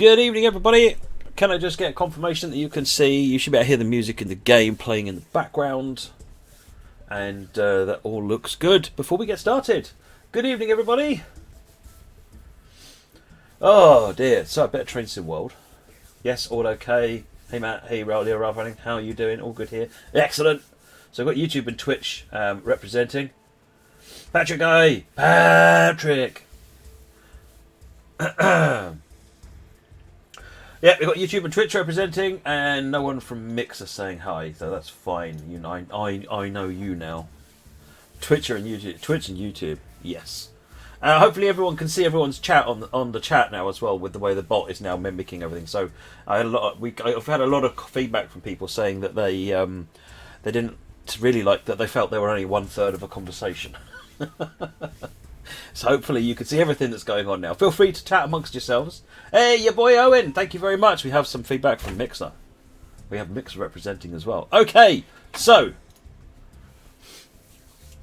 Good evening, everybody. Can I just get confirmation that you can see? You should be able to hear the music in the game playing in the background. And that all looks good before we get started. Good evening, everybody. Oh, dear. So, a bit of Train Sim World. Yes, all okay. Hey, Matt. Hey, Leo Running. How are you doing? All good here. Excellent. So, I've got YouTube and Twitch representing. Patrick I. Patrick. Yeah, we've got YouTube and Twitch representing, and no one from Mixer saying hi, so that's fine. You know, I know you now. Twitch and YouTube, yes. Hopefully, everyone can see everyone's chat on the chat now as well, with the way the bot is now mimicking everything. So, I've had a lot of feedback from people saying that they didn't really like that. They felt they were only 1/3 of a conversation. So hopefully you can see everything that's going on now. Feel free to chat amongst yourselves. Hey, your boy Owen, thank you very much. We have some feedback from Mixer. We have Mixer representing as well. Okay, so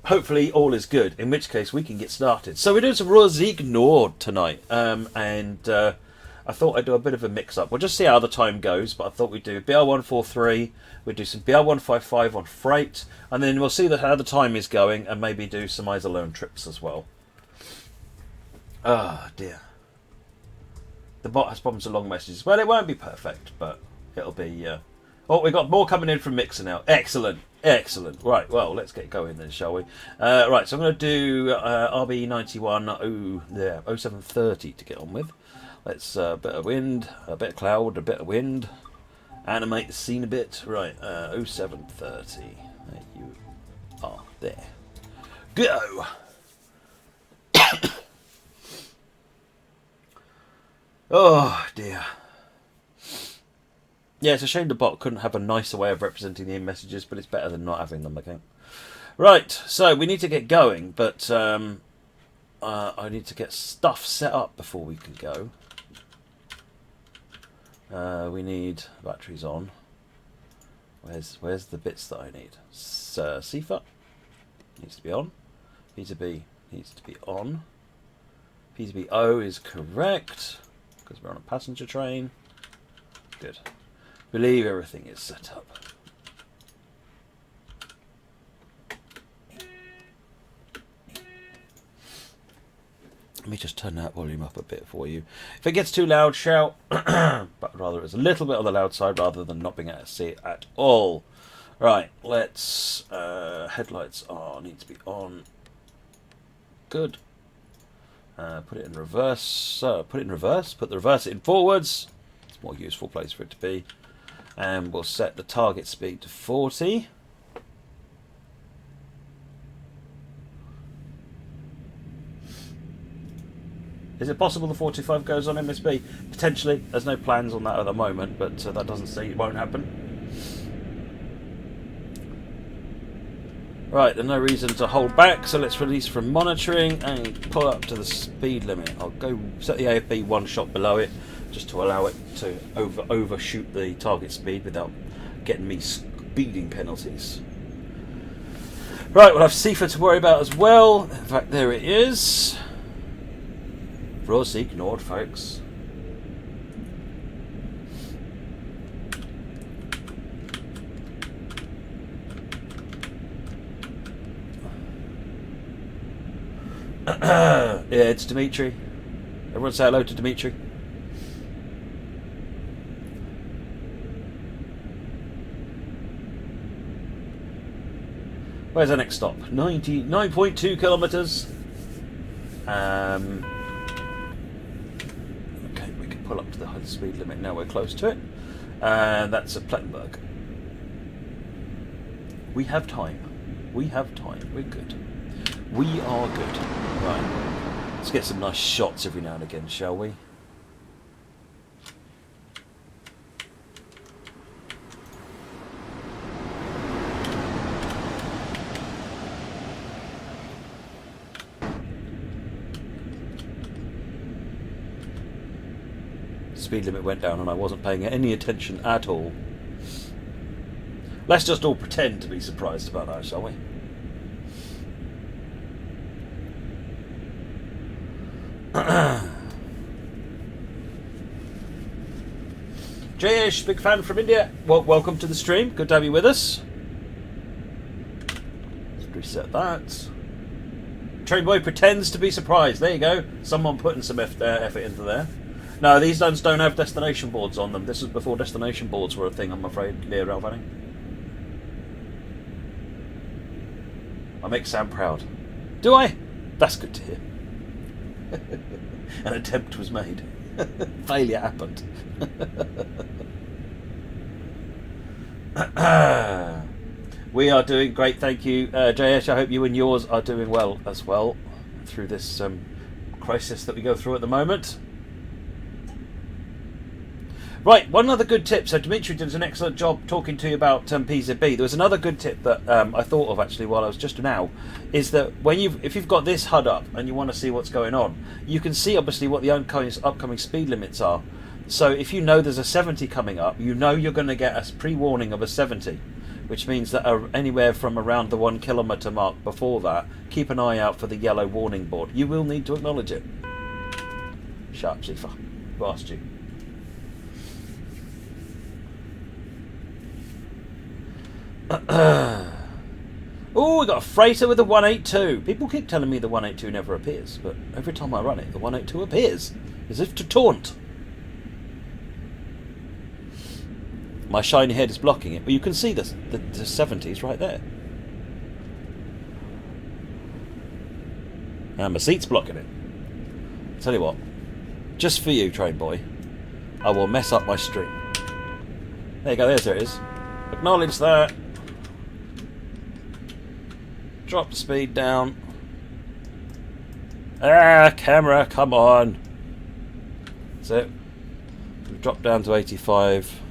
hopefully all is good, in which case we can get started. So we're doing some Ruhr Ignored tonight, and I thought I'd do a bit of a mix-up. We'll just see how the time goes, but I thought we'd do BR143, we'd do some BR155 on freight, and then we'll see how the time is going, and maybe do some Isolone trips as well. Oh dear. The bot has problems with long messages. Well, it won't be perfect, but it'll be... Oh, we've got more coming in from Mixer now. Excellent. Excellent. Right, well, let's get going then, shall we? Right, so I'm going to do RB91 0730 to get on with. Let's a bit of wind, a bit of cloud, a bit of wind. Animate the scene a bit. Right, 0730. There you are. There. Go! Oh dear. Yeah, it's a shame the bot couldn't have a nicer way of representing the messages, but it's better than not having them, I think. Right, so we need to get going, but I need to get stuff set up before we can go. We need batteries on. Where's the bits that I need? CFA needs to be on. P2B needs to be on. P2B-O is correct, because we're on a passenger train. Good. Believe everything is set up. Let me just turn that volume up a bit for you. If it gets too loud, shout. But rather it's a little bit on the loud side rather than not being able to see it at all. Right, let's... headlights need to be on. Good. Put it in reverse. Put it in reverse. Put the reverse in forwards. It's a more useful place for it to be. And we'll set the target speed to 40. Is it possible the 45 goes on MSB? Potentially. There's no plans on that at the moment, but that doesn't say it won't happen. Right, there's no reason to hold back, so let's release from monitoring and pull up to the speed limit. I'll go set the AFB one shot below it, just to allow it to overshoot the target speed without getting me speeding penalties. Right, we'll have CFA to worry about as well. In fact, there it is. Ruhr Ignored, folks. Yeah, it's Dimitri. Everyone say hello to Dimitri. Where's our next stop? 99.2 kilometres. Okay, we can pull up to the high speed limit now. We're close to it. And that's at Plettenberg. We have time. We have time. We're good. We are good. Right. Let's get some nice shots every now and again, shall we? Speed limit went down and I wasn't paying any attention at all. Let's just all pretend to be surprised about that, shall we? Jayesh, big fan from India. Well, welcome to the stream. Good to have you with us. Let's reset that. Train boy pretends to be surprised. There you go. Someone putting some effort into there. No, these ones don't have destination boards on them. This was before destination boards were a thing, I'm afraid, Leah Ralvani. I make Sam proud. Do I? That's good to hear. An attempt was made. Failure happened. We are doing great, thank you, JS. I hope you and yours are doing well as well through this crisis that we go through at the moment. Right, one other good tip. So Dimitri did an excellent job talking to you about PZB. There was another good tip that I thought of actually while I was just now, is that if you've got this HUD up and you want to see what's going on, you can see obviously what the upcoming speed limits are. So if you know there's a 70 coming up, you know you're going to get a pre-warning of a 70, which means that anywhere from around the 1 kilometre mark before that, keep an eye out for the yellow warning board. You will need to acknowledge it. Shut up, Sifa. Who asked you? Oh, we got a freighter with a 182. People keep telling me the 182 never appears, but every time I run it, the 182 appears, as if to taunt. My shiny head is blocking it, but you can see the 70s right there. And my seat's blocking it. Tell you what, just for you, train boy, I will mess up my stream. There you go, there it is. Acknowledge that. Drop the speed down. Ah, camera, come on. That's it. We've dropped down to 85.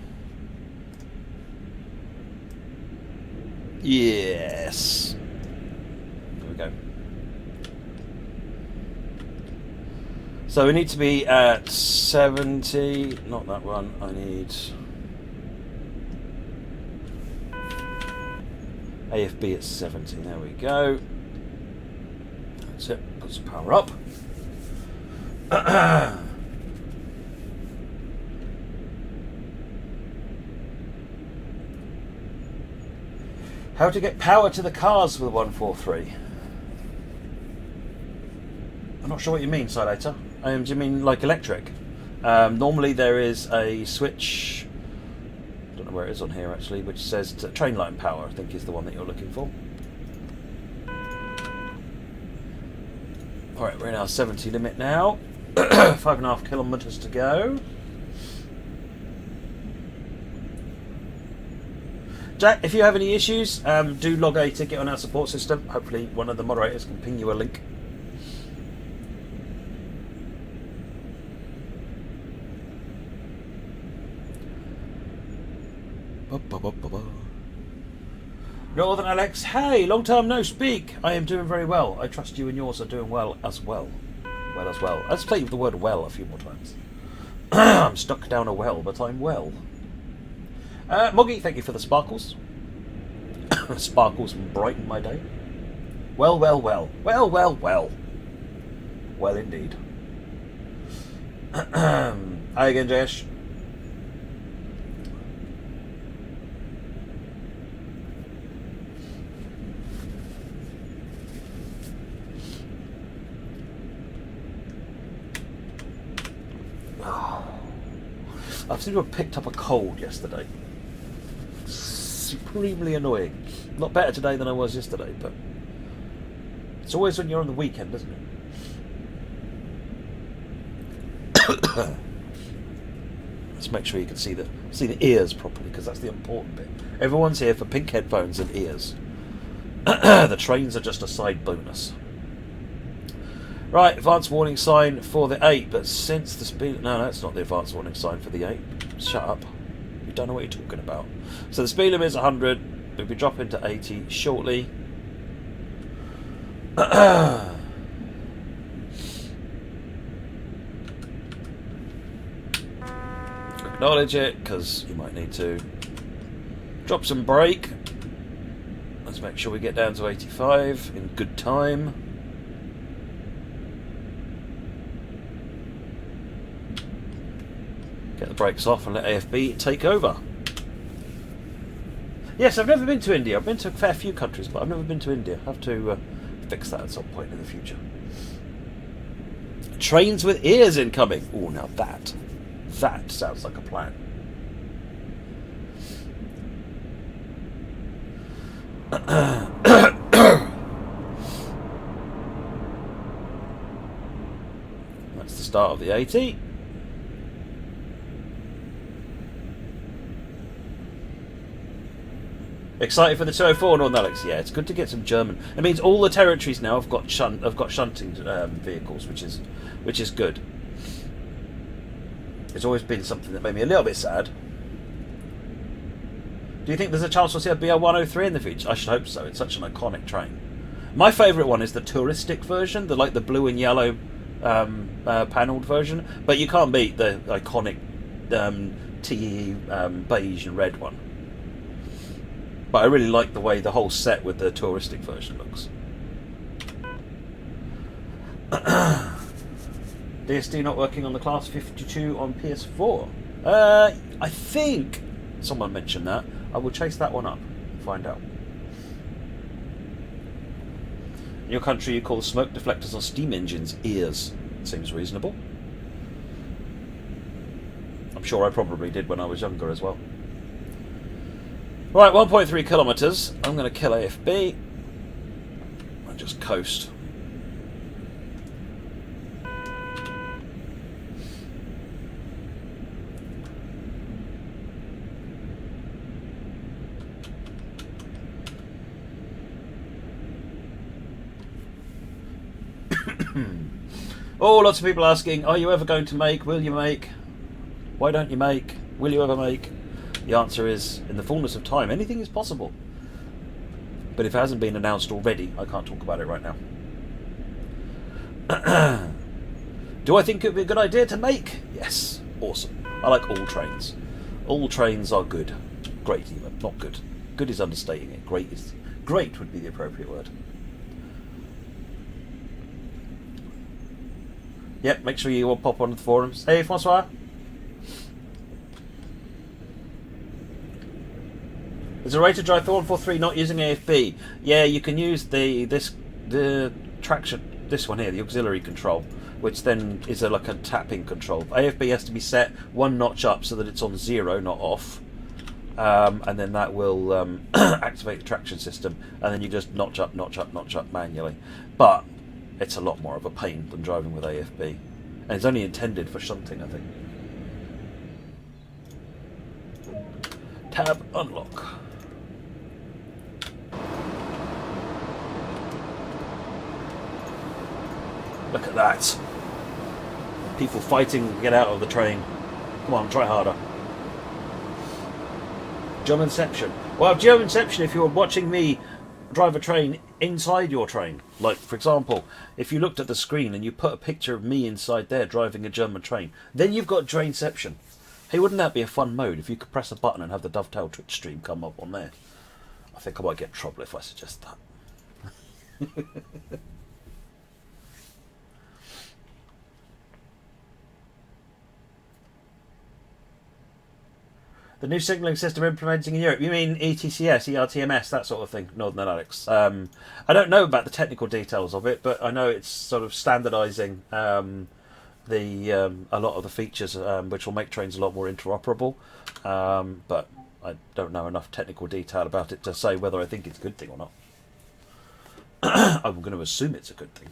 Yes. There we go. So we need to be at 70. Not that one. I need AFB at 70. There we go. That's it. Put some power up. How to get power to the cars with 143? I'm not sure what you mean, Silator. Do you mean like electric? Normally there is a switch, I don't know where it is on here actually, which says train line power, I think is the one that you're looking for. Alright, we're in our 70 limit now. 5.5 kilometres to go. Jack, if you have any issues, do log a ticket on our support system. Hopefully one of the moderators can ping you a link. Northern Alex, hey, long time no speak. I am doing very well. I trust you and yours are doing well as well. Well as well. Let's play with the word well a few more times. I'm stuck down a well, but I'm well. Moggy, thank you for the sparkles. Sparkles brighten my day. Well, well, well. Well, well, well. Well, indeed. Hi again, Jayesh. I seem to have picked up a cold yesterday. Supremely annoying. Not better today than I was yesterday, but it's always when you're on the weekend, isn't it? Let's make sure you can see the ears properly, because that's the important bit. Everyone's here for pink headphones and ears. The trains are just a side bonus. Right, advance warning sign for the 8, but since the speed... No, that's not the advance warning sign for the 8. Shut up. You don't know what you're talking about. So the speed limit is 100. We'll be dropping to 80 shortly. Acknowledge it, because you might need to. Drop some brake. Let's make sure we get down to 85 in good time. Get Get the brakes off and let AFB take over. Yes, I've never been to India. I've been to a fair few countries, but I've never been to India. I have to fix that at some point in the future. Trains with ears incoming. Oh, now that sounds like a plan. That's the start of the 80. Excited for the 204, Northern Alex? Yeah, it's good to get some German. It means all the territories now have got shunting vehicles, which is good. It's always been something that made me a little bit sad. Do you think there's a chance we'll see a BR-103 in the future? I should hope so. It's such an iconic train. My favourite one is the touristic version, the blue and yellow panelled version. But you can't beat the iconic TE beige and red one. But I really like the way the whole set with the touristic version looks. DSD not working on the Class 52 on PS4. I think someone mentioned that. I will chase that one up and find out. In your country, you call smoke deflectors on steam engines ears. Seems reasonable. I'm sure I probably did when I was younger as well. Right, 1.3 kilometres. I'm going to kill AFB and just coast. Oh, lots of people asking, are you ever going to make? Will you make? Why don't you make? Will you ever make? The answer is, in the fullness of time, anything is possible. But if it hasn't been announced already, I can't talk about it right now. Do I think it would be a good idea to make? Yes. Awesome. I like all trains. All trains are good. Great even, not good. Good is understating it. Great would be the appropriate word. Yep, make sure you all pop on the forums. Hey, Francois. Is there a way to drive Thorn 4.3 not using AFB? Yeah, you can use the traction, this one here, the auxiliary control, which then is like a tapping control. AFB has to be set one notch up so that it's on 0, not off. And then that will activate the traction system, and then you just notch up manually. But it's a lot more of a pain than driving with AFB. And it's only intended for shunting, I think. Tab unlock. Look at that. People fighting to get out of the train. Come on, try harder. Germanception. Well, Germanception, if you were watching me drive a train inside your train. Like, for example, if you looked at the screen and you put a picture of me inside there driving a German train, then you've got Trainception. Hey, wouldn't that be a fun mode if you could press a button and have the Dovetail Twitch stream come up on there? I think I might get in trouble if I suggest that. The new signalling system implementing in Europe. You mean ETCS, ERTMS, that sort of thing, Northern Alex? I don't know about the technical details of it, but I know it's sort of standardising a lot of the features, which will make trains a lot more interoperable. But I don't know enough technical detail about it to say whether I think it's a good thing or not. I'm going to assume it's a good thing.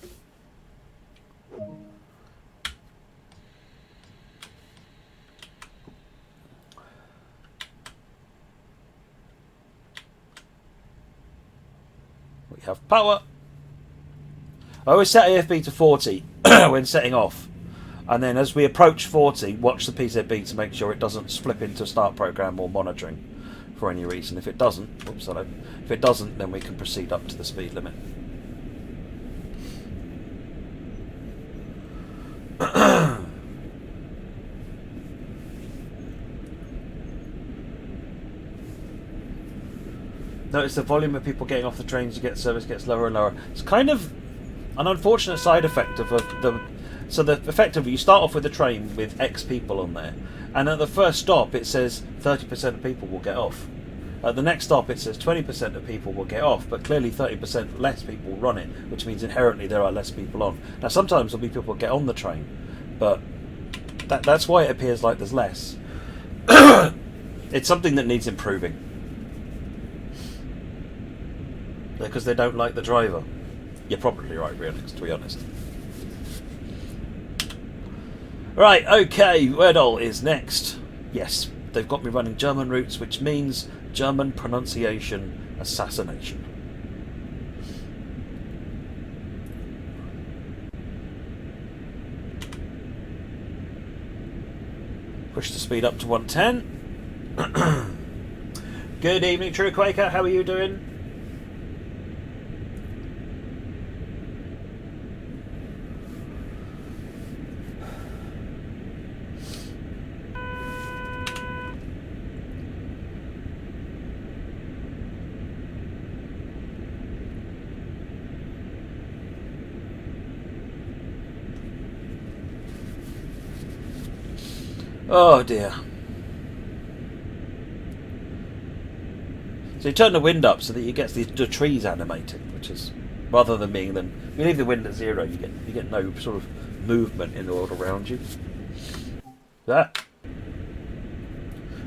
We have power. I always set AFB to 40 when setting off, and then as we approach 40, watch the PZB to make sure it doesn't flip into start program or monitoring for any reason. If it doesn't, oops, hello. If it doesn't, then we can proceed up to the speed limit. Notice the volume of people getting off the trains you get service gets lower and lower. It's kind of an unfortunate side effect of So effectively, you start off with a train with X people on there, and at the first stop it says 30% of people will get off. At the next stop it says 20% of people will get off, but clearly 30% less people run it, which means inherently there are less people on. Now sometimes there'll be people who get on the train, but that's why it appears like there's less. It's something that needs improving. Because they don't like the driver. You're probably right, Realix, to be honest. Right, okay, Werdol is next. Yes, they've got me running German routes, which means German pronunciation assassination. Push the speed up to 110. Good evening, True Quaker. How are you doing? Oh dear. So you turn the wind up so that you get the trees animating, which is rather than being then you leave the wind at 0, you get no sort of movement in the world around you. There.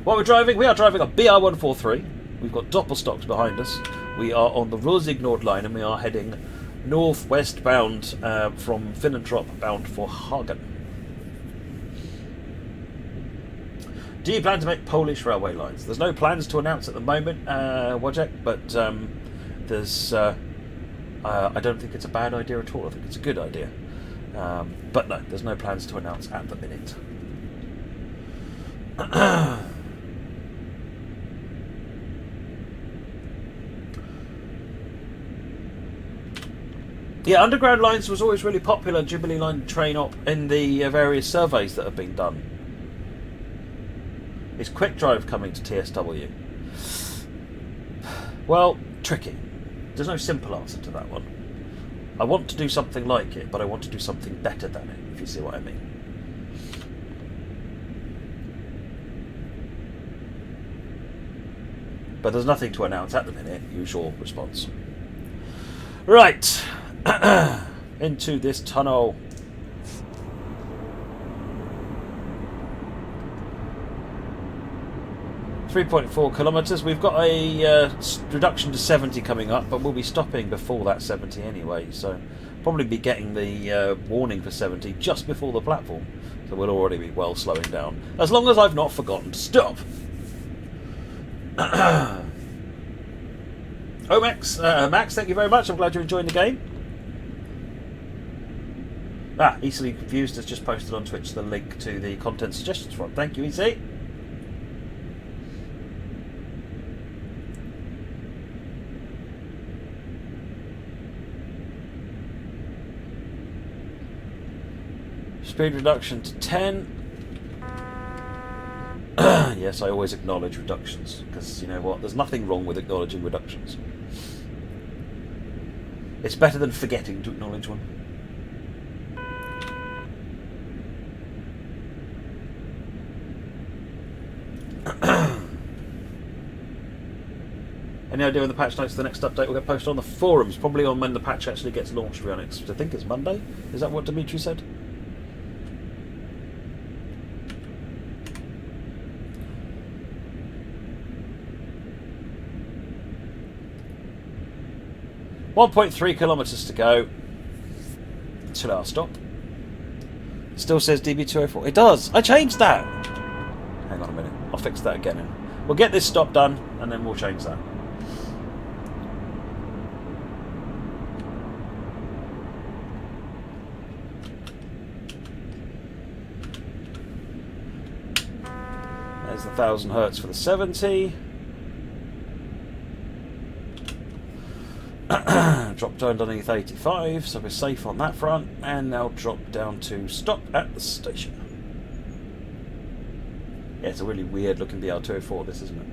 What we're driving? We are driving a BR143. We've got doppelstocks behind us. We are on the Ruhr line and we are heading northwest bound from Finnentrop bound for Hagen. Do you plan to make Polish railway lines? There's no plans to announce at the moment, Wojciech, but there's. I don't think it's a bad idea at all. I think it's a good idea. But no, there's no plans to announce at the minute. Yeah, underground lines was always really popular. Jubilee Line train op in the various surveys that have been done. Is Quick Drive coming to TSW? Well, tricky. There's no simple answer to that one. I want to do something like it, but I want to do something better than it, if you see what I mean. But there's nothing to announce at the minute, usual response. Right, into this tunnel. 3.4 kilometres. We've got a reduction to 70 coming up, but we'll be stopping before that 70 anyway, so probably be getting the warning for 70 just before the platform, so we'll already be well slowing down, as long as I've not forgotten to stop. Oh, Max, thank you very much. I'm glad you're enjoying the game. Easily Confused has just posted on Twitch the link to the content suggestions form. Thank you, EC. Speed reduction to 10. Yes, I always acknowledge reductions, because you know what? There's nothing wrong with acknowledging reductions. It's better than forgetting to acknowledge one. Any idea when the patch notes for the next update will get posted on the forums? Probably on when the patch actually gets launched, to be honest. I think it's Monday. Is that what Dimitri said? .3 kilometres to go until our stop. Still says DB204. It does! I changed that! Hang on a minute. I'll fix that again. We'll get this stop done and then we'll change that. There's the 1000 hertz for the 70. Drop down underneath 85, so we're safe on that front, and now drop down to stop at the station. Yeah, it's a really weird looking BR204, this, isn't it?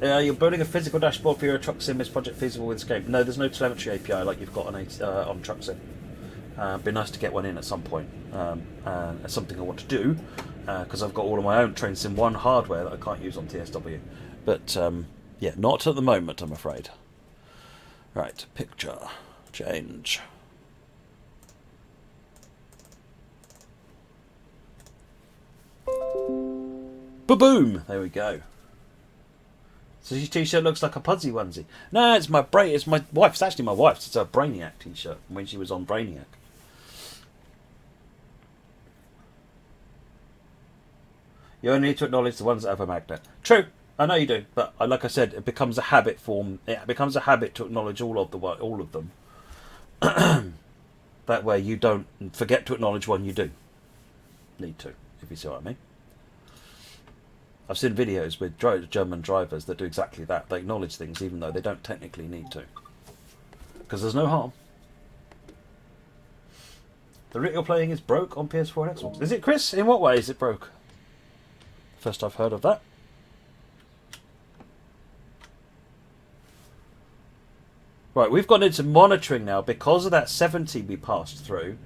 You're building a physical dashboard for your truck sim. Is project feasible with Escape? No, there's no telemetry API like you've got on truck sim. Be nice to get one in at some point. And it's something I want to do because I've got all of my own Train Sim 1 hardware that I can't use on TSW. But yeah, not at the moment, I'm afraid. Right, picture change. Ba-boom! There we go. So your t-shirt looks like a Pudsey onesie. No, it's my It's my wife's. It's actually my wife's. It's a Brainiac t-shirt from when she was on Brainiac. You only need to acknowledge the ones that have a magnet. True, I know you do, but like I said, it becomes a habit form. It becomes a habit to acknowledge all of them. That way, you don't forget to acknowledge one you do need to, if you see what I mean. I've seen videos with German drivers that do exactly that. They acknowledge things even though they don't technically need to. Because there's no harm. The rig you're playing is broke on PS4 and Xbox. Is it, Chris? In what way is it broke? First I've heard of that. Right, we've gone into monitoring now. Because of that 70 we passed through,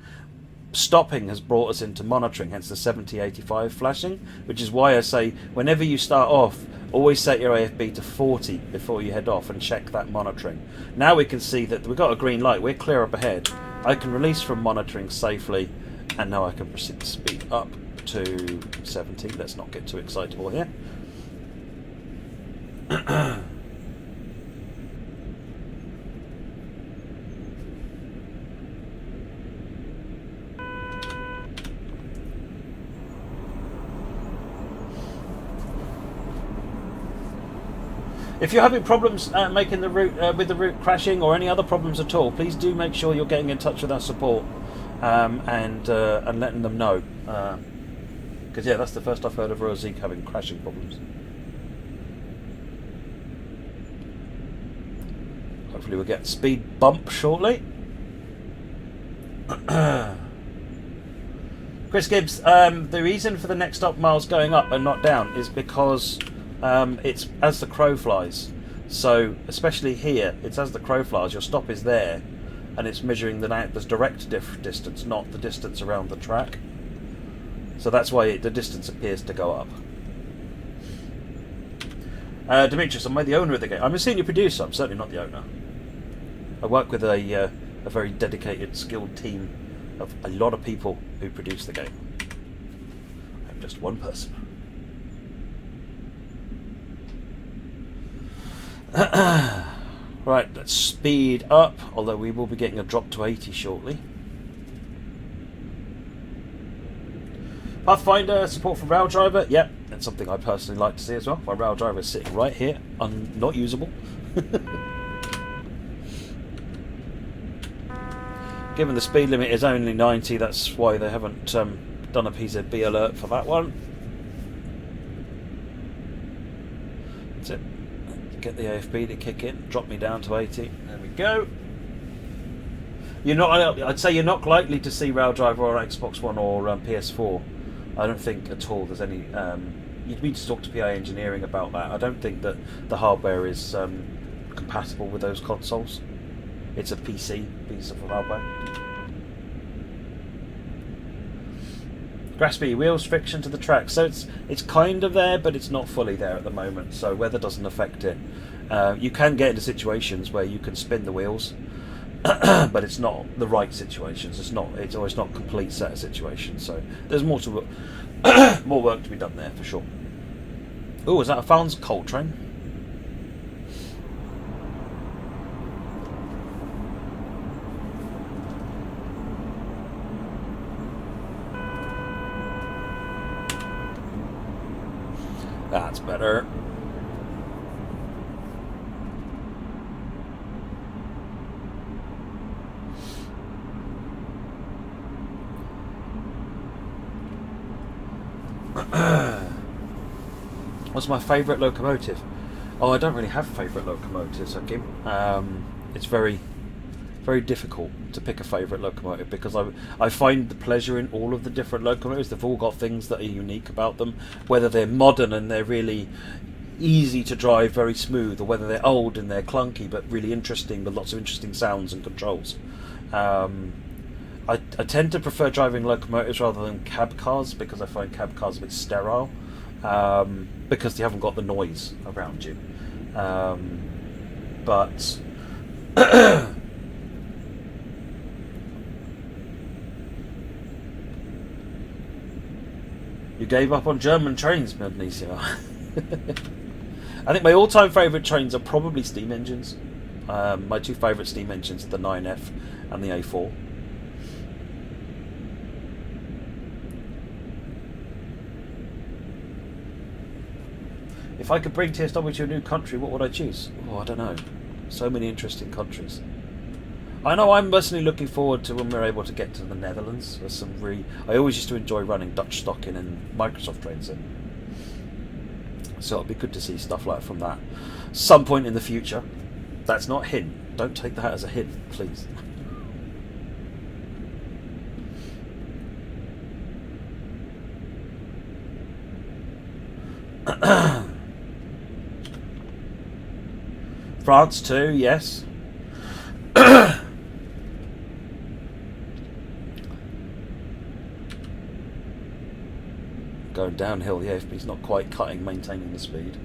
stopping has brought us into monitoring, hence the 70-85 flashing, which is why I say whenever you start off, always set your AFB to 40 before you head off and check that monitoring. Now we can see that we've got a green light, we're clear up ahead. I can release from monitoring safely, and now I can proceed to speed up to 70. Let's not get too excitable here. If you're having problems making the route with the route crashing or any other problems at all, please do make sure you're getting in touch with our support and letting them know. Because yeah, that's the first I've heard of Ruhr having crashing problems. Hopefully we'll get a speed bump shortly. Chris Gibbs, the reason for the next stop miles going up and not down is because it's as the crow flies. So especially here, it's as the crow flies. Your stop is there, and it's measuring the direct distance, not the distance around the track. So that's why the distance appears to go up. Demetrius, am I the owner of the game? I'm a senior producer. I'm certainly not the owner. I work with a very dedicated, skilled team of a lot of people who produce the game. I'm just one person. Right, let's speed up, although we will be getting a drop to 80 shortly. Pathfinder support for rail driver, yep, that's something I personally like to see as well. My rail driver is sitting right here, not usable. Given the speed limit is only 90, that's why they haven't done a PZB alert for that one. That's it. Get the AFB to kick in, drop me down to 80. There we go. I'd say you're not likely to see rail driver on Xbox One or PS4. I don't think at all there's any. You'd need to talk to PI Engineering about that. I don't think that the hardware is compatible with those consoles. It's a PC piece of hardware. Graspy wheels friction to the track, so it's kind of there, but it's not fully there at the moment. So weather doesn't affect it. You can get into situations where you can spin the wheels, but it's not the right situations. It's always not complete set of situations. So there's more work to be done there for sure. Oh, is that a Founds Coltrane? That's better. What's my favourite locomotive? Oh, I don't really have favourite locomotives, Hakim. It's very, very difficult to pick a favourite locomotive because I find the pleasure in all of the different locomotives. They've all got things that are unique about them, whether they're modern and they're really easy to drive, very smooth, or whether they're old and they're clunky but really interesting with lots of interesting sounds and controls. I tend to prefer driving locomotives rather than cab cars because I find cab cars a bit sterile, because you haven't got the noise around you. But you gave up on German trains, Magnesia. I think my all-time favourite trains are probably steam engines. My two favourite steam engines are the 9F and the A4. If I could bring TSW to a new country, what would I choose? Oh, I don't know. So many interesting countries. I know I'm personally looking forward to when we're able to get to the Netherlands. There's some I always used to enjoy running Dutch stocking and Microsoft trains in. So it'll be good to see stuff like from that. Some point in the future. That's not a hint. Don't take that as a hint, please. France too, yes. Going downhill, yeah, but he's not quite maintaining the speed.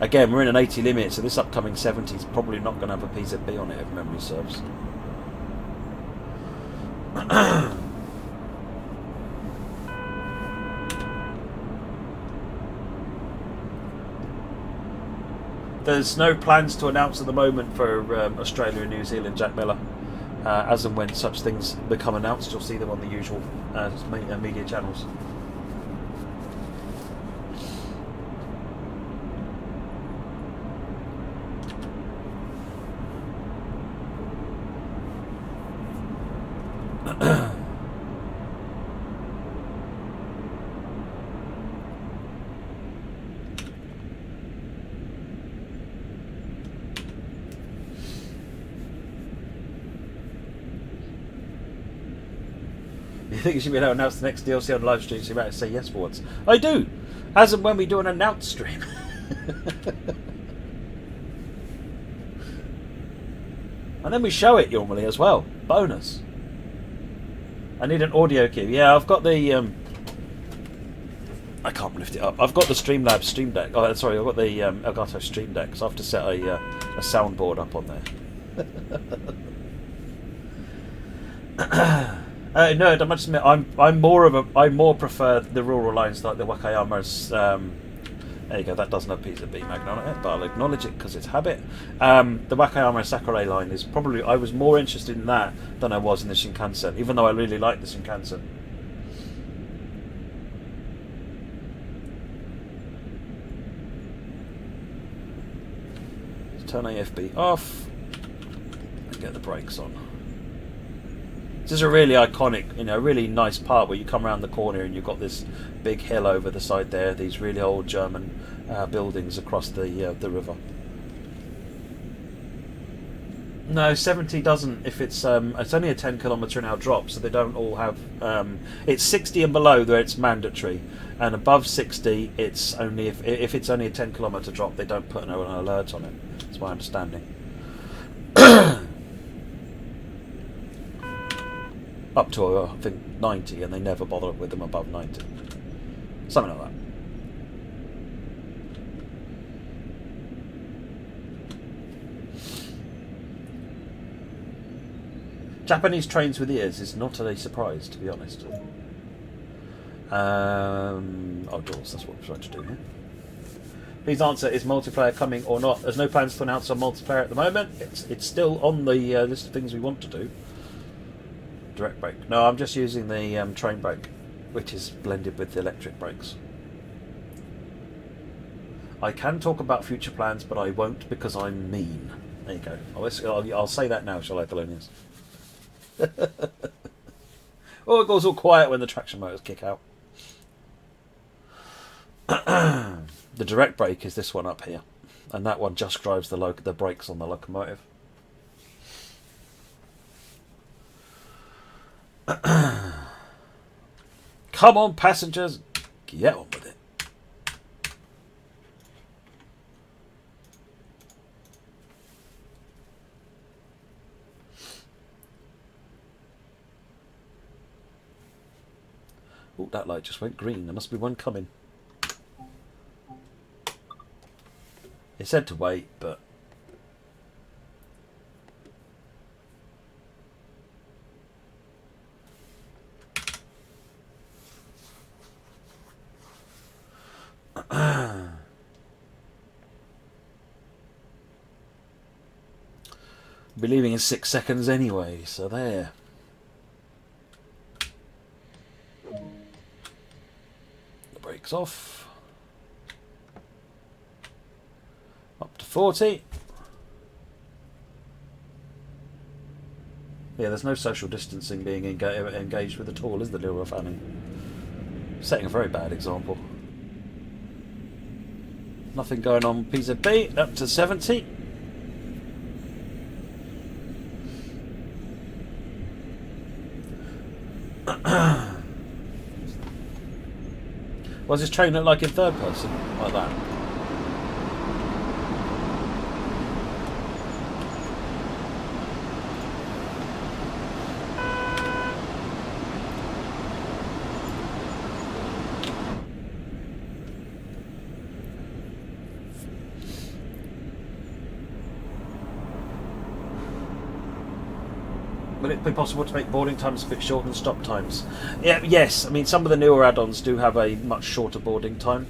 Again, we're in an 80 limit, so this upcoming 70 is probably not going to have a PZB on it if memory serves. There's no plans to announce at the moment for Australia and New Zealand, Jack Miller. As and when such things become announced, you'll see them on the usual media channels. You think you should be able to announce the next DLC on live stream, so you better say yes for once. I do! As and when we do an announce stream. And then we show it normally as well. Bonus. I need an audio cue. Yeah, I've got the... I can't lift it up. I've got the Streamlabs Stream Deck. Oh, sorry, I've got the Elgato Stream Deck, so I have to set a soundboard up on there. No, I must admit, I more prefer the rural lines like the Wakayama's. There you go. That doesn't have PZB magnet on it, but I'll acknowledge it because it's habit. The Wakayama Sakurai line is probably, I was more interested in that than I was in the Shinkansen, even though I really like the Shinkansen. Let's turn AFB off and get the brakes on. This is a really iconic, really nice part where you come around the corner and you've got this big hill over the side there, these really old German buildings across the river. No, 70 doesn't, if it's only a 10 km/h drop, so they don't all have, it's 60 and below where it's mandatory, and above 60 it's only, if it's only a 10 km drop, they don't put an alert on it. That's my understanding. Up to, I think, 90, and they never bother with them above 90. Something like that. Japanese trains with ears is not a surprise, to be honest. Outdoors, that's what we're trying to do here. Please answer, is multiplayer coming or not? There's no plans to announce on multiplayer at the moment. It's still on the list of things we want to do. Direct brake. No, I'm just using the train brake, which is blended with the electric brakes. I can talk about future plans, but I won't because I'm mean. There you go. I'll say that now, shall I, Thelonious? Oh, it goes all quiet when the traction motors kick out. The direct brake is this one up here, and that one just drives the brakes on the locomotive. Come on, passengers, get on with it. Oh, that light just went green. There must be one coming. It said to wait, but... We'll be leaving in 6 seconds anyway, so there. The brakes off. Up to 40. Yeah, there's no social distancing being engaged with at all, is there, Ruhr family? Setting a very bad example. Nothing going on PZB, up to 70. What does this train look like in third person? Like that? Will it be possible to make boarding times a bit shorter than stop times? Yeah, yes. I mean, some of the newer add-ons do have a much shorter boarding time.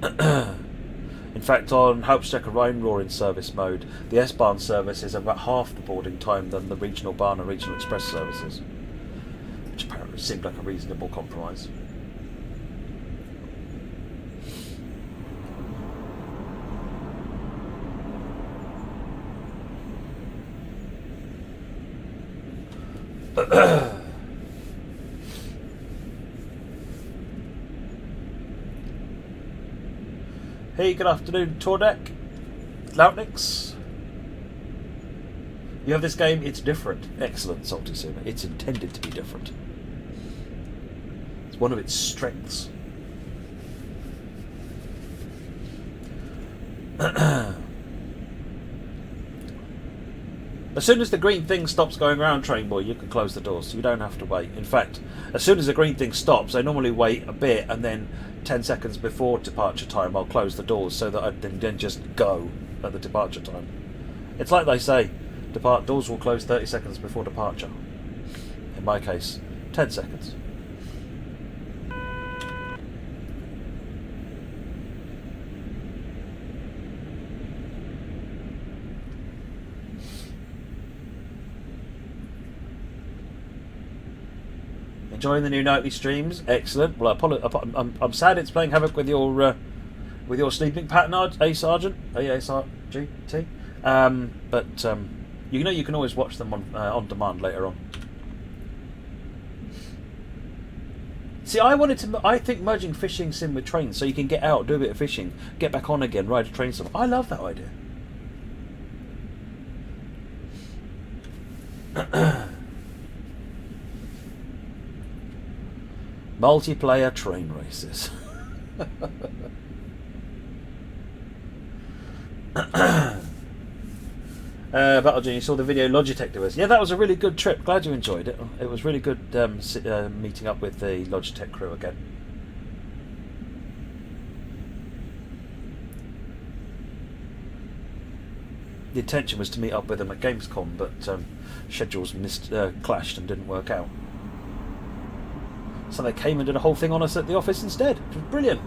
In fact, on Hauptstrecke Rhine-Ruhr in service mode, the S-Bahn service is about half the boarding time than the regional Bahn and regional express services, which apparently seemed like a reasonable compromise. Hey, good afternoon, Tordek. Loutnix. You have this game, it's different. Excellent, Salty Sooner. It's intended to be different. It's one of its strengths. As soon as the green thing stops going around, Train Boy, you can close the doors. So you don't have to wait. In fact, as soon as the green thing stops, they normally wait a bit, and then 10 seconds before departure time, I'll close the doors so that I can then just go at the departure time. It's like they say, doors will close 30 seconds before departure. In my case, 10 seconds. Enjoying the new nightly streams? Excellent. Well, I'm sad it's playing havoc with your sleeping pattern, A Sergeant, ASRGT. But you know you can always watch them on demand later on. See, I think merging fishing sim with trains so you can get out, do a bit of fishing, get back on again, ride a train sim. I love that idea. Multiplayer train races. Battlegen, you saw the video Logitech do us. Yeah, that was a really good trip. Glad you enjoyed it. It was really good meeting up with the Logitech crew again. The intention was to meet up with them at Gamescom, but schedules clashed and didn't work out. So they came and did a whole thing on us at the office instead, which was brilliant.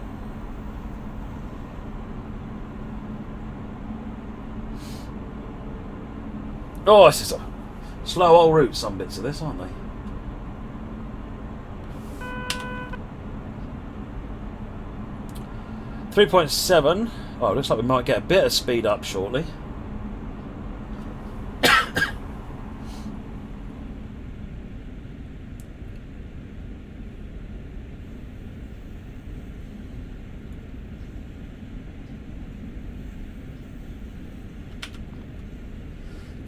Oh, this is a slow old route, some bits of this, aren't they? .7. Oh, looks like we might get a bit of speed up shortly.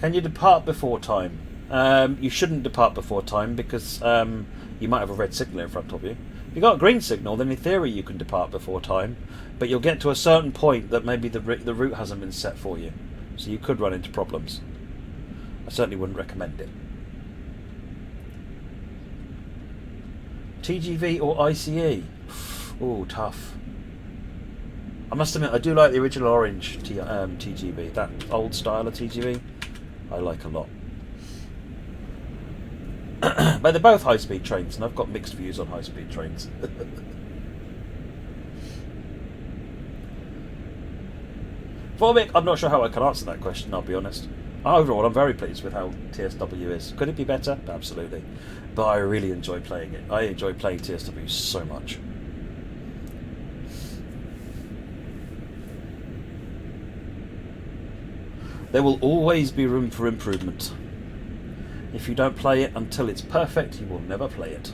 Can you depart before time? You shouldn't depart before time because you might have a red signal in front of you. If you've got a green signal, then in theory you can depart before time, but you'll get to a certain point that maybe the route hasn't been set for you, so you could run into problems. I certainly wouldn't recommend it. TGV or ICE? Oh, tough. I must admit, I do like the original orange TGV. That old style of TGV, I like a lot. But they're both high-speed trains, and I've got mixed views on high-speed trains. Vormik, I'm not sure how I can answer that question, I'll be honest. Overall, I'm very pleased with how TSW is. Could it be better? Absolutely. But I really enjoy playing it. I enjoy playing TSW so much. There will always be room for improvement. If you don't play it until it's perfect, you will never play it.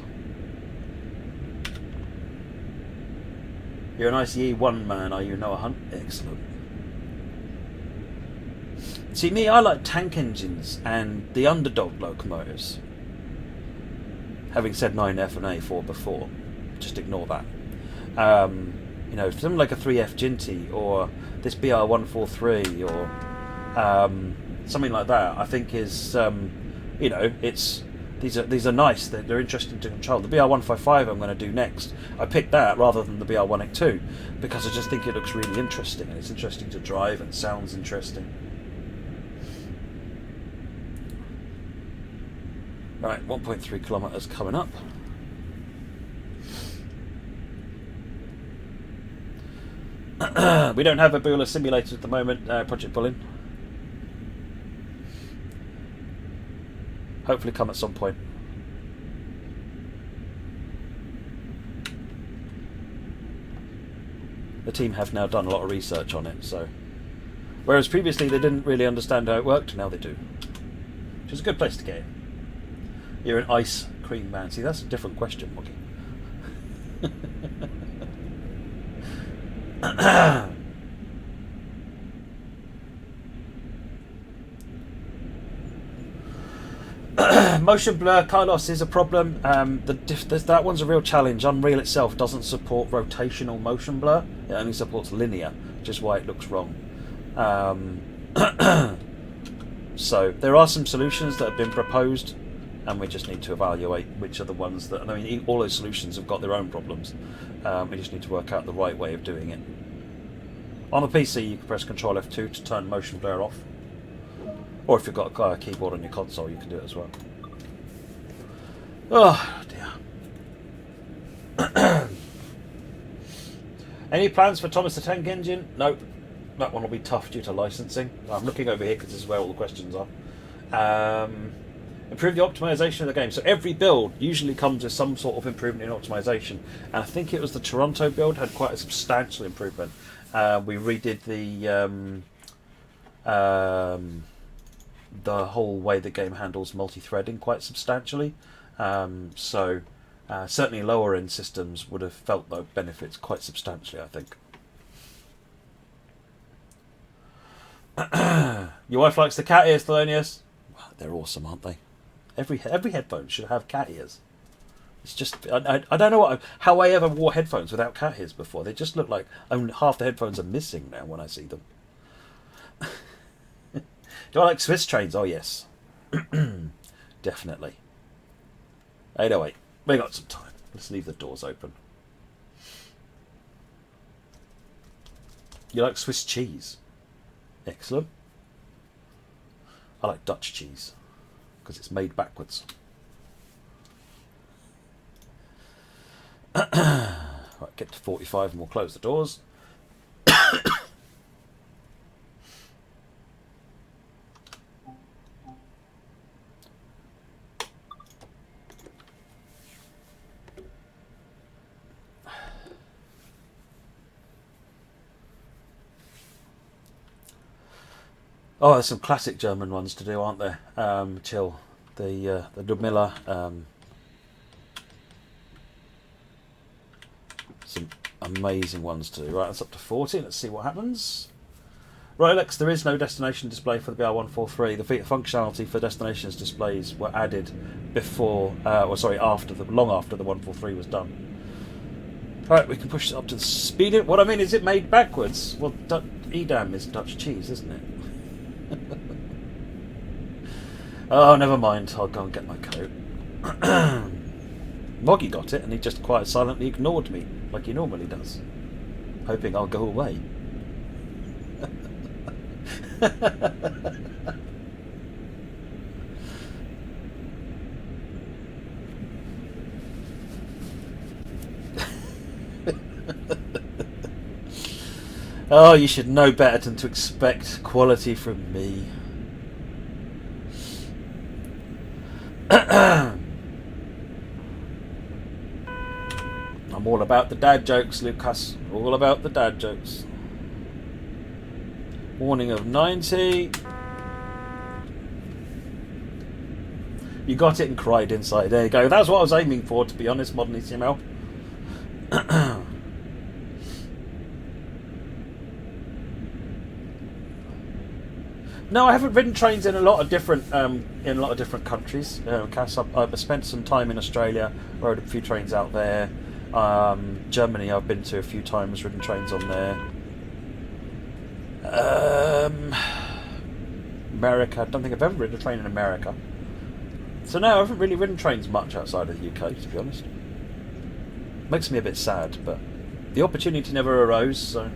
You're an ICE 1 man, are you? No, a hunt? Excellent. See, me, I like tank engines and the underdog locomotives. Having said 9F and A4 before, just ignore that. You know, something like a 3F Ginty or this BR143 or something like that, I think is, you know, these are nice. They're interesting to control. The BR155 I'm going to do next. I picked that rather than the BR182 because I just think it looks really interesting and it's interesting to drive and sounds interesting. Right, 1.3 kilometres coming up. We don't have a Bula simulator at the moment, Project Bullin. Hopefully come at some point. The team have now done a lot of research on it, so whereas previously they didn't really understand how it worked, now they do. Which is a good place to get in. You're an ice cream man. See, that's a different question, Moggy. Motion blur, Carlos, is a problem. That one's a real challenge. Unreal itself doesn't support rotational motion blur. It only supports linear, which is why it looks wrong. So there are some solutions that have been proposed, and we just need to evaluate which are the ones that... I mean, all those solutions have got their own problems. We just need to work out the right way of doing it. On the PC, you can press Ctrl F2 to turn motion blur off. Or if you've got a keyboard on your console, you can do it as well. Oh, dear. Any plans for Thomas the Tank Engine? Nope. That one will be tough due to licensing. I'm looking over here because this is where all the questions are. Improve the optimization of the game. So every build usually comes with some sort of improvement in optimization. And I think it was the Toronto build had quite a substantial improvement. We redid the whole way the game handles multi-threading quite substantially. So certainly lower end systems would have felt those benefits quite substantially, I think. Your wife likes the cat ears, Thelonious. Well, they're awesome, aren't they? Every headphone should have cat ears. It's just I don't know how I ever wore headphones without cat ears before. They just look like only half the headphones are missing now when I see them. Do I like Swiss trains? Oh yes, definitely. 8:08. We got some time. Let's leave the doors open. You like Swiss cheese? Excellent. I like Dutch cheese because it's made backwards. Right, get to 45 and we'll close the doors. Oh, there's some classic German ones to do, aren't there? Chill. The Ludmilla. Some amazing ones to do. Right, that's up to 40. Let's see what happens. Rolex, there is no destination display for the BR143. The functionality for destinations displays were added before, long after the 143 was done. Right, we can push it up to the speed. What I mean is it made backwards. Well, Edam is Dutch cheese, isn't it? Oh, never mind. I'll go and get my coat. Moggy got it, and he just quite silently ignored me, like he normally does, hoping I'll go away. Oh, you should know better than to expect quality from me. I'm all about the dad jokes, Lucas. All about the dad jokes. Warning of 90. You got it and cried inside. There you go. That's what I was aiming for, to be honest, Modern ECML. No, I haven't ridden trains in a lot of different countries. Cass, I've spent some time in Australia, rode a few trains out there. Germany, I've been to a few times, ridden trains on there. America, I don't think I've ever ridden a train in America. So no, I haven't really ridden trains much outside of the UK, to be honest. Makes me a bit sad, but the opportunity never arose, so.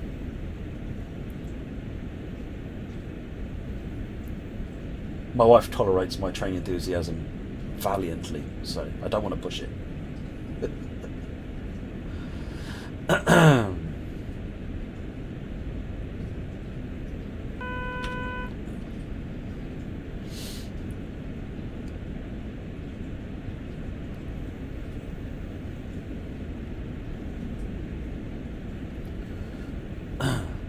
My wife tolerates my train enthusiasm valiantly, so I don't want to push it.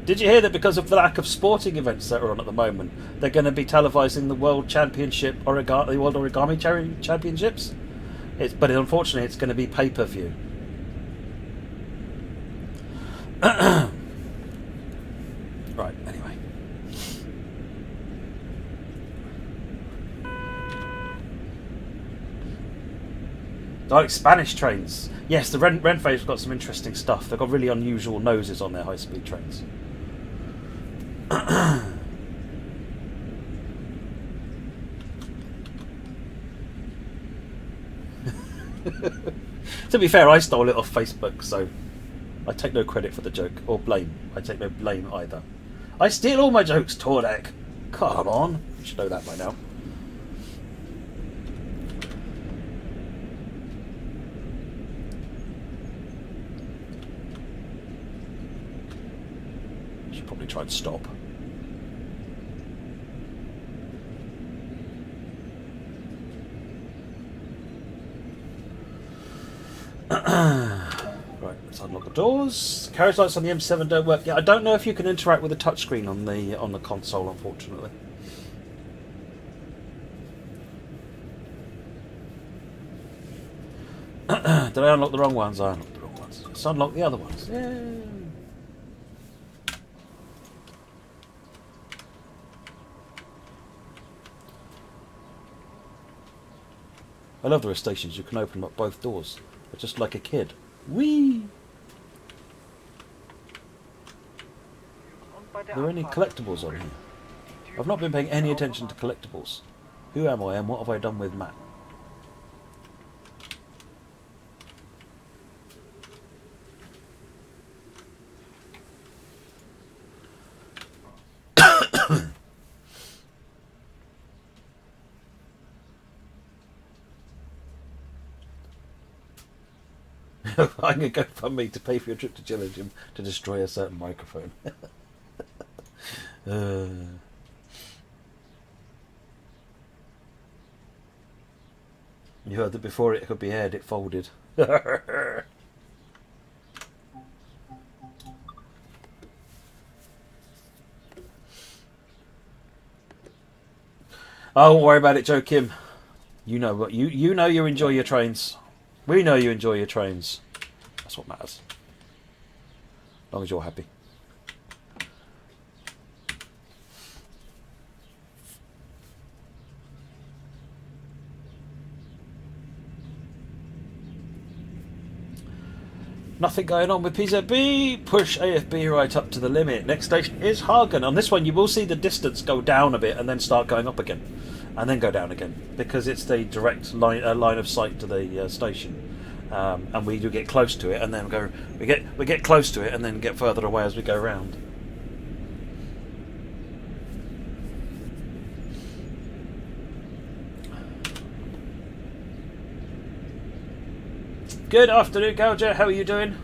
Did you hear that because of the lack of sporting events that are on at the moment, they're going to be televising the World Championship the World Origami Championships? But unfortunately, it's going to be pay-per-view. Right. Anyway. I like Spanish trains. Yes, the Renfe's got some interesting stuff. They've got really unusual noses on their high-speed trains. To be fair, I stole it off Facebook, so I take no credit for the joke, or blame. I take no blame either. I steal all my jokes, Tordek. Come on. You should know that by now. Should probably try and stop. Right, let's unlock the doors. Carriage lights on the M7 don't work. Yeah, I don't know if you can interact with the touchscreen on the console, unfortunately. Did I unlock the wrong ones? I unlocked the wrong ones. Let's unlock the other ones. Yeah. I love the stations. You can open up both doors. But just like a kid. Whee! Are there any collectibles on here? I've not been paying any attention to collectibles. Who am I and what have I done with Matt? I'm going to go for me to pay for your trip to Gillingham to destroy a certain microphone. You heard that before it could be aired, it folded. Oh, don't worry about it, Joe Kim. You know what you know you enjoy your trains. We know you enjoy your trains. That's what matters. As long as you're happy. Nothing going on with PZB. Push AFB right up to the limit. Next station is Hagen. On this one, you will see the distance go down a bit and then start going up again, and then go down again, because it's the direct line of sight to the station. And we do get close to it, and then go. We get close to it, and then get further away as we go round. Good afternoon, Gouger. How are you doing?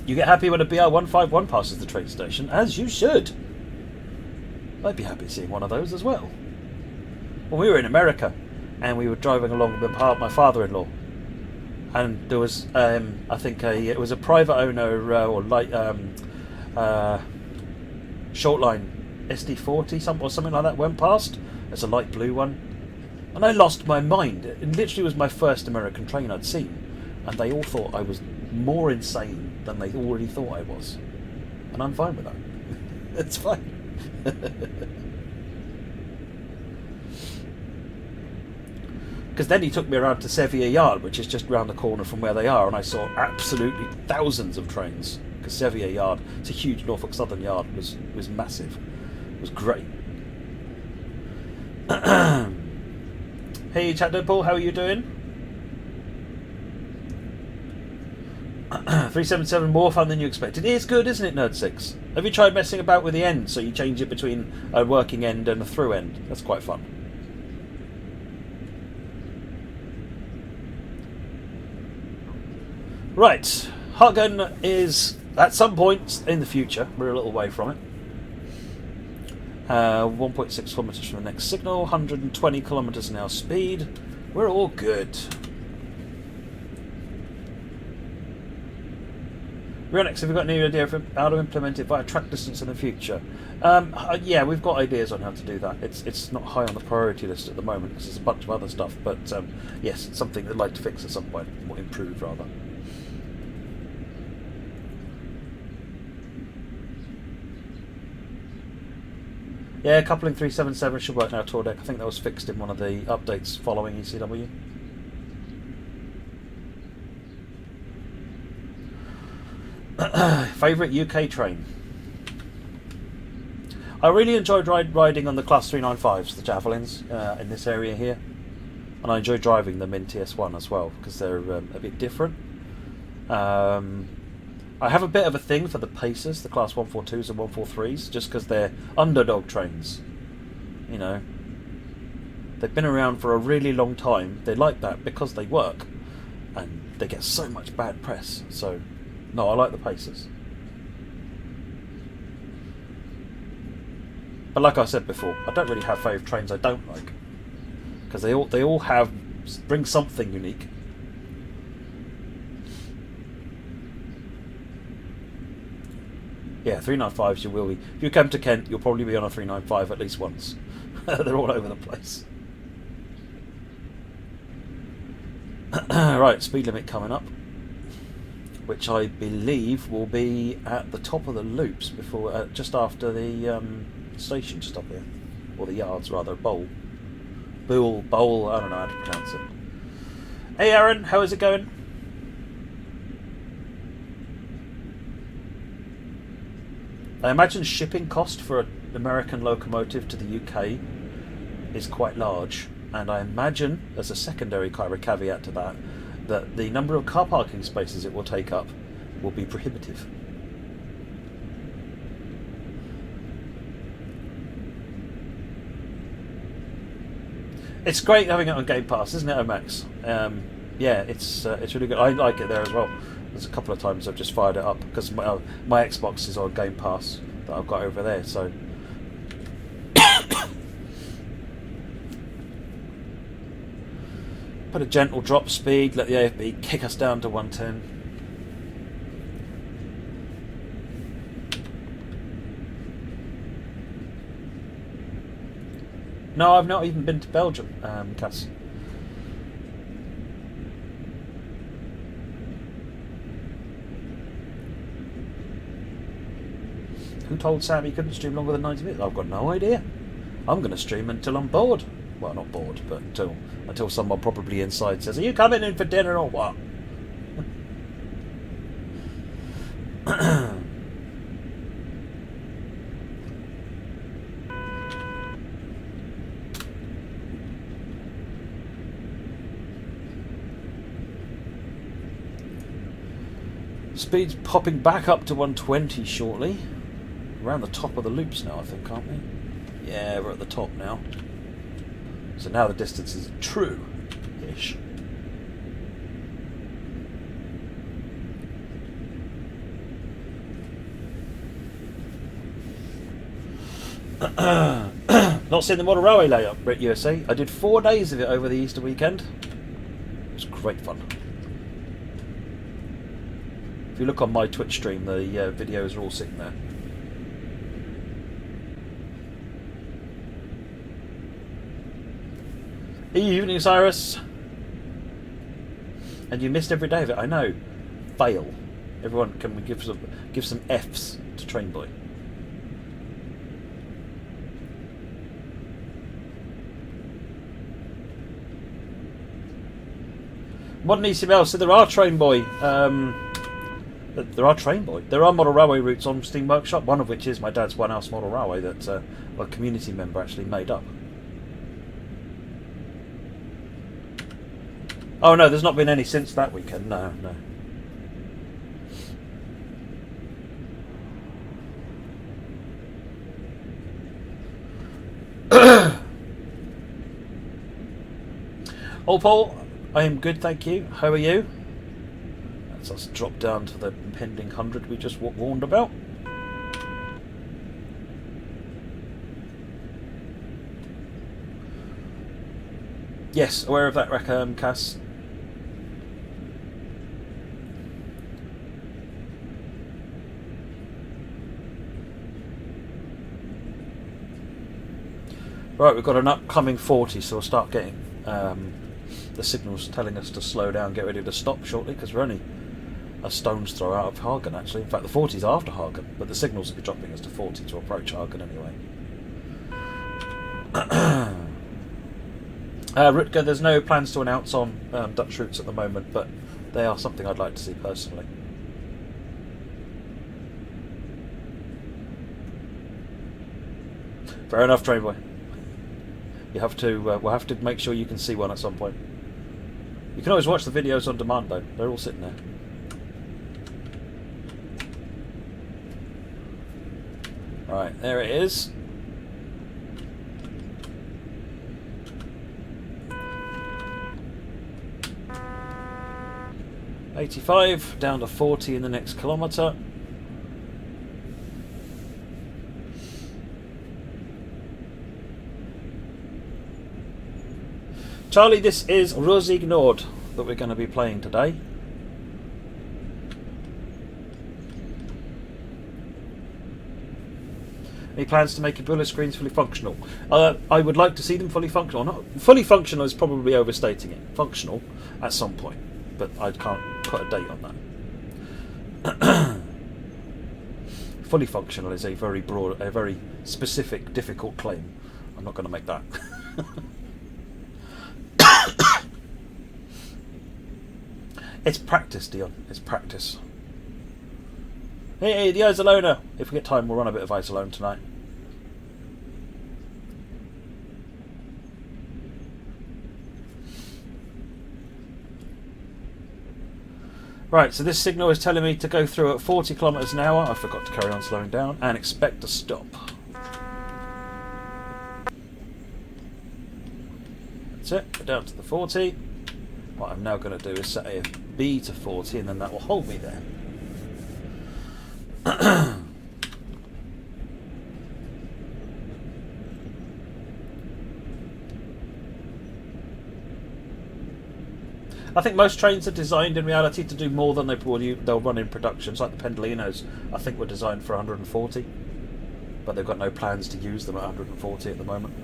You get happy when a BR151 passes the train station, as you should. I'd be happy seeing one of those as well. When we were in America, and we were driving along with my father-in-law, and there was, I think, it was a private owner or light short line SD40 or something like that went past. It's a light blue one, and I lost my mind. It literally was my first American train I'd seen, and they all thought I was more insane than they already thought I was, and I'm fine with that. It's fine. Because then he took me around to Sevier Yard, which is just round the corner from where they are, and I saw absolutely thousands of trains. Because Sevier Yard, it's a huge Norfolk Southern yard, was massive. It was great. Hey, Chad Paul, how are you doing? 377 more fun than you expected. It is good, isn't it, Nerd6? Have you tried messing about with the end, so you change it between a working end and a through end? That's quite fun. Right, Hagen is at some point in the future. We're a little way from it. 1.6 kilometres from the next signal, 120 kilometres an hour speed. We're all good. Rionex, have you got any idea of how to implement it via track distance in the future? Yeah, we've got ideas on how to do that. It's not high on the priority list at the moment because there's a bunch of other stuff. But yes, it's something I'd like to fix at some point, or improve rather. Yeah, coupling 377 should work now, Tordek. I think that was fixed in one of the updates following ECW. Favourite UK train? I really enjoyed riding on the Class 395s, the Javelins, in this area here. And I enjoy driving them in TS1 as well, because they're a bit different. I have a bit of a thing for the Pacers, the Class 142s and 143s, just because they're underdog trains. You know, they've been around for a really long time. They like that because they work, and they get so much bad press. So, no, I like the Pacers. But like I said before, I don't really have favourite trains I don't like, because they all bring something unique. Yeah, 395s you will be. If you come to Kent, you'll probably be on a 395 at least once. They're all over the place. Right, speed limit coming up, which I believe will be at the top of the loops before, just after the station stop here, or the yards rather. Bowl, I don't know how to pronounce it. Hey Aaron, how is it going? I imagine shipping cost for an American locomotive to the UK is quite large, and I imagine, as a secondary caveat to that, that the number of car parking spaces it will take up will be prohibitive. It's great having it on Game Pass, isn't it, Omax? Yeah, it's really good. I like it there as well. There's a couple of times I've just fired it up because my Xbox is on Game Pass that I've got over there. So put a gentle drop speed, let the AFB kick us down to 110. No, I've not even been to Belgium, Cass. Who told Sam he couldn't stream longer than 90 minutes? I've got no idea. I'm going to stream until I'm bored. Well, not bored, but until someone probably inside says, "Are you coming in for dinner or what?" Speed's popping back up to 120 shortly. Around the top of the loops now, I think, aren't we? Yeah, we're at the top now. So now the distance is true-ish. Not seen the model railway layout, Brit USA. I did 4 days of it over the Easter weekend. It was great fun. If you look on my Twitch stream, the videos are all sitting there. Evening, Cyrus. And you missed every day of it. I know. Fail. Everyone, can we give some Fs to Trainboy? Modern ECML, so there are Trainboy. There are Trainboy. There are model railway routes on Steam Workshop. One of which is my dad's one-house model railway that a community member actually made up. Oh no, there's not been any since that weekend. No, no. Oh, Paul, I am good, thank you. How are you? Let's us drop down to the impending 100 we just warned about. Yes, aware of that, Cass. Right, we've got an upcoming 40, so we'll start getting the signals telling us to slow down, get ready to stop shortly, because we're only a stone's throw out of Hagen, actually. In fact, the 40's after Hagen, but the signals will be dropping us to 40 to approach Hagen anyway. Rutger, there's no plans to announce on Dutch routes at the moment, but they are something I'd like to see personally. Fair enough, Trainboy. You have to. We'll have to make sure you can see one at some point. You can always watch the videos on demand, though. They're all sitting there. Right, there it is. $85 down to 40 in the next kilometre. Charlie, this is Rosig Nord that we're going to be playing today. Any plans to make your bullet screens fully functional? I would like to see them fully functional. Not fully functional is probably overstating it. Functional at some point, but I can't put a date on that. Fully functional is a very broad, a very specific, difficult claim. I'm not going to make that. It's practice, Dion. It's practice. Hey, the Isolona. If we get time, we'll run a bit of Isolone tonight. Right, so this signal is telling me to go through at 40 kilometres an hour. I forgot to carry on slowing down and expect to stop. That's it. We're down to the 40. What I'm now going to do is set a B to 40 and then that will hold me there. I think most trains are designed in reality to do more than they'll run in production. It's like the Pendolinos, I think, were designed for 140, but they've got no plans to use them at 140 at the moment.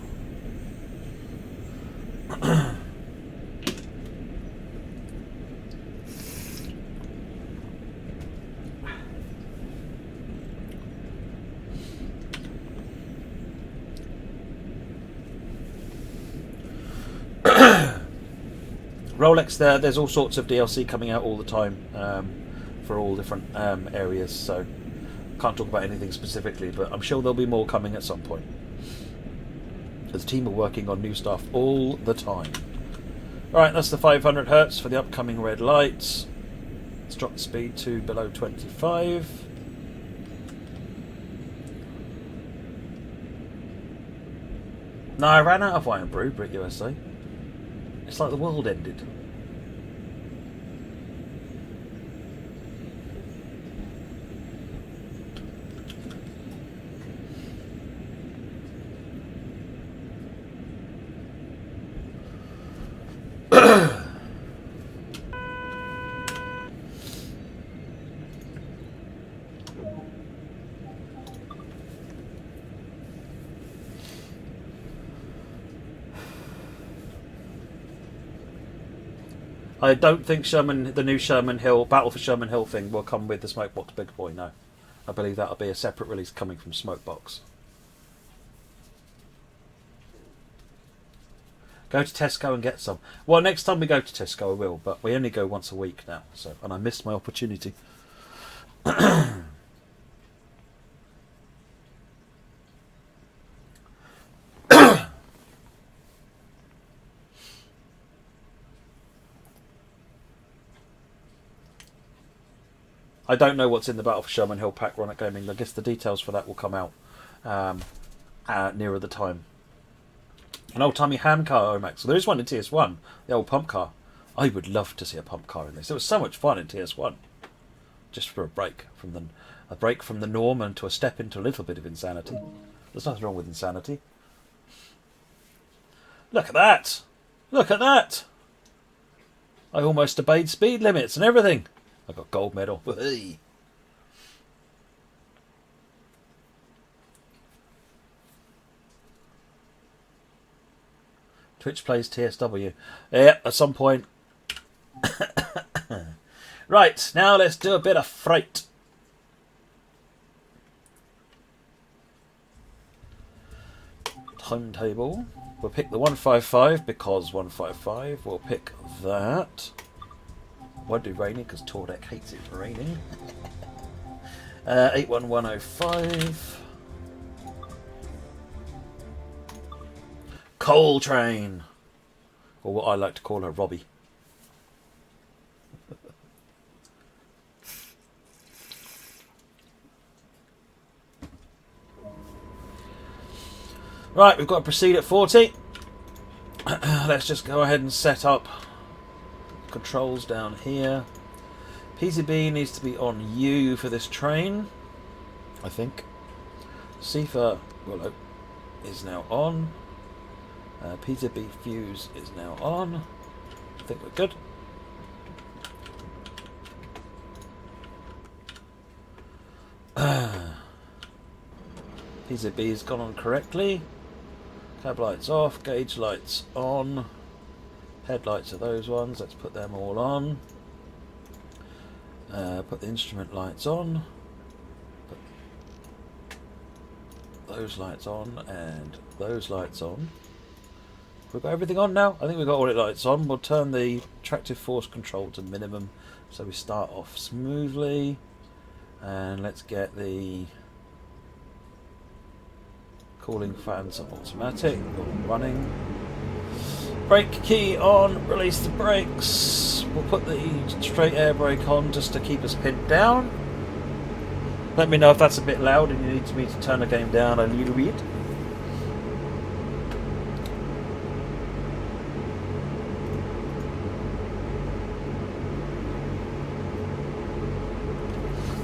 Rolex, there's all sorts of DLC coming out all the time for all different areas, so can't talk about anything specifically, but I'm sure there'll be more coming at some point. The team are working on new stuff all the time. Alright, that's the 500 Hz for the upcoming red lights. Let's drop the speed to below 25. No, I ran out of Wine Brew, Brit USA. It's like the world ended. I don't think the new Sherman Hill, Battle for Sherman Hill thing will come with the Smokebox Big Boy, no. I believe that'll be a separate release coming from Smokebox. Go to Tesco and get some. Well, next time we go to Tesco I will, but we only go once a week now, so and I missed my opportunity. I don't know what's in the Battle for Sherman Hill pack run at Gaming. I guess the details for that will come out nearer the time. An old-timey hand car, Omax. So there is one in TS1, the old pump car. I would love to see a pump car in this. It was so much fun in TS1. Just for a break from the norm and to a step into a little bit of insanity. There's nothing wrong with insanity. Look at that! Look at that! I almost obeyed speed limits and everything. I got gold medal. Hey. Twitch plays TSW. Yeah, at some point. Right, now let's do a bit of freight. Timetable. We'll pick the 155 because 155. We'll pick that. Won't do raining because Tordek hates it raining. 81105. Coal Train. Or what I like to call her, Robbie. Right, we've got to proceed at 40. Let's just go ahead and set up controls down here. PCB needs to be on U for this train, I think. CFA is now on. PCB fuse is now on. I think we're good. PCB's gone on correctly. Cab lights off, gauge lights on. Headlights are those ones, let's put them all on. Put the instrument lights on. Put those lights on and those lights on. We've got everything on now. I think we've got all the lights on. We'll turn the tractive force control to minimum so we start off smoothly. And let's get the cooling fans on automatic, running. Brake key on, release the brakes. We'll put the straight air brake on just to keep us pinned down. Let me know if that's a bit loud and you need me to turn the game down a little bit.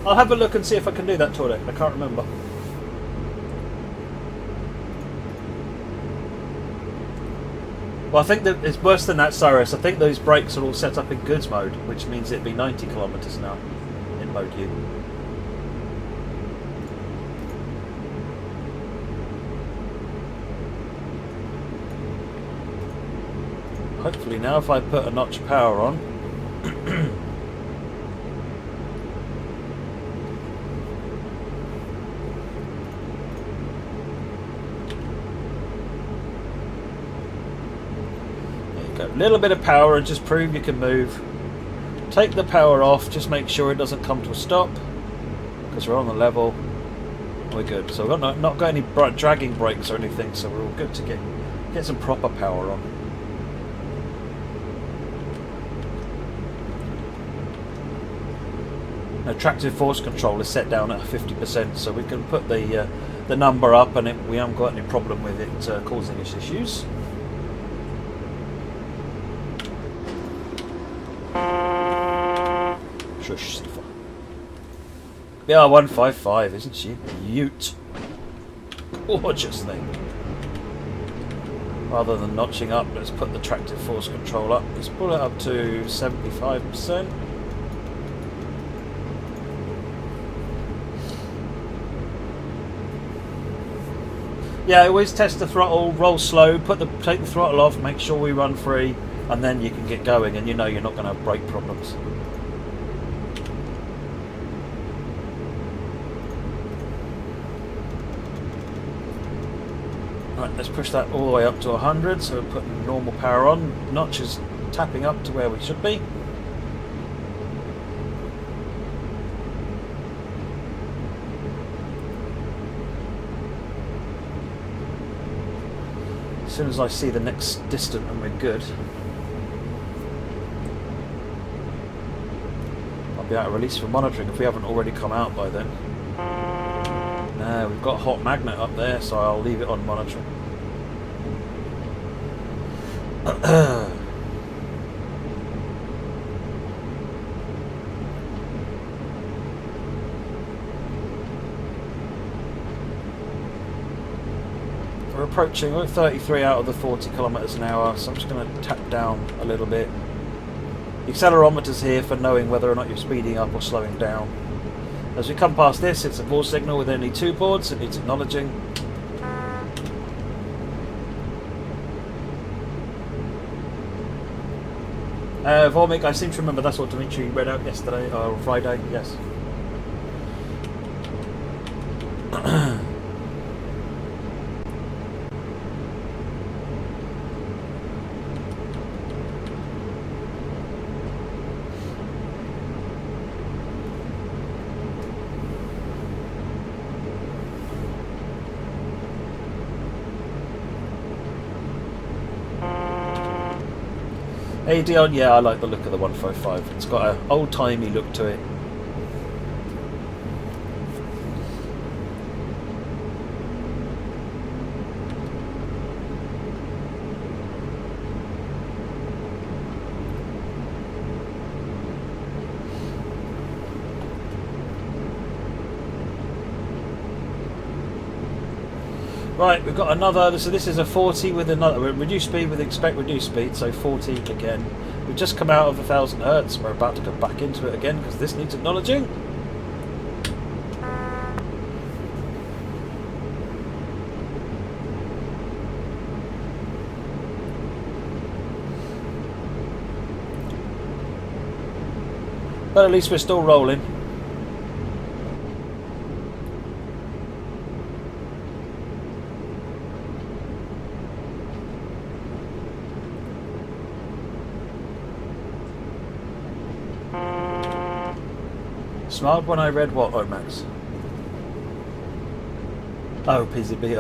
I'll have a look and see if I can do that, Tordek. I can't remember. Well, I think that it's worse than that, Cyrus. I think those brakes are all set up in goods mode, which means it'd be 90 kilometers now in mode U. Hopefully now, if I put a notch of power on, little bit of power and just prove you can move. Take the power off, just make sure it doesn't come to a stop, because we're on the level. We're good. So we've not got any dragging brakes or anything, so we're all good to get some proper power on. Now, tractive force control is set down at 50%, so we can put the number up, and we haven't got any problem with it causing us issues. Shush, C4. Yeah, 155, isn't she? Beaut. Gorgeous thing. Rather than notching up, let's put the tractive force control up. Let's pull it up to 75%. Yeah, always test the throttle, roll slow, take the throttle off, make sure we run free, and then you can get going, and you know you're not going to have brake problems. Right, let's push that all the way up to 100, so we're putting normal power on. Notch is tapping up to where we should be. As soon as I see the next distant and we're good, I'll be out of release for monitoring if we haven't already come out by then. No, we've got hot magnet up there, so I'll leave it on monitoring. We're approaching, we're 33 out of the 40 kilometers an hour, so I'm just going to tap down a little bit. The accelerometer's here for knowing whether or not you're speeding up or slowing down. As we come past this, it's a ball signal with only 2 boards, it needs acknowledging. Vormik, I seem to remember that's what Dimitri read out yesterday, or Friday, yes. AD on, yeah, I like the look of the 155. It's got an old-timey look to it. Right, we've got another, so this is a 40 with another, reduced speed with expect reduced speed, so 40 again. We've just come out of 1000 hertz, we're about to go back into it again because this needs acknowledging. But at least we're still rolling. Smiled when I read what, Omax? Oh, PZB.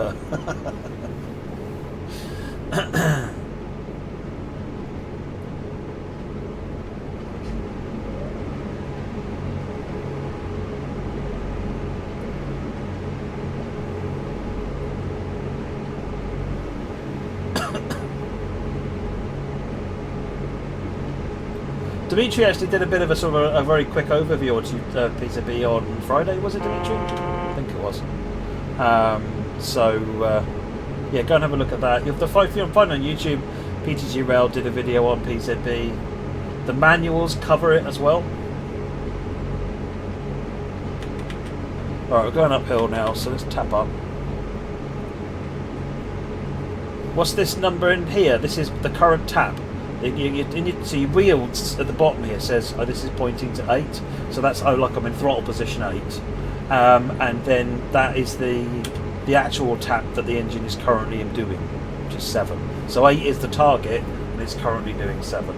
Dimitri actually did a bit of a sort of a very quick overview on PZB on Friday, was it, Dimitri? I think it was. Yeah, go and have a look at that. You'll find on YouTube, PTG Rail did a video on PZB. The manuals cover it as well. Alright, we're going uphill now, so let's tap up. What's this number in here? This is the current tap. So your wheels at the bottom here says, oh, this is pointing to 8, so that's, oh, like I'm in throttle position 8, and then that is the actual tap that the engine is currently doing, which is 7. So 8 is the target, and it's currently doing 7.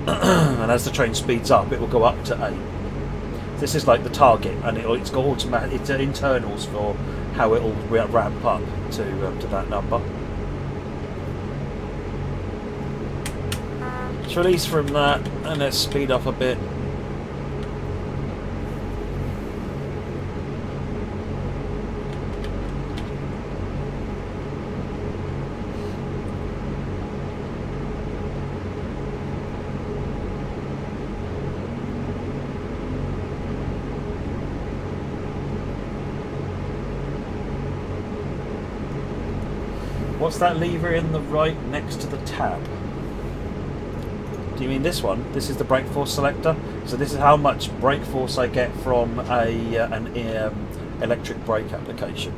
And as the train speeds up, it will go up to 8. This is like the target, and it's got automatic internals for how it will ramp up to that number. Let's release from that, and let's speed up a bit. What's that lever in the right next to the tab? Do you mean this one? This is the brake force selector. So this is how much brake force I get from an electric brake application.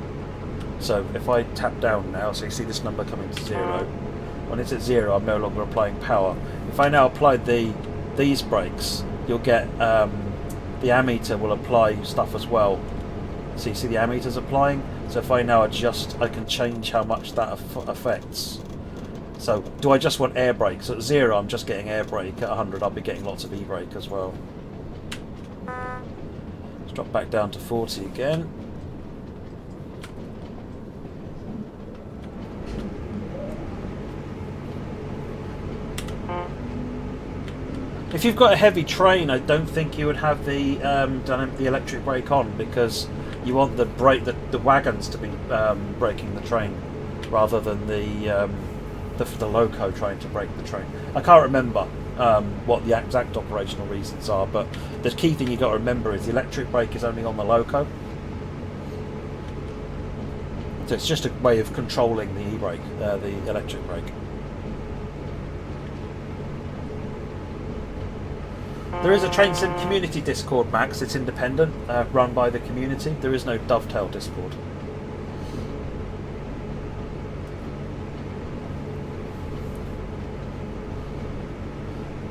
So if I tap down now, so you see this number coming to 0. When it's at 0, I'm no longer applying power. If I now apply these brakes, you'll get the ammeter will apply stuff as well. So you see the ammeter's applying. So if I now adjust, I can change how much that affects. So do I just want air brake? So at 0, I'm just getting air brake. At 100, I'll be getting lots of e-brake as well. Let's drop back down to 40 again. If you've got a heavy train, I don't think you would have the electric brake on, because you want the wagons to be braking the train rather than the loco trying to brake the train. I can't remember what the exact operational reasons are, but the key thing you've got to remember is the electric brake is only on the loco. So it's just a way of controlling the e-brake, the electric brake. There is a Train Sim community Discord, Max. It's independent, run by the community. There is no Dovetail Discord.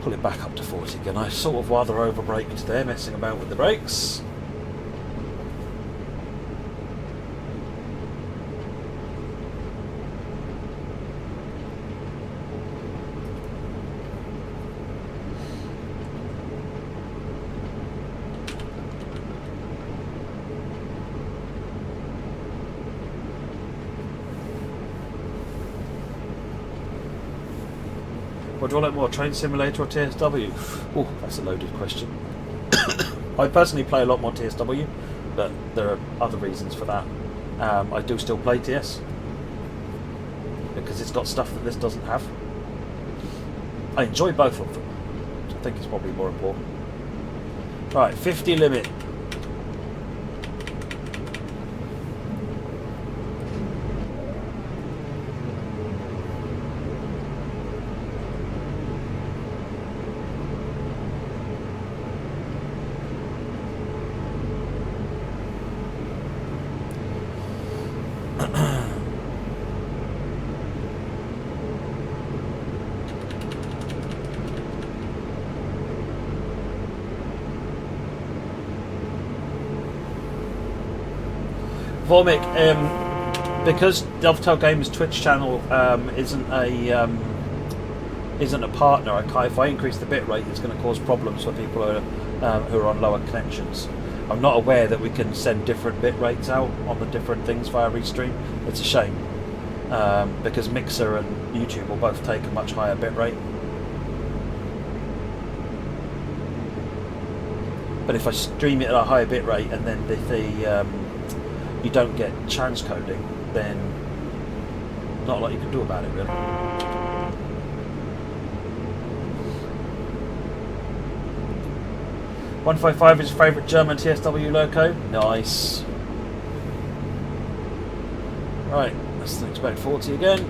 Pull it back up to 40 again. I sort of rather over-braked there, messing about with the brakes. What do I like more, Train Simulator or TSW? Oh, that's a loaded question. I personally play a lot more TSW, but there are other reasons for that. I do still play TS, because it's got stuff that this doesn't have. I enjoy both of them, which I think is probably more important. Right, 50 limit. Vomic, because Dovetail Games' Twitch channel isn't a partner. If I increase the bitrate, it's going to cause problems for people who are on lower connections. I'm not aware that we can send different bit rates out on the different things via Restream. It's a shame, because Mixer and YouTube will both take a much higher bit rate. But if I stream it at a higher bit rate and then you don't get transcoding, then not a lot you can do about it, really. .155 is your favourite German TSW loco. Nice. Right, let's expect 40 again.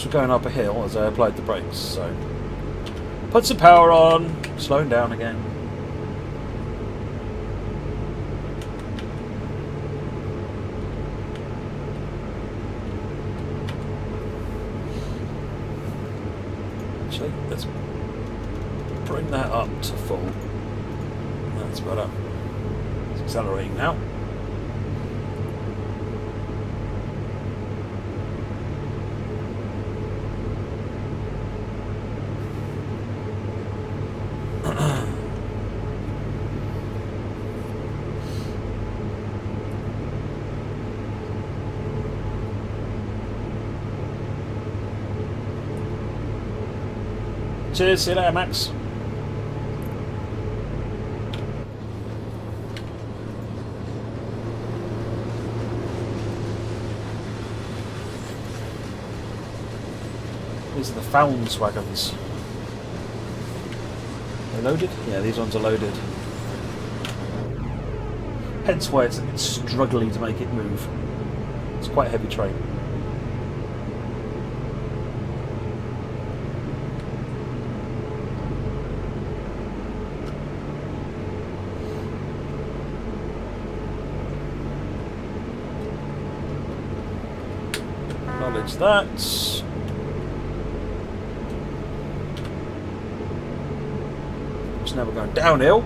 We're going up a hill as I applied the brakes, so put some power on, slowing down again. actually. Let's bring that up to full. That's better. It's accelerating now. Cheers, see you later, Max. These are the Founds wagons. They loaded? Yeah, these ones are loaded. Hence why it's a bit struggling to make it move. It's quite a heavy train. Acknowledge that. So now we're going downhill.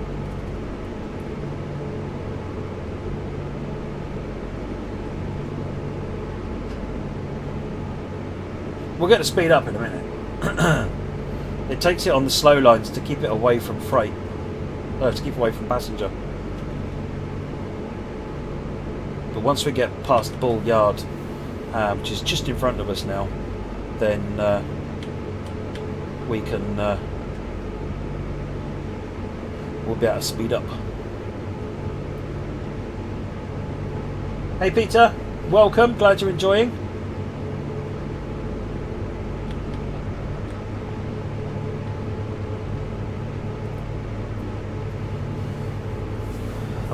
We'll get the speed up in a minute. It takes it on the slow lines to keep it away from freight. No, to keep away from passenger. But once we get past Bull Yard, which is just in front of us now, then we can we'll be able to speed up. Hey Peter, welcome, glad you're enjoying.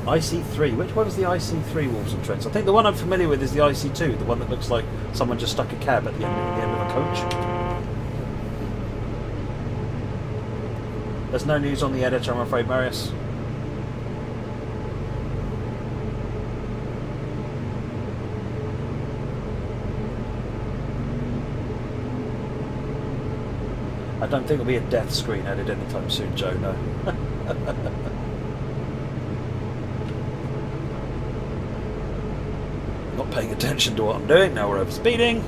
IC3, which one is the IC3 Wolves and Trents? I think the one I'm familiar with is the IC2, the one that looks like someone just stuck a cab at the end of a coach. There's no news on the editor, I'm afraid, Marius. I don't think there'll be a death screen added anytime soon, Joe, no. Not paying attention to what I'm doing, now we're over speeding.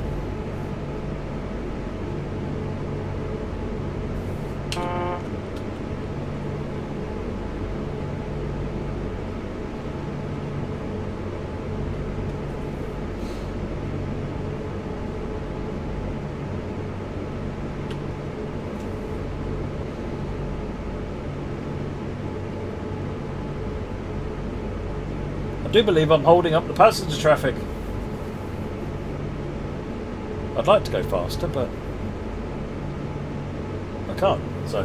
I do believe I'm holding up the passenger traffic. I'd like to go faster, but I can't, so...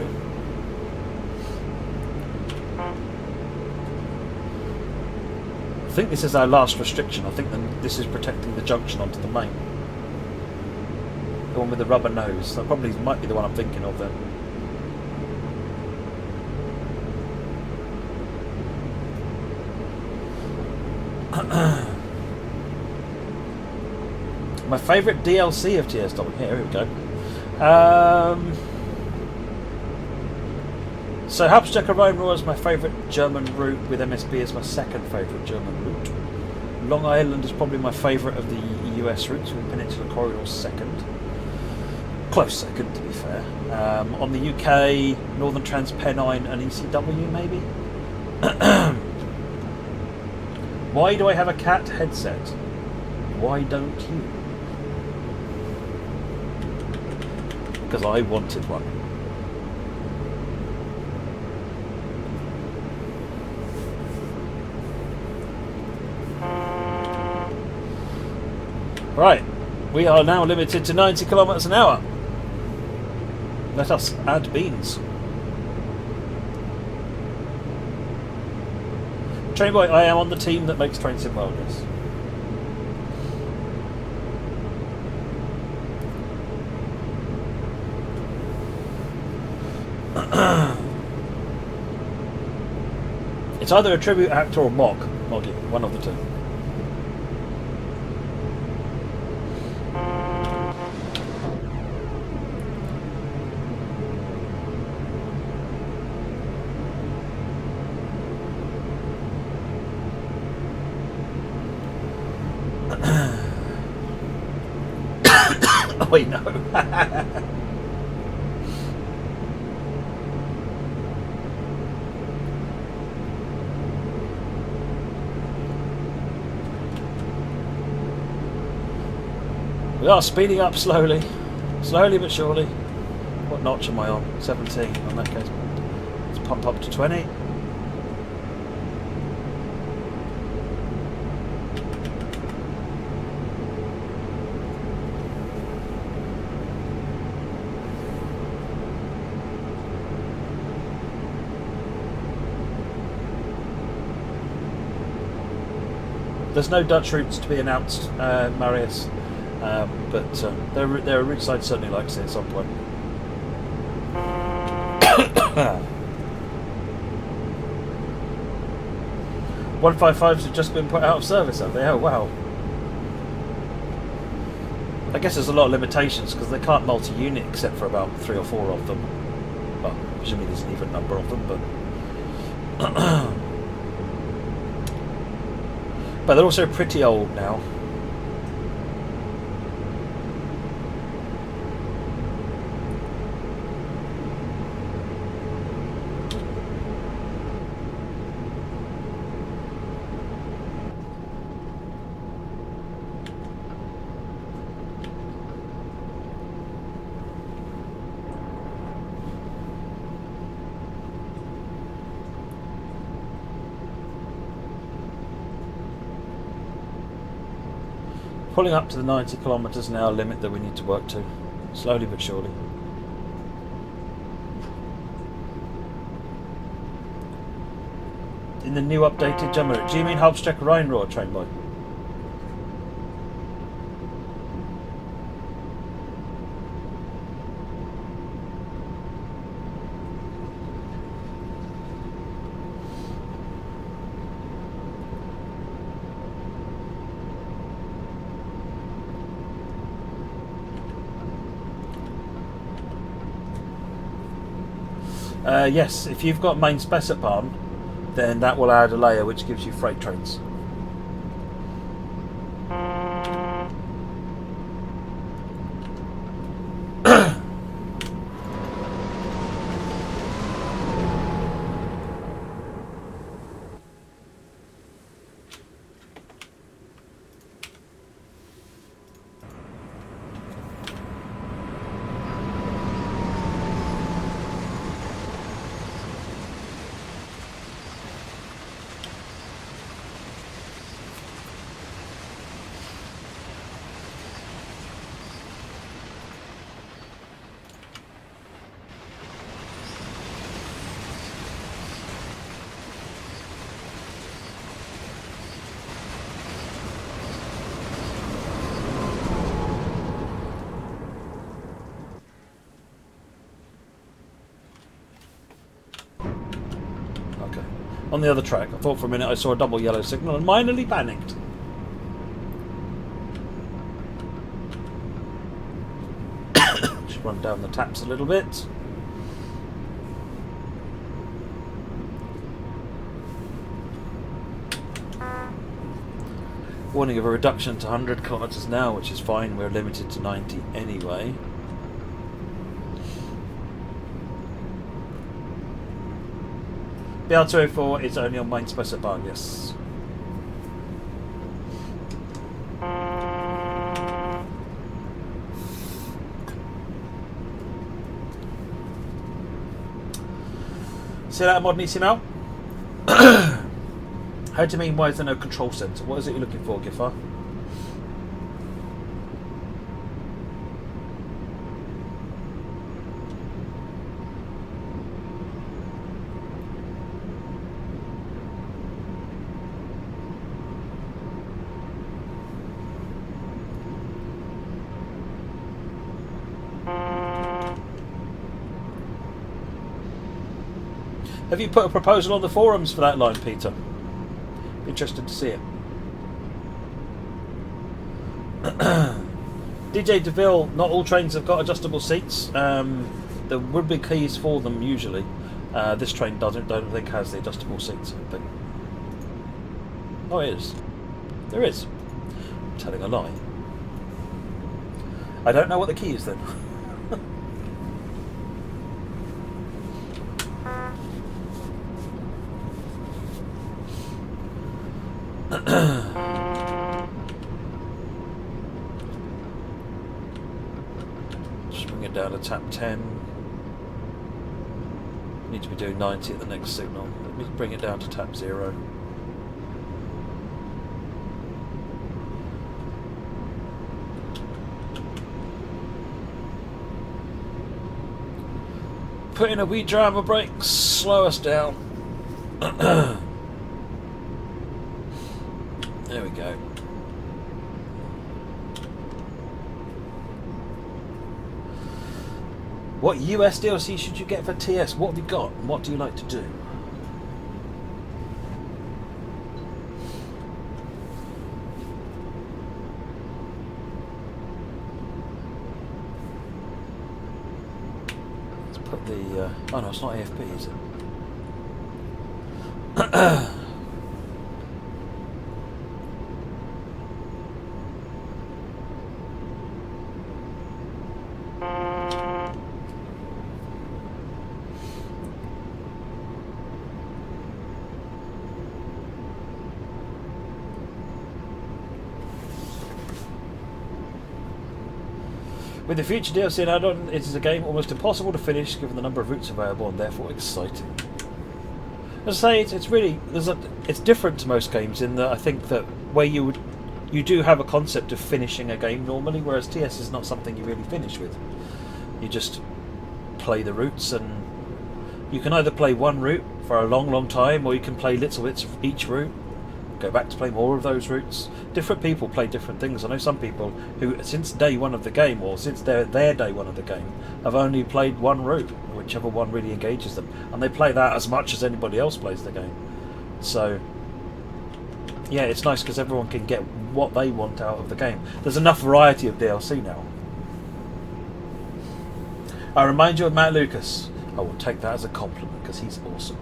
I think this is our last restriction. I think this is protecting the junction onto the main. The one with the rubber nose. That probably might be the one I'm thinking of then. My favourite DLC of TSW. Here we go. So Hauptstrecke Rhine-Ruhr is my favourite German route, with MSB as my second favourite German route. Long Island is probably my favourite of the US routes, with Peninsula Corridor second. Close second, to be fair. On the UK, Northern Transpennine and ECW maybe. Why do I have a cat headset? Why don't you? Because I wanted one. Right, we are now limited to 90 kilometres an hour. Let us add beans. Train boy, I am on the team that makes train sim well, yes. It's either a tribute act or a mock, one of the two. I know. We are speeding up slowly but surely. What notch am I on? 17 in that case. Let's pump up to 20. There's no Dutch routes to be announced, Marius, but there are routes I'd certainly like to see at some point. 155s have just been put out of service, have they? Oh wow. I guess there's a lot of limitations because they can't multi-unit except for about 3 or 4 of them. Well, presumably there's an even number of them, but but they're also pretty old now. Pulling up to the 90 kilometres an hour limit that we need to work to, slowly but surely. In the new updated Gemini, do you mean Hauptstrecke Rhein-Ruhr, train boy? Yes, if you've got main Spessartbahn, then that will add a layer which gives you freight trains. On the other track, I thought for a minute I saw a double yellow signal and minorly panicked. Just run down the taps a little bit. Warning of a reduction to 100 kilometers an hour, which is fine, we're limited to 90 anyway. BR204 is only on main Spessartbahn, yes. See that Modnissimo? How do you mean, why is there no control centre? What is it you're looking for, Giffar? Have you put a proposal on the forums for that line, Peter? Interested to see it. DJ DeVille, not all trains have got adjustable seats. There would be keys for them usually. This train don't think has the adjustable seats. But oh, it is. There is. I'm telling a lie. I don't know what the key is then. Just bring it down to tap 10. Need to be doing 90 at the next signal. Let me bring it down to tap 0. Put in a wee driver brake, slow us down. There we go. What US DLC should you get for TS? What have you got? And what do you like to do? Let's put the... oh no, it's not AFP, is it? With the future DLC and add-on, it is a game almost impossible to finish given the number of routes available and therefore exciting. As I say, it's really it's different to most games in that I think that where you do have a concept of finishing a game normally, whereas TS is not something you really finish with. You just play the routes, and you can either play one route for a long time, or you can play little bits of each route. Go back to play more of those routes. Different people play different things. I know some people who, since day one of the game, or since their day one of the game, have only played one route, whichever one really engages them, and they play that as much as anybody else plays the game. So, yeah, it's nice because everyone can get what they want out of the game. There's enough variety of DLC now. I remind you of Matt Lucas. I will take that as a compliment because he's awesome.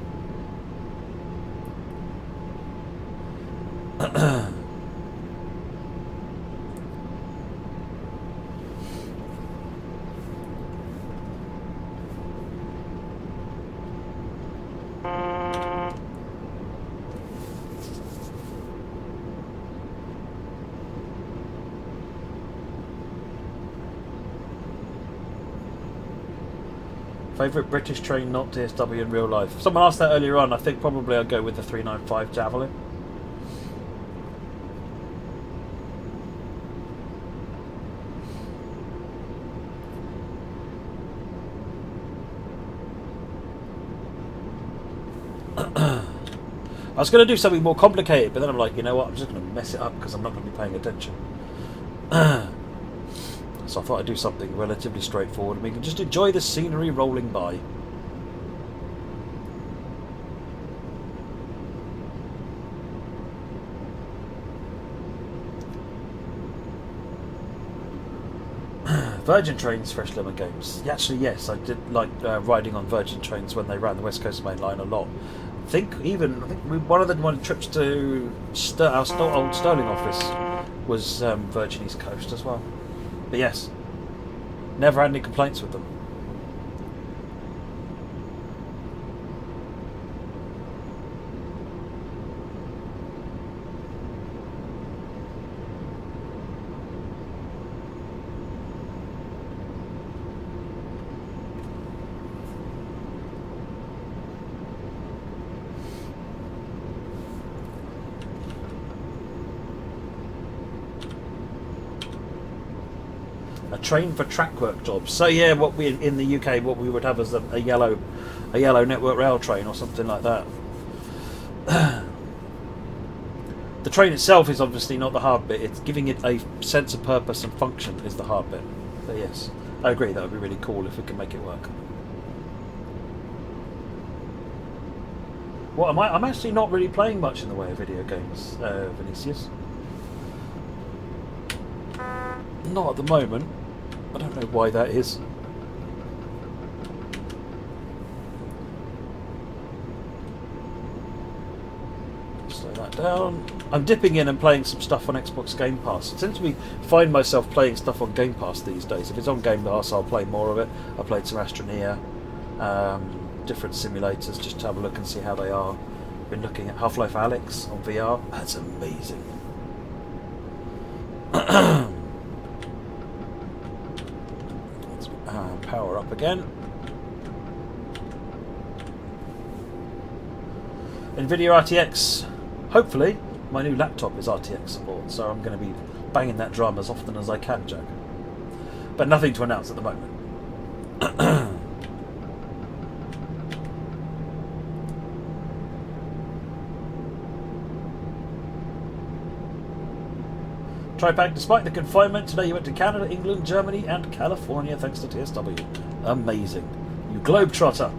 Favourite British train not TSW in real life? Someone asked that earlier on. I think probably I'll go with the 395 Javelin. I was going to do something more complicated, but then I'm like, you know what, I'm just going to mess it up because I'm not going to be paying attention. So I thought I'd do something relatively straightforward and we can just enjoy the scenery rolling by. Virgin trains, Fresh Lemon Games. Yeah, actually, yes, I did like riding on Virgin trains when they ran the West Coast Main Line a lot. I think one of the trips to our old Sterling office was Virgin East Coast as well. But yes, never had any complaints with them. Train for track work jobs. So yeah, what we in the UK, what we would have as a yellow Network Rail train or something like that. The train itself is obviously not the hard bit. It's giving it a sense of purpose and function is the hard bit. But yes, I agree. That would be really cool if we could make it work. What am I? I'm actually not really playing much in the way of video games, Vinicius. Not at the moment. I don't know why that is. Slow that down. I'm dipping in and playing some stuff on Xbox Game Pass. I tend to find myself playing stuff on Game Pass these days. If it's on Game Pass, I'll play more of it. I played some Astroneer, different simulators, just to have a look and see how they are. Been looking at Half-Life Alyx on VR. That's amazing. Let's power up again. NVIDIA RTX. Hopefully, my new laptop is RTX support, so I'm going to be banging that drum as often as I can, Jack. But nothing to announce at the moment. Tripack, despite the confinement, today you went to Canada, England, Germany and California thanks to TSW. Amazing. You globetrotter.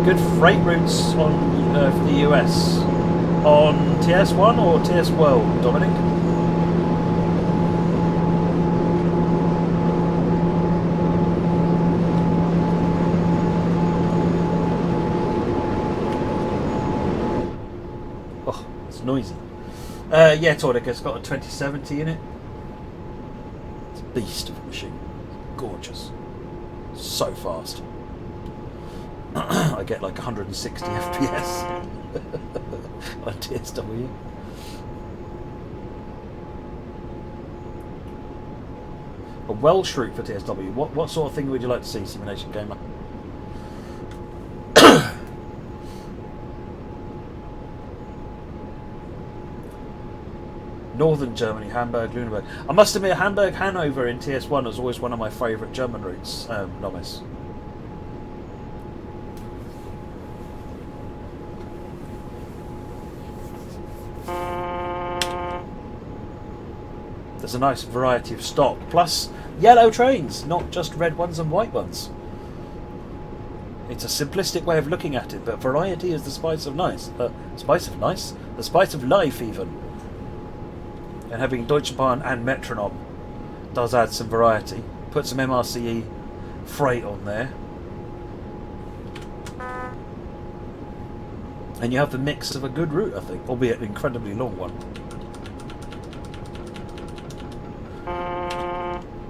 Good freight routes on for the US on TS1 or TS World, Dominic? Oh, it's noisy. Yeah, Tordic, it's got a 2070 in it. It's a beast of a machine. Gorgeous. So fast. I get like 160 FPS on TSW. A Welsh route for TSW. What sort of thing would you like to see, Simulation Gamer? Northern Germany, Hamburg, Lüneburg. I must admit, Hamburg, Hanover in TS1 was always one of my favourite German routes. Novice. There's a nice variety of stock, plus yellow trains, not just red ones and white ones. It's a simplistic way of looking at it, but variety is the spice of nice. The spice of life even. And having Deutsche Bahn and Metronome does add some variety. Put some MRCE freight on there. And you have the mix of a good route, I think, albeit an incredibly long one.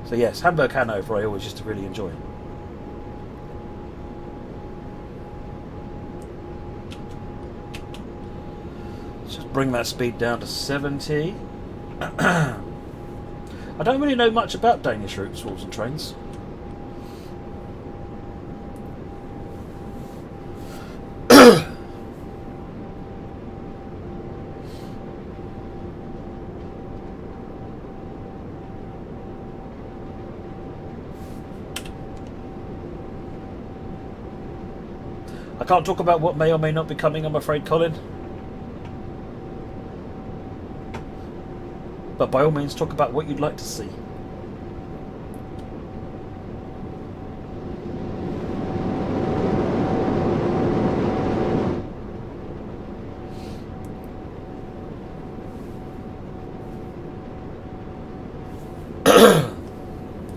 So yes, Hamburg, Hanover I always used to really enjoy. Let's just bring that speed down to 70. I don't really know much about Danish routes, walls and trains. I can't talk about what may or may not be coming, I'm afraid, Colin. But by all means, talk about what you'd like to see.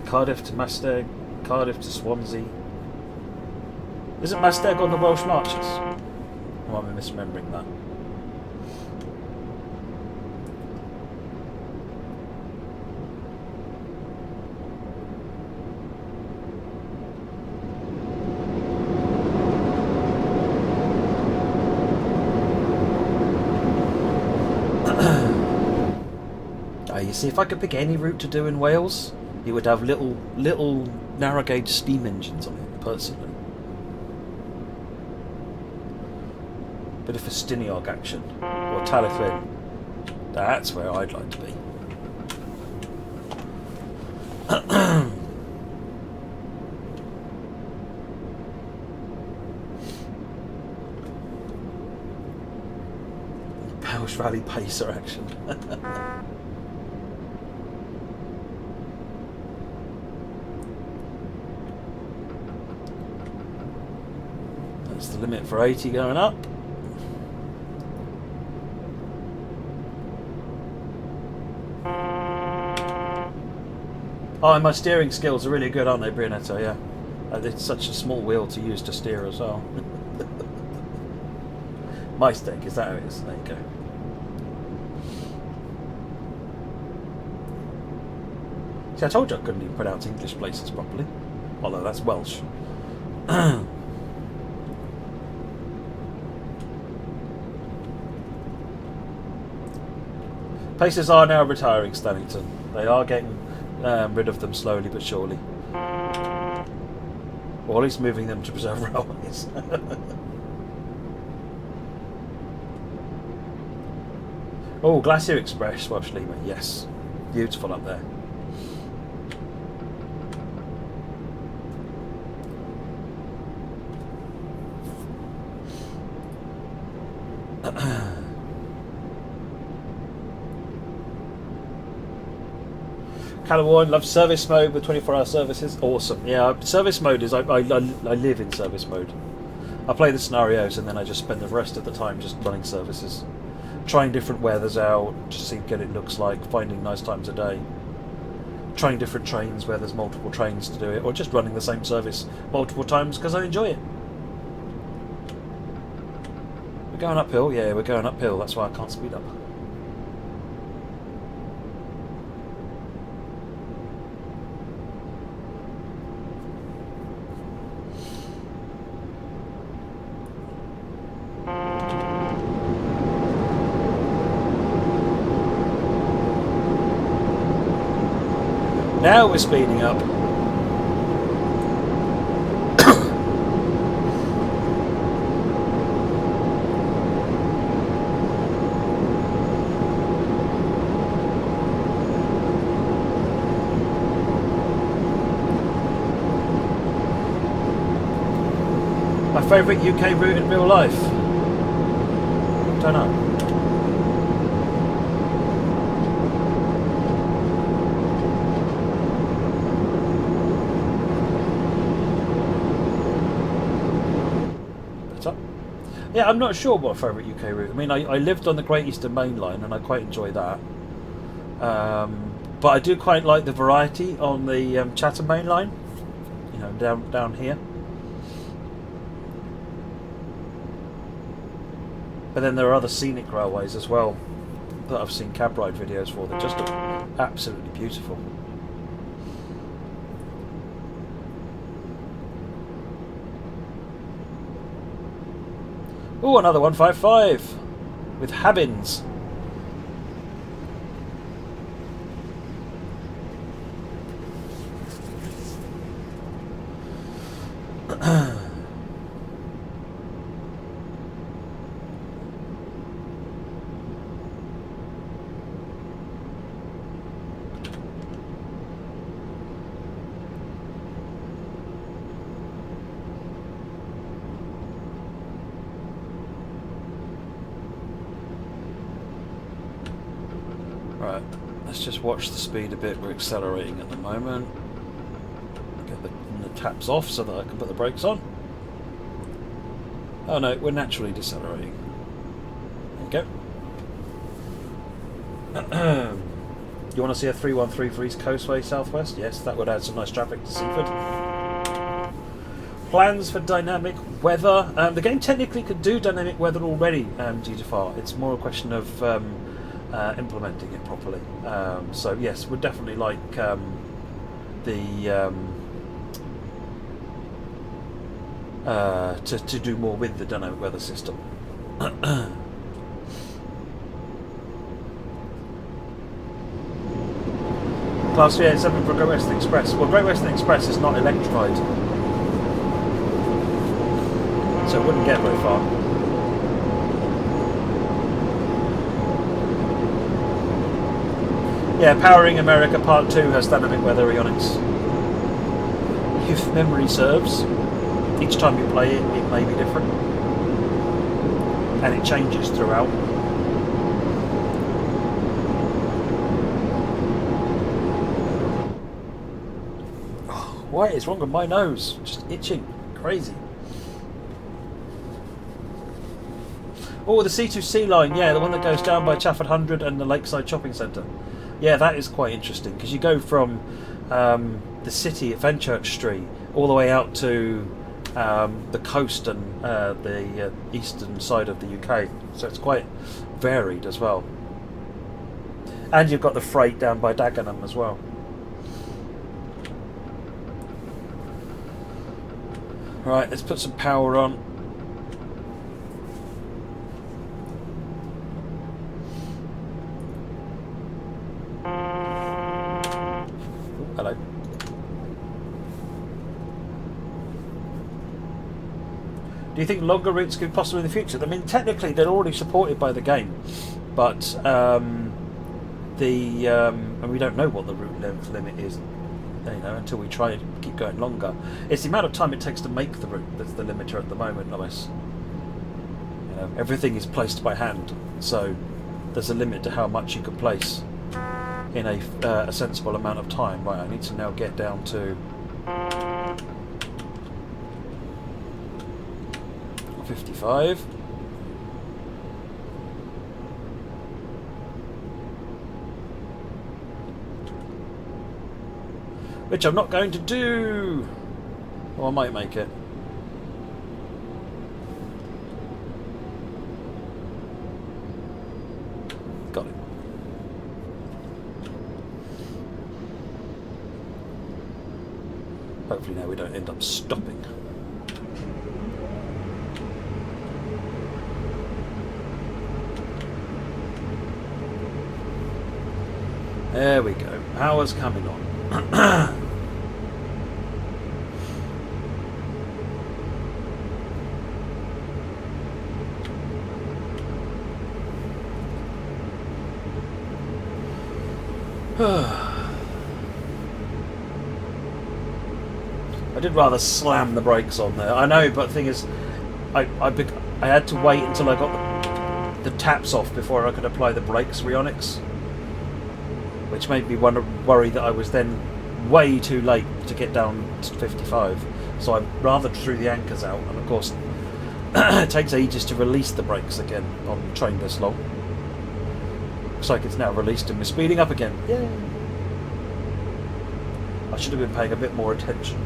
Cardiff to Masteg, Cardiff to Swansea. Isn't Masteg on the Welsh Marches? Or am I misremembering that? You see, if I could pick any route to do in Wales, it would have little narrow gauge steam engines on it, personally. Bit of Festiniog action, or Talyllyn. That's where I'd like to be. Valley Pacer action. That's the limit for 80 going up. Oh, and my steering skills are really good, aren't they, Brunetto? Yeah. It's such a small wheel to use to steer as well. My stake, is that how it is? There you go. See, I told you I couldn't even pronounce English places properly. Although that's Welsh. Pacers are now retiring, Stannington. They are getting rid of them slowly but surely. Or at least moving them to preserve railways. Oh, Glacier Express, Welsh Lima, yes. Beautiful up there. Calawarn loves service mode with 24-hour services. Awesome. Yeah, service mode is I live in service mode. I play the scenarios and then I just spend the rest of the time just running services, trying different weathers out, just see what it looks like, finding nice times of day, trying different trains where there's multiple trains to do it, or just running the same service multiple times because I enjoy it. We're going uphill? Yeah, we're going uphill. That's why I can't speed up. Now we're speeding up. My favourite UK route in real life? Don't know. Yeah, I'm not sure what favourite UK route. I mean, I lived on the Great Eastern Main Line and I quite enjoy that. But I do quite like the variety on the Chatham Main Line. You know, down here. But then there are other scenic railways as well that I've seen cab ride videos for that just look absolutely beautiful. Oh, another 155 with Habbins. Right, let's just watch the speed a bit. We're accelerating at the moment. Get the taps off so that I can put the brakes on. Oh no, we're naturally decelerating. There you go. You want to see a 313 for East Coastway Southwest? Yes, that would add some nice traffic to Seaford. Plans for dynamic weather. The game technically could do dynamic weather already, GTFR. It's more a question of implementing it properly. So yes, we'd definitely like to do more with the dynamic weather system. Class 387 for Great Western Express. Well, Great Western Express is not electrified, so it wouldn't get very far. Yeah, Powering America Part 2 has dynamic weather avionics. If memory serves, each time you play it, it may be different. And it changes throughout. What is wrong with my nose? Just itching. Crazy. Oh, the C2C line, yeah, the one that goes down by Chafford 100 and the Lakeside Shopping Centre. Yeah, that is quite interesting, because you go from the city at Fenchurch Street all the way out to the coast and the eastern side of the UK. So it's quite varied as well. And you've got the freight down by Dagenham as well. Right, let's put some power on. Hello. Do you think longer routes could be possible in the future? I mean, technically they're already supported by the game, but and we don't know what the route length limit is, until we try and keep going longer. It's the amount of time it takes to make the route that's the limiter at the moment, unless everything is placed by hand, so there's a limit to how much you can place in a sensible amount of time. Right, I need to now get down to 55. Which I'm not going to do. Or I might make it. Got it. Hopefully now we don't end up stopping. There we go. Power's coming on. I did rather slam the brakes on there. I know, but the thing is, I had to wait until I got the taps off before I could apply the brakes rheonics, which made me worry that I was then way too late to get down to 55. So I rather threw the anchors out, and of course it takes ages to release the brakes again on a train this long. Looks like it's now released and we're speeding up again. Yay! I should have been paying a bit more attention.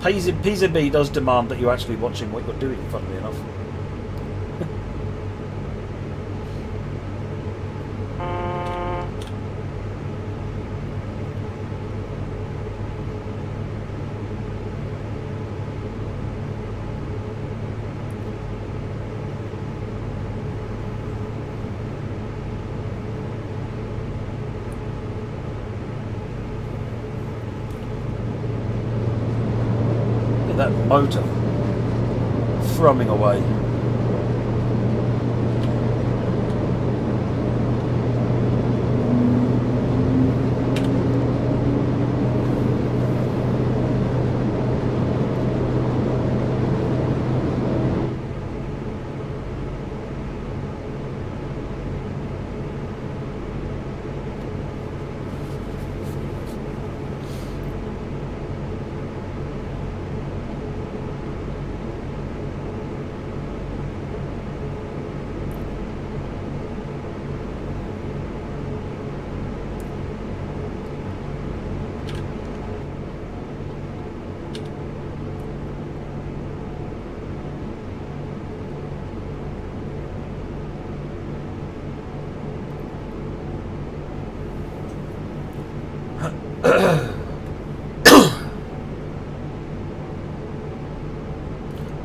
PZB does demand that you're actually watching what you're doing, funnily enough. That motor thrumming away.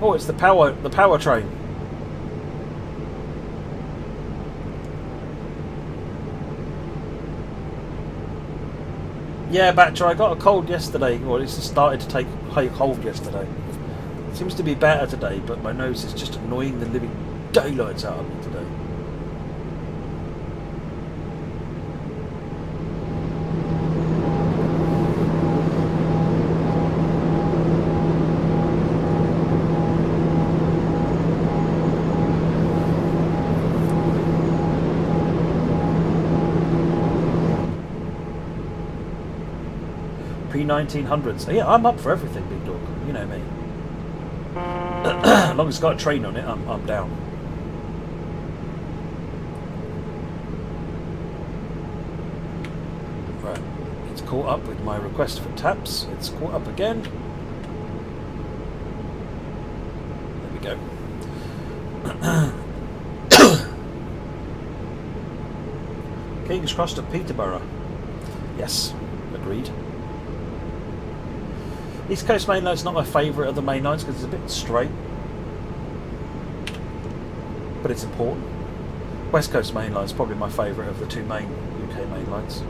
Oh, it's the power train. Yeah, Batcher, I got a cold yesterday, or at least it started to take hold yesterday. It seems to be better today, but my nose is just annoying the living daylights out of me today. Pre-1900s. Yeah, I'm up for everything, big dog. You know me. As long as it's got a train on it, I'm down. Right, it's caught up with my request for taps. It's caught up again. There we go. King's Cross to Peterborough. Yes, agreed. East Coast Main Line's not my favourite of the main lines because it's a bit straight, but it's important. West Coast Main Line's probably my favourite of the two main UK main lines.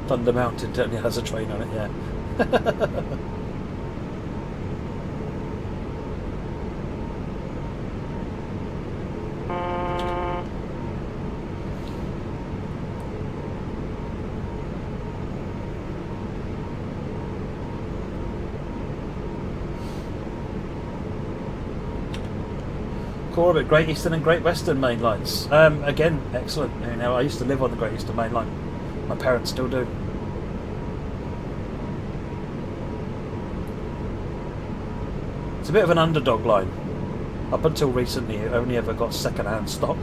Thunder Mountain definitely has a train on it, yeah. Core of it, Great Eastern and Great Western main lines. Again, excellent. You know, I used to live on the Great Eastern main line. My parents still do. It's a bit of an underdog line. Up until recently, it only ever got second-hand stock.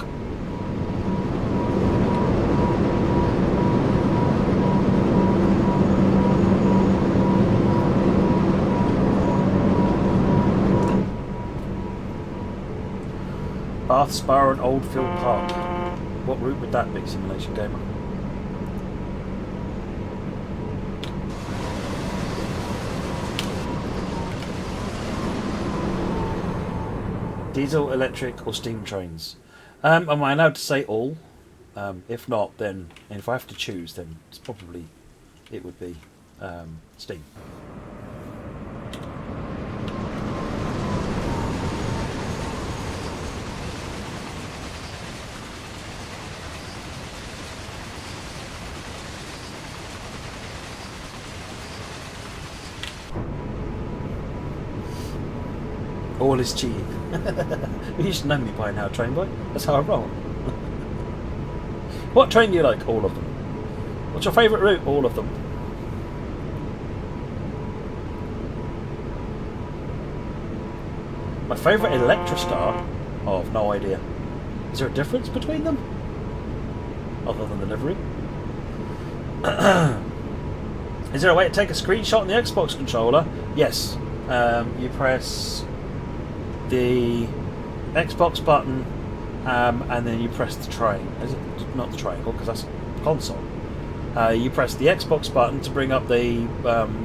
Bath, Spa and Oldfield Park. What route would that be, Simulation Gamer? Diesel, electric, or steam trains? Am I allowed to say all? If not, then and if I have to choose, then it's probably it would be steam. All is cheating. You should know me by now, train boy. That's how I roll. What train do you like? All of them. What's your favourite route? All of them. My favourite Electrostar? Oh, I've no idea. Is there a difference between them? Other than the livery? Is there a way to take a screenshot on the Xbox controller? Yes. You press the Xbox button and then you press the train. Is it not the triangle because that's console? You press the Xbox button to bring up the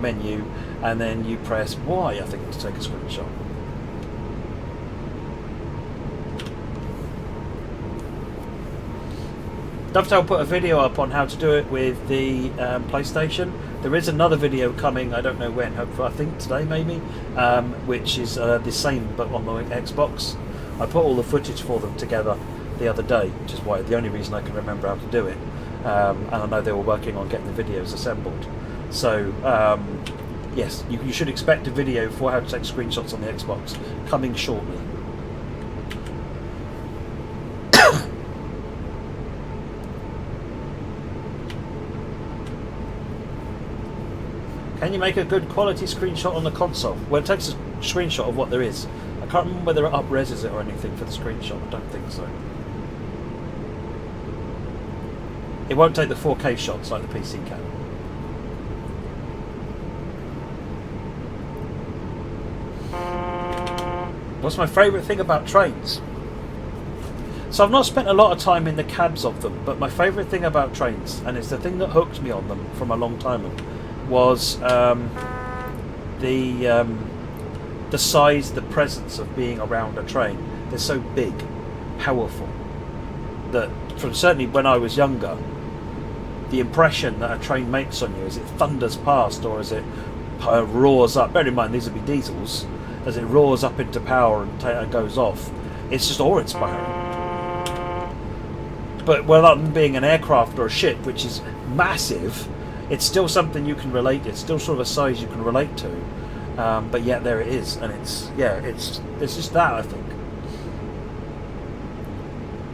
menu, and then you press Y, I think, to take a screenshot. Dovetail put a video up on how to do it with the PlayStation. There is another video coming, I don't know when, hopefully, I think today maybe, which is the same but on the Xbox. I put all the footage for them together the other day, which is why the only reason I can remember how to do it. And I know they were working on getting the videos assembled. So, yes, you should expect a video for how to take screenshots on the Xbox coming shortly. Can you make a good quality screenshot on the console? Well, it takes a screenshot of what there is. I can't remember whether it up-reses it or anything for the screenshot. I don't think so. It won't take the 4K shots like the PC can. What's my favourite thing about trains? So I've not spent a lot of time in the cabs of them, but my favourite thing about trains, and it's the thing that hooked me on them from a long time ago, was the size, the presence of being around a train. They're so big, powerful, that from certainly when I was younger, the impression that a train makes on you as it thunders past or as it roars up, bear in mind these would be diesels, as it roars up into power and goes off, it's just awe-inspiring. But without being an aircraft or a ship, which is massive, it's still something you can relate. It's still sort of a size you can relate to, but yet there it is, and it's just that, I think.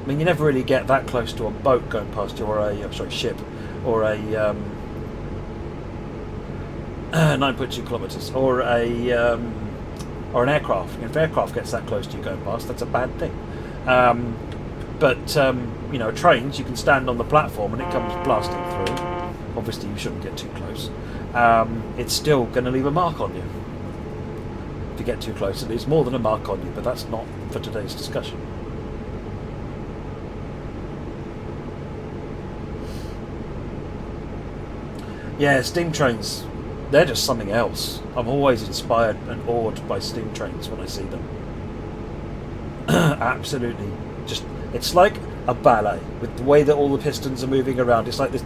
I mean, you never really get that close to a boat going past you, or a ship, or a 9.2 kilometers, or an aircraft. If an aircraft gets that close to you going past, that's a bad thing. But trains, you can stand on the platform and it comes blasting through. Obviously, you shouldn't get too close. It's still going to leave a mark on you. If you get too close, it leaves more than a mark on you, but that's not for today's discussion. Yeah, steam trains, they're just something else. I'm always inspired and awed by steam trains when I see them. Absolutely. It's like a ballet, with the way that all the pistons are moving around. It's like this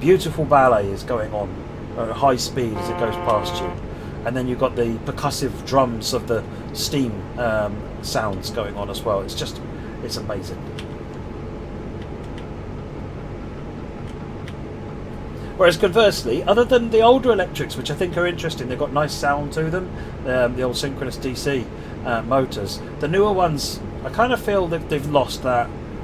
beautiful ballet is going on at high speed as it goes past you. And then you've got the percussive drums of the steam sounds going on as well. It's amazing. Whereas conversely, other than the older electrics, which I think are interesting, they've got nice sound to them, the old synchronous DC motors, the newer ones, I kind of feel that they've lost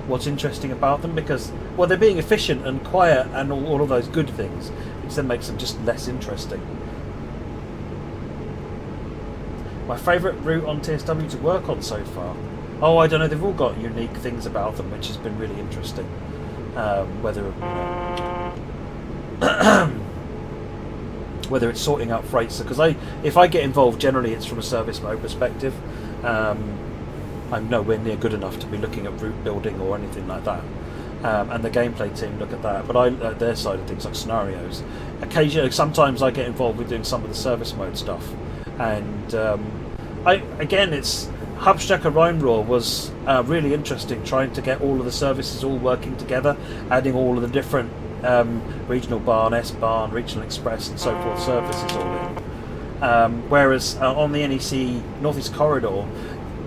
what's interesting about them, because, well, they're being efficient and quiet and all of those good things, which then makes them just less interesting. My favourite route on TSW to work on so far? Oh, I don't know, they've all got unique things about them, which has been really interesting. Whether it's sorting out freights, because if I get involved, generally it's from a service mode perspective. I'm nowhere near good enough to be looking at route building or anything like that, and the gameplay team look at that, but I at their side of things, like scenarios. Occasionally, sometimes I get involved with doing some of the service mode stuff, and it's Hubstrecker Ruhr was really interesting, trying to get all of the services all working together, adding all of the different regional Bahn, S-Bahn, regional express and so forth services all in. Whereas on the NEC Northeast Corridor,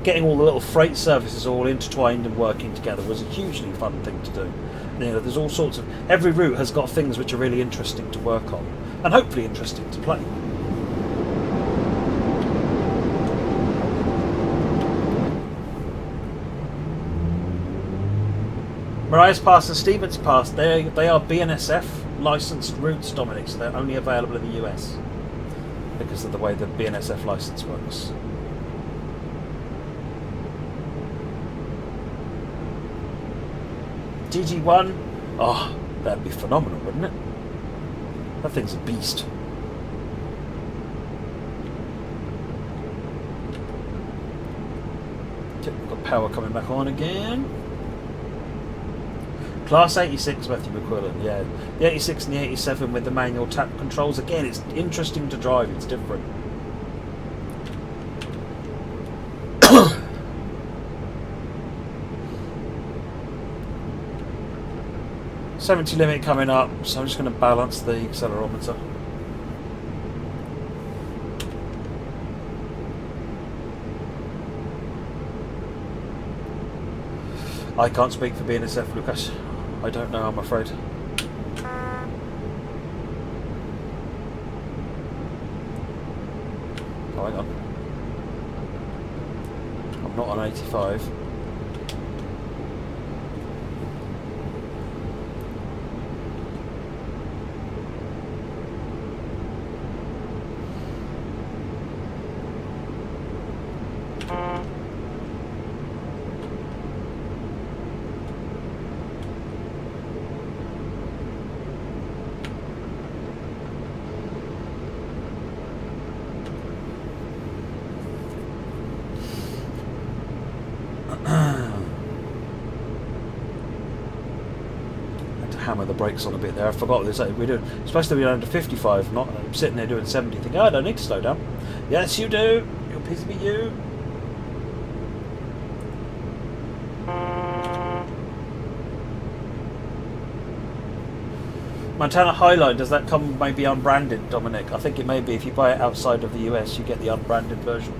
getting all the little freight services all intertwined and working together was a hugely fun thing to do. There's all sorts of... Every route has got things which are really interesting to work on, and hopefully interesting to play. Mariah's Pass and Stevens Pass, they are BNSF licensed routes, Dominic, so they're only available in the US because of the way the BNSF license works. GG1, oh, that'd be phenomenal, wouldn't it? That thing's a beast. We've got power coming back on again. Class 86 Matthew McQuillan, yeah. The 86 and the 87 with the manual tap controls. Again, it's interesting to drive, it's different. 70 limit coming up, so I'm just going to balance the accelerometer. I can't speak for BNSF, Lucas. I don't know, I'm afraid. Oh, hang on. I'm not on 85. Hammer the brakes on a bit there. I forgot this. We're doing supposed to be under 55. Not I'm sitting there doing 70. Thinking, oh, I don't need to slow down. Yes, you do. You'll piss me, you. Montana Highline, does that come maybe unbranded, Dominic? I think it may be. If you buy it outside of the US, you get the unbranded version.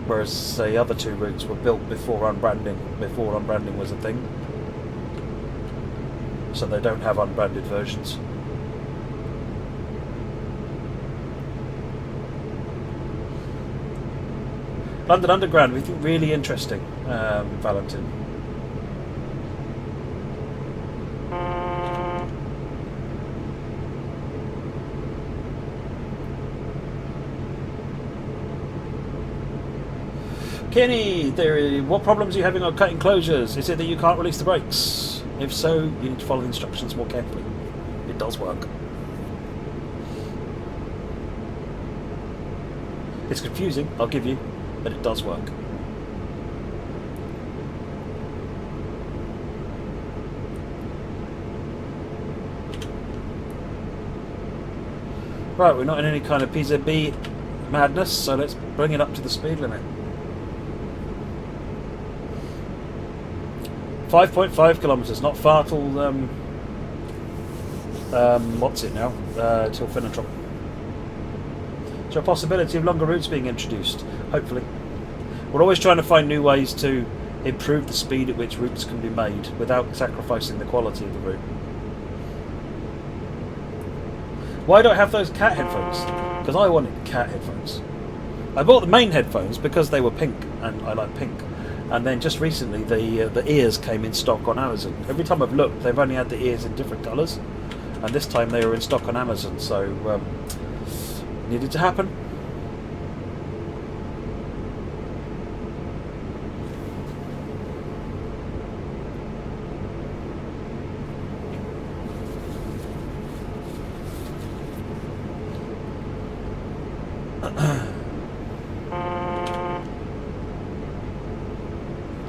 Whereas the other two routes were built before unbranding was a thing. So they don't have unbranded versions. London Underground, we think really interesting, Valentin. Kenny, what problems are you having on cutting closures? Is it that you can't release the brakes? If so, you need to follow the instructions more carefully. It does work. It's confusing, I'll give you, but it does work. Right, we're not in any kind of PZB madness, so let's bring it up to the speed limit. 5.5 kilometres, not far till what's it now? Till Finnetrop. Is there a possibility of longer routes being introduced? Hopefully. We're always trying to find new ways to improve the speed at which routes can be made without sacrificing the quality of the route. Why do I have those cat headphones? Because I wanted cat headphones. I bought the main headphones because they were pink, and I like pink. And then just recently the ears came in stock on Amazon. Every time I've looked, they've only had the ears in different colours, and this time they were in stock on Amazon, so needed to happen.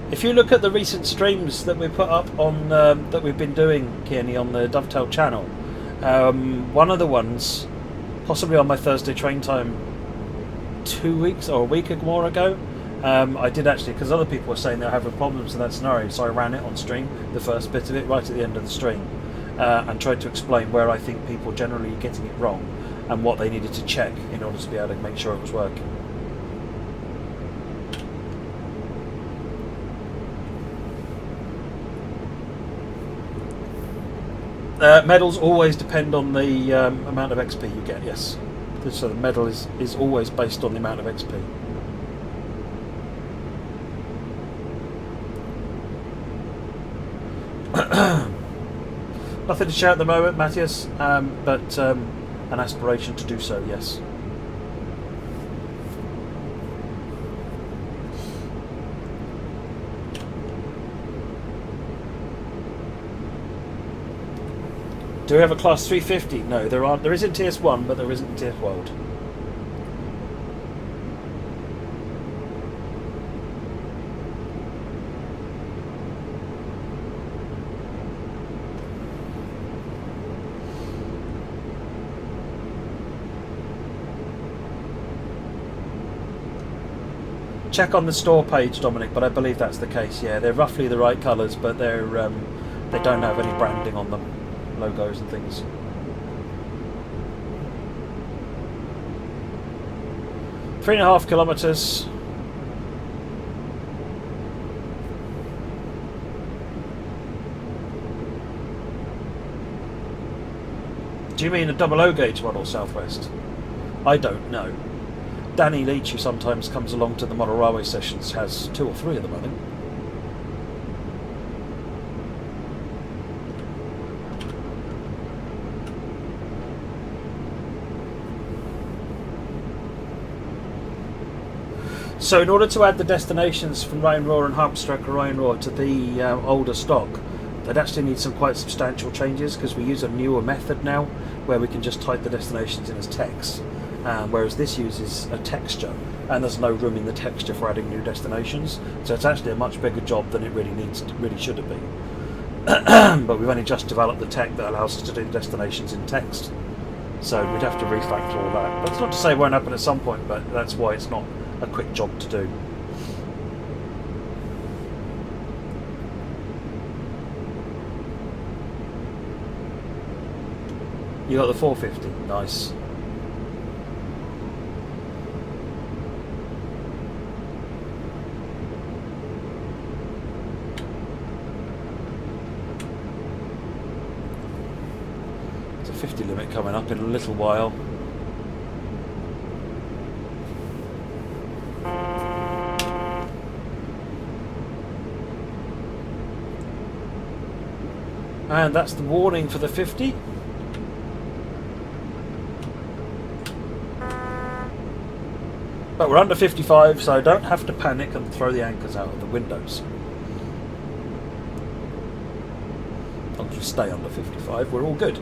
If you look at the recent streams that we put up on that we've been doing, Kearney, on the Dovetail channel, one of the ones, possibly on my Thursday train time 2 weeks or a week or more ago, I did actually, because other people were saying they're having problems in that scenario, so I ran it on stream, the first bit of it, right at the end of the stream, and tried to explain where I think people generally getting it wrong and what they needed to check in order to be able to make sure it was working. Medals always depend on the amount of XP you get, yes. So the medal is always based on the amount of XP. Nothing to share at the moment, Matthias, but an aspiration to do so, yes. Do we have a class 350? No, there aren't. There is in TS1, but there isn't in TS World. Check on the store page, Dominic, but I believe that's the case. Yeah, they're roughly the right colours, but they're they don't have any branding on them. Logos and things. 3.5 kilometres. Do you mean a double O gauge model Southwest? I don't know. Danny Leach, who sometimes comes along to the model railway sessions, has 2 or 3 of them, I think. So in order to add the destinations from Ruhr and Harpstroke and Ruhr to the older stock, they'd actually need some quite substantial changes, because we use a newer method now where we can just type the destinations in as text, whereas this uses a texture, and there's no room in the texture for adding new destinations. So it's actually a much bigger job than it really should have been. But we've only just developed the tech that allows us to do the destinations in text. So we'd have to refactor all that. But it's not to say it won't happen at some point, but that's why it's not a quick job to do. You got the 450, nice. It's a 50 limit coming up in a little while. And that's the warning for the 50. But we're under 55, so don't have to panic and throw the anchors out of the windows. As long as we stay under 55, we're all good.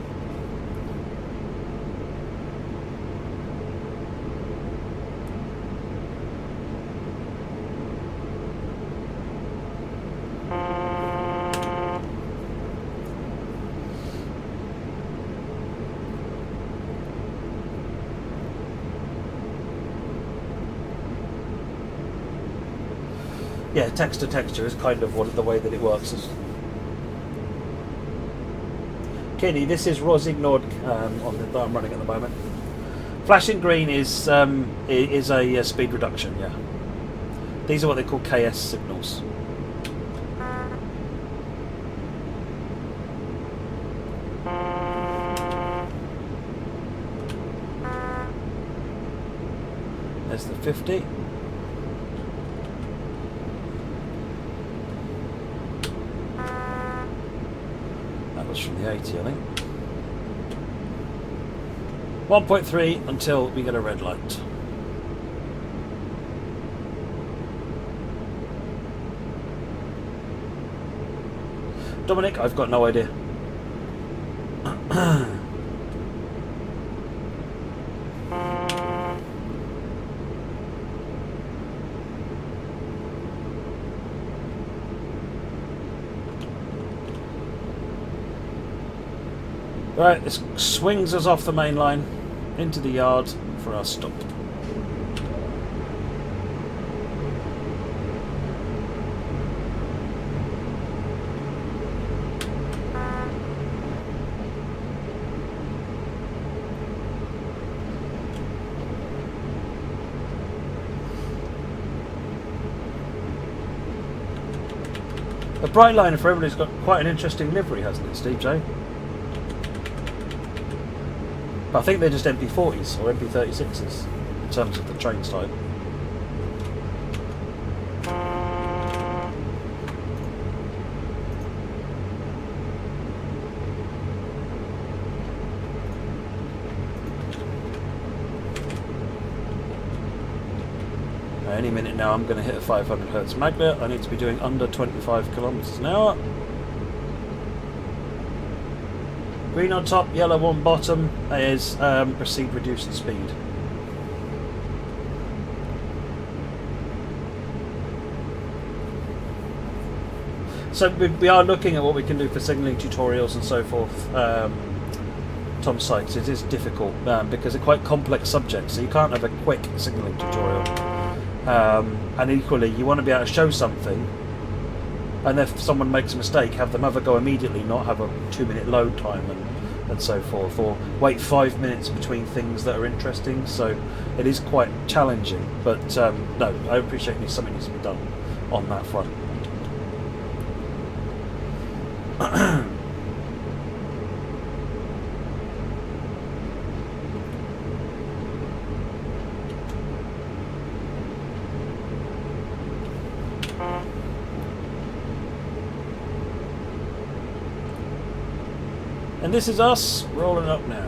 Yeah, text to texture is kind of the way that it works. Kenny, this is Ros ignored that I'm running at the moment. Flashing green is a speed reduction. Yeah, these are what they call KS signals. There's the 50. From the 80, I think. 1.3 until we get a red light. Dominic, I've got no idea. Right, this swings us off the main line into the yard for our stop. The bright liner for everybody's got quite an interesting livery, hasn't it, Steve J? I think they're just MP40s or MP36s in terms of the train type. Any minute now I'm going to hit a 500 Hz magnet. I need to be doing under 25 kilometers an hour. Green on top, yellow on bottom is proceed reduced speed. So we are looking at what we can do for signalling tutorials and so forth. Tom's sites, it is difficult because they're quite complex subjects, so you can't have a quick signalling tutorial. And equally, you want to be able to show something, and if someone makes a mistake, have them either go immediately, not have a 2-minute load time and so forth, or wait 5 minutes between things that are interesting. So it is quite challenging, but no, I appreciate something needs to be done on that front. And this is us rolling up now.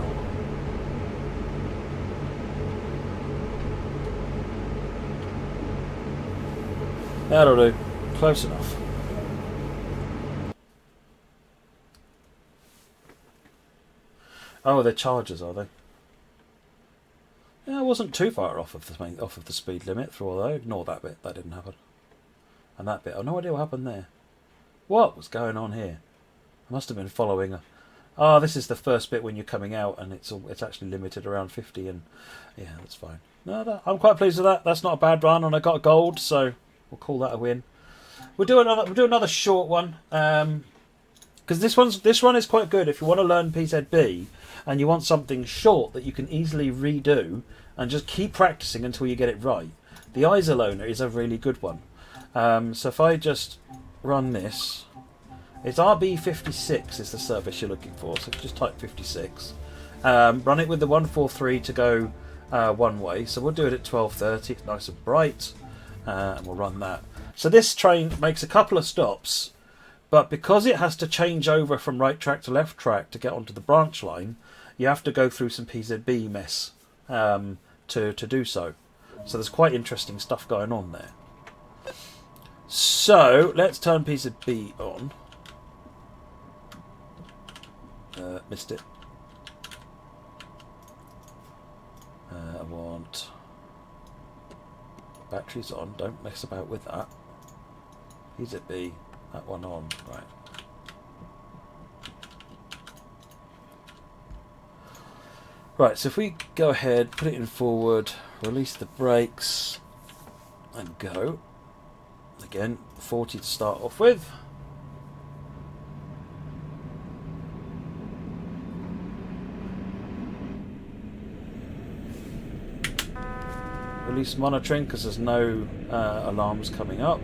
That'll do. Close enough. Oh, they're chargers, are they? Yeah, I wasn't too far off of the speed limit through all that. Ignore that bit. That didn't happen. And that bit. I've no idea what happened there. What was going on here? I must have been following a... Oh, this is the first bit when you're coming out, and it's actually limited around 50, and yeah, that's fine. No, I'm quite pleased with that. That's not a bad run, and I got a gold, so we'll call that a win. We'll do another short one, because this one is quite good if you want to learn PZB and you want something short that you can easily redo and just keep practicing until you get it right. The Isolona is a really good one. So if I just run this. It's RB56 is the service you're looking for, so just type 56. Run it with the 143 to go one way, so we'll do it at 12:30. It's nice and bright, and we'll run that. So this train makes a couple of stops But because it has to change over from right track to left track to get onto the branch line, you have to go through some PZB mess to do so. So there's quite interesting stuff going on there. So let's turn PZB on. Missed it. I want batteries on. Don't mess about with that. PZB, that one on. Right. Right, so if we go ahead, put it in forward, release the brakes, and go. Again, 40 to start off with. Release monitoring because there's no alarms coming up.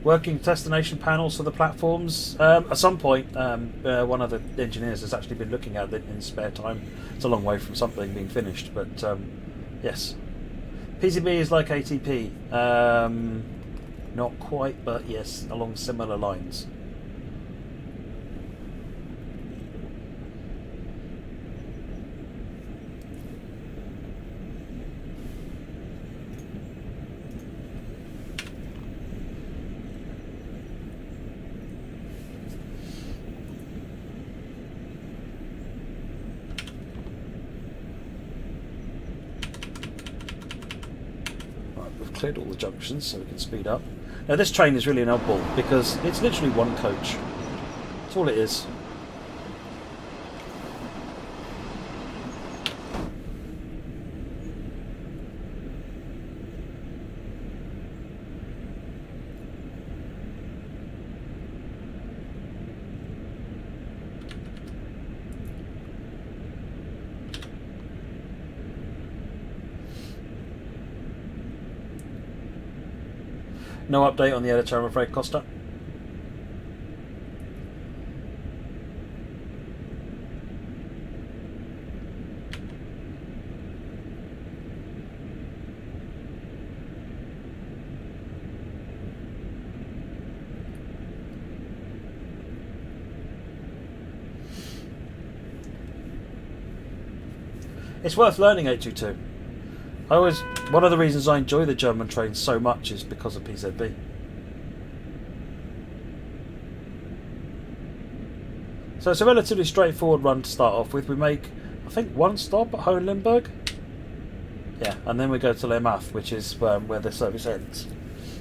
Working destination panels for the platforms. At some point, one of the engineers has actually been looking at it in spare time. It's a long way from something being finished, but yes. PCB is like ATP. Not quite, but yes, along similar lines. Cleared all the junctions so we can speed up. Now this train is really an oddball because it's literally one coach. That's all it is. No update on the editor, I'm afraid, Costa. It's worth learning 822. One of the reasons I enjoy the German trains so much is because of PZB. So it's a relatively straightforward run to start off with. We make, I think, one stop at Hohenlimburg. Yeah, and then we go to Lermath, which is where the service ends.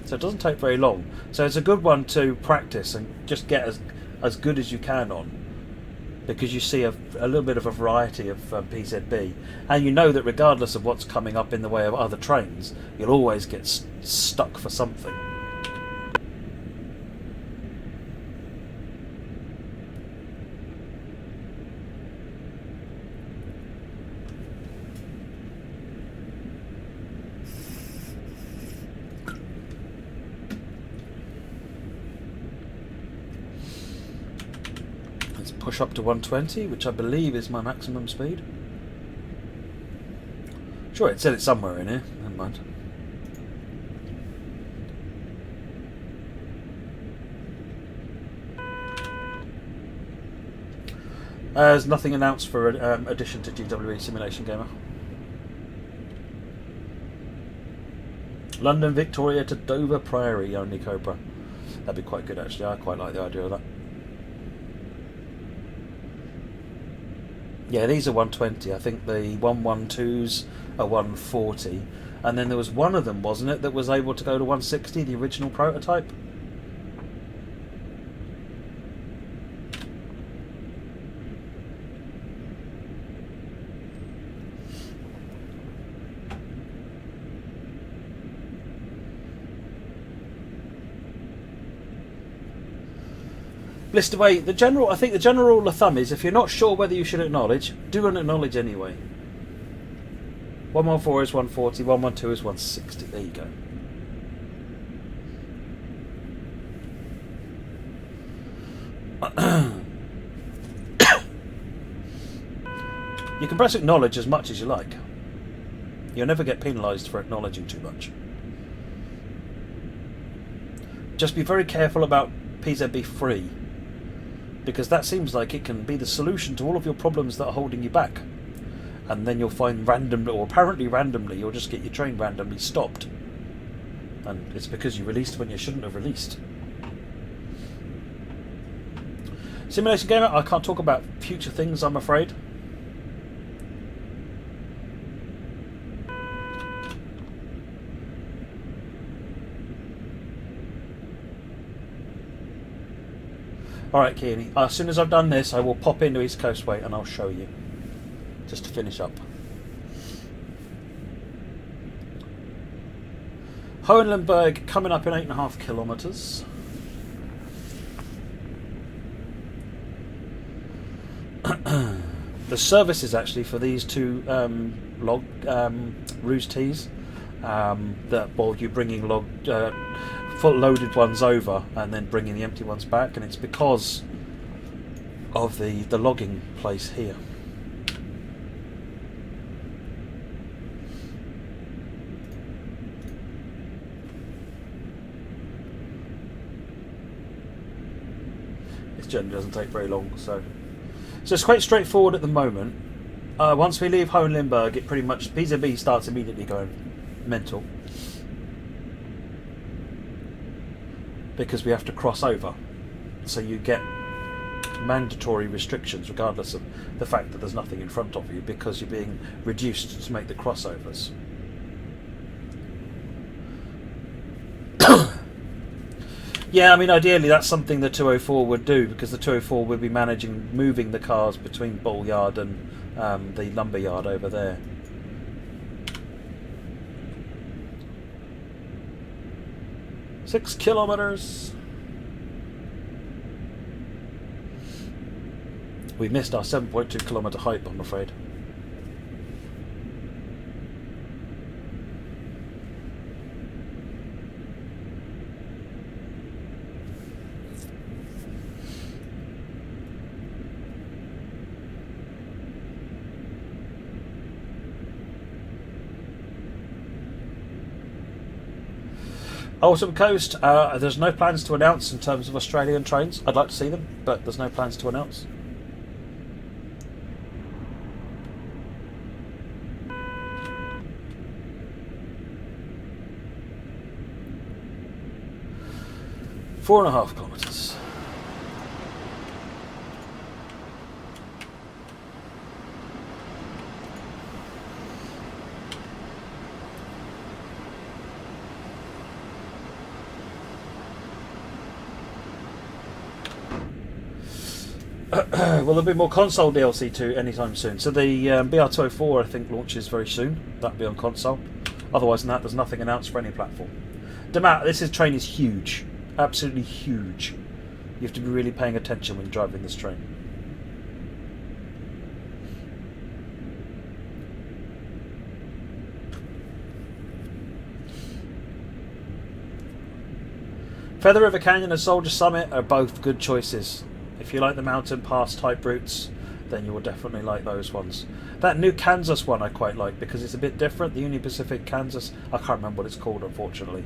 So it doesn't take very long. So it's a good one to practice and just get as good as you can on, because you see a little bit of a variety of PZB, and you know that regardless of what's coming up in the way of other trains, you'll always get stuck for something. Push up to 120, which I believe is my maximum speed. Sure, it said it somewhere in here. Never mind. There's nothing announced for addition to GWE Simulation Gamer. London Victoria to Dover Priory, only Cobra. That'd be quite good actually. I quite like the idea of that. Yeah, these are 120. I think the 112s are 140. And then there was one of them, wasn't it, that was able to go to 160, the original prototype? List away. I think the general rule of thumb is if you're not sure whether you should acknowledge, do an acknowledge anyway. 114 is 140, 112 is 160. There you go. You can press acknowledge as much as you like. You'll never get penalised for acknowledging too much. Just be very careful about PZB free, because that seems like it can be the solution to all of your problems that are holding you back. And then you'll find randomly, or apparently randomly, you'll just get your train randomly stopped. And it's because you released when you shouldn't have released. Simulation Gamer, I can't talk about future things, I'm afraid. Alright, Kearney, as soon as I've done this, I will pop into East Coastway and I'll show you. Just to finish up. Hohenlimberg coming up in 8.5 kilometres. The services actually for these two Ruse teas that, well, you're bringing full loaded ones over and then bringing the empty ones back, and it's because of the logging place here. This journey doesn't take very long, so it's quite straightforward at the moment. Once we leave Hohenlimberg, it pretty much PZB starts immediately going mental, because we have to cross over, so you get mandatory restrictions regardless of the fact that there's nothing in front of you, because you're being reduced to make the crossovers. Yeah, I mean, ideally that's something the 204 would do, because the 204 would be moving the cars between Bull Yard and the lumber yard over there. Six kilometres. We missed our 7.2 kilometre hype, I'm afraid. Autumn Coast, there's no plans to announce in terms of Australian trains. I'd like to see them, but there's no plans to announce. Four and a half kilometres. Well, there'll be more console DLC too anytime soon. So the BR204 I think launches very soon. That'll be on console. Otherwise than that, there's nothing announced for any platform. This train is huge. Absolutely huge. You have to be really paying attention when driving this train. Feather River Canyon and Soldier Summit are both good choices. If you like the mountain pass type routes, then you will definitely like those ones. That new Kansas one I quite like, because it's a bit different. The Union Pacific Kansas, I can't remember what it's called, unfortunately.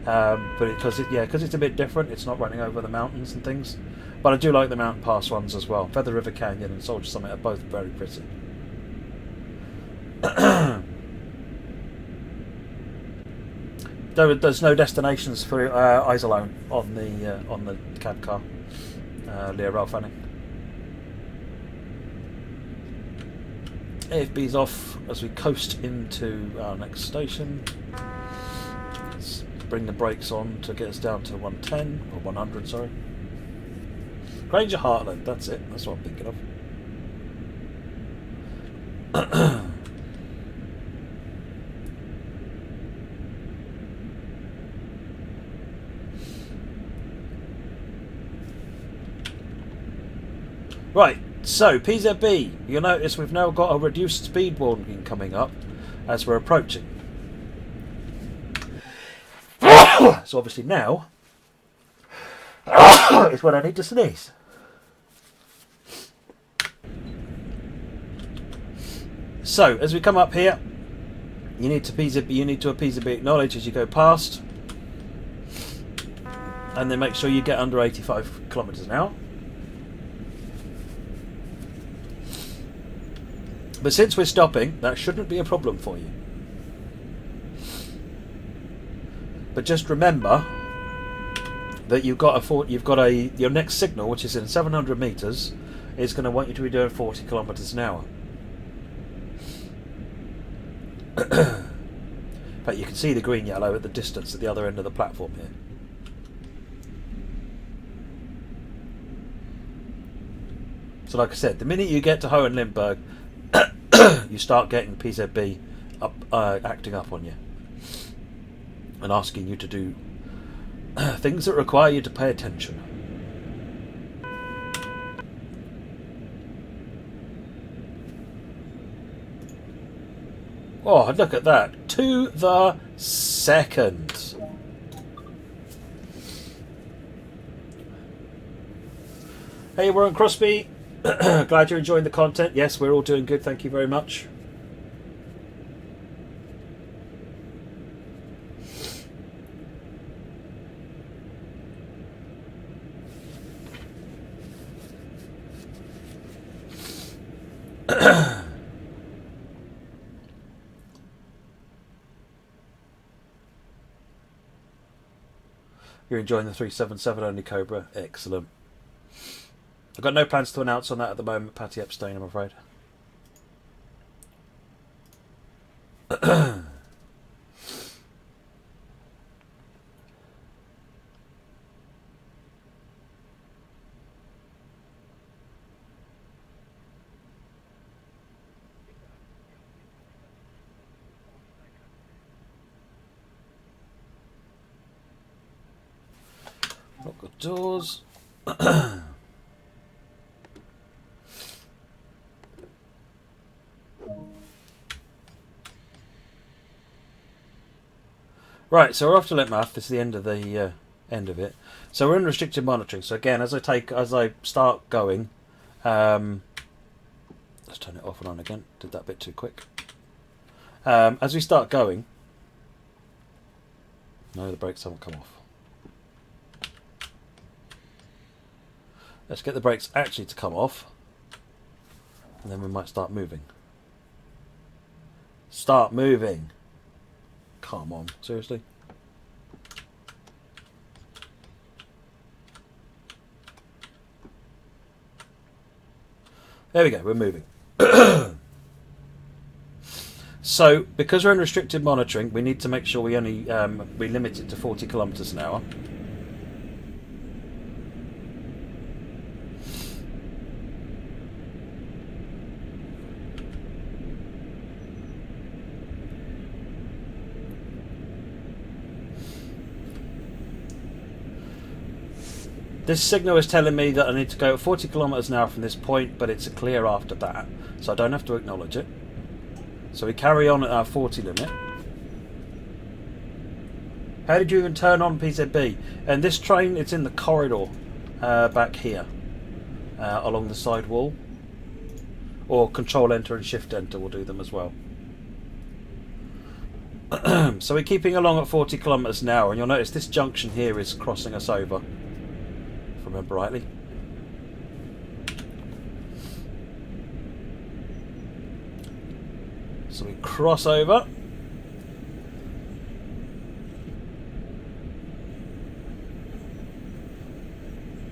But because it's a bit different, it's not running over the mountains and things. But I do like the mountain pass ones as well. Feather River Canyon and Soldier Summit are both very pretty. There's no destinations for Iserlohn on the cab car. Leo Ralph Fanning. AFB's off as we coast into our next station. Let's bring the brakes on to get us down to 110 or 100, sorry. Granger Heartland, that's it. That's what I'm thinking of. Right, so PZB, you'll notice we've now got a reduced speed warning coming up. as we're approaching. So obviously now is when I need to sneeze. So as we come up here, you need to appeasably acknowledge as you go past, and then make sure you get under 85 kilometers an hour. But since we're stopping, that shouldn't be a problem for you. But just remember that your next signal, which is in 700 meters, is going to want you to be doing 40 kilometers an hour. But you can see the green yellow at the distance at the other end of the platform here. So like I said, the minute you get to Hohenlimburg, you start getting PZB acting up on you and asking you to do things that require you to pay attention. Oh, look at that. To the second. Hey, Warren Crosby. Glad you're enjoying the content. Yes, we're all doing good. Thank you very much. You're enjoying the 377 only Cobra. Excellent. I've got no plans to announce on that at the moment. Patty Epstein, I'm afraid. Lock the doors. Right, so we're off to Litmath. This is the end of it. So we're in restricted monitoring. So again, as I start going, let's turn it off and on again. Did that a bit too quick. As we start going, no, the brakes haven't come off. Let's get the brakes actually to come off, and then we might start moving. Start moving. Come on, seriously? There we go, we're moving. So, because we're in restricted monitoring, we need to make sure we only we limit it to 40 kilometers an hour. This signal is telling me that I need to go at 40 kilometers an hour from this point, but it's a clear after that, so I don't have to acknowledge it. So we carry on at our 40 limit. How did you even turn on PZB? And this train, it's in the corridor back here, along the side wall. Or Control Enter and Shift Enter will do them as well. So we're keeping along at 40 kilometers an hour, and you'll notice this junction here is crossing us over. Remember rightly. So we cross over.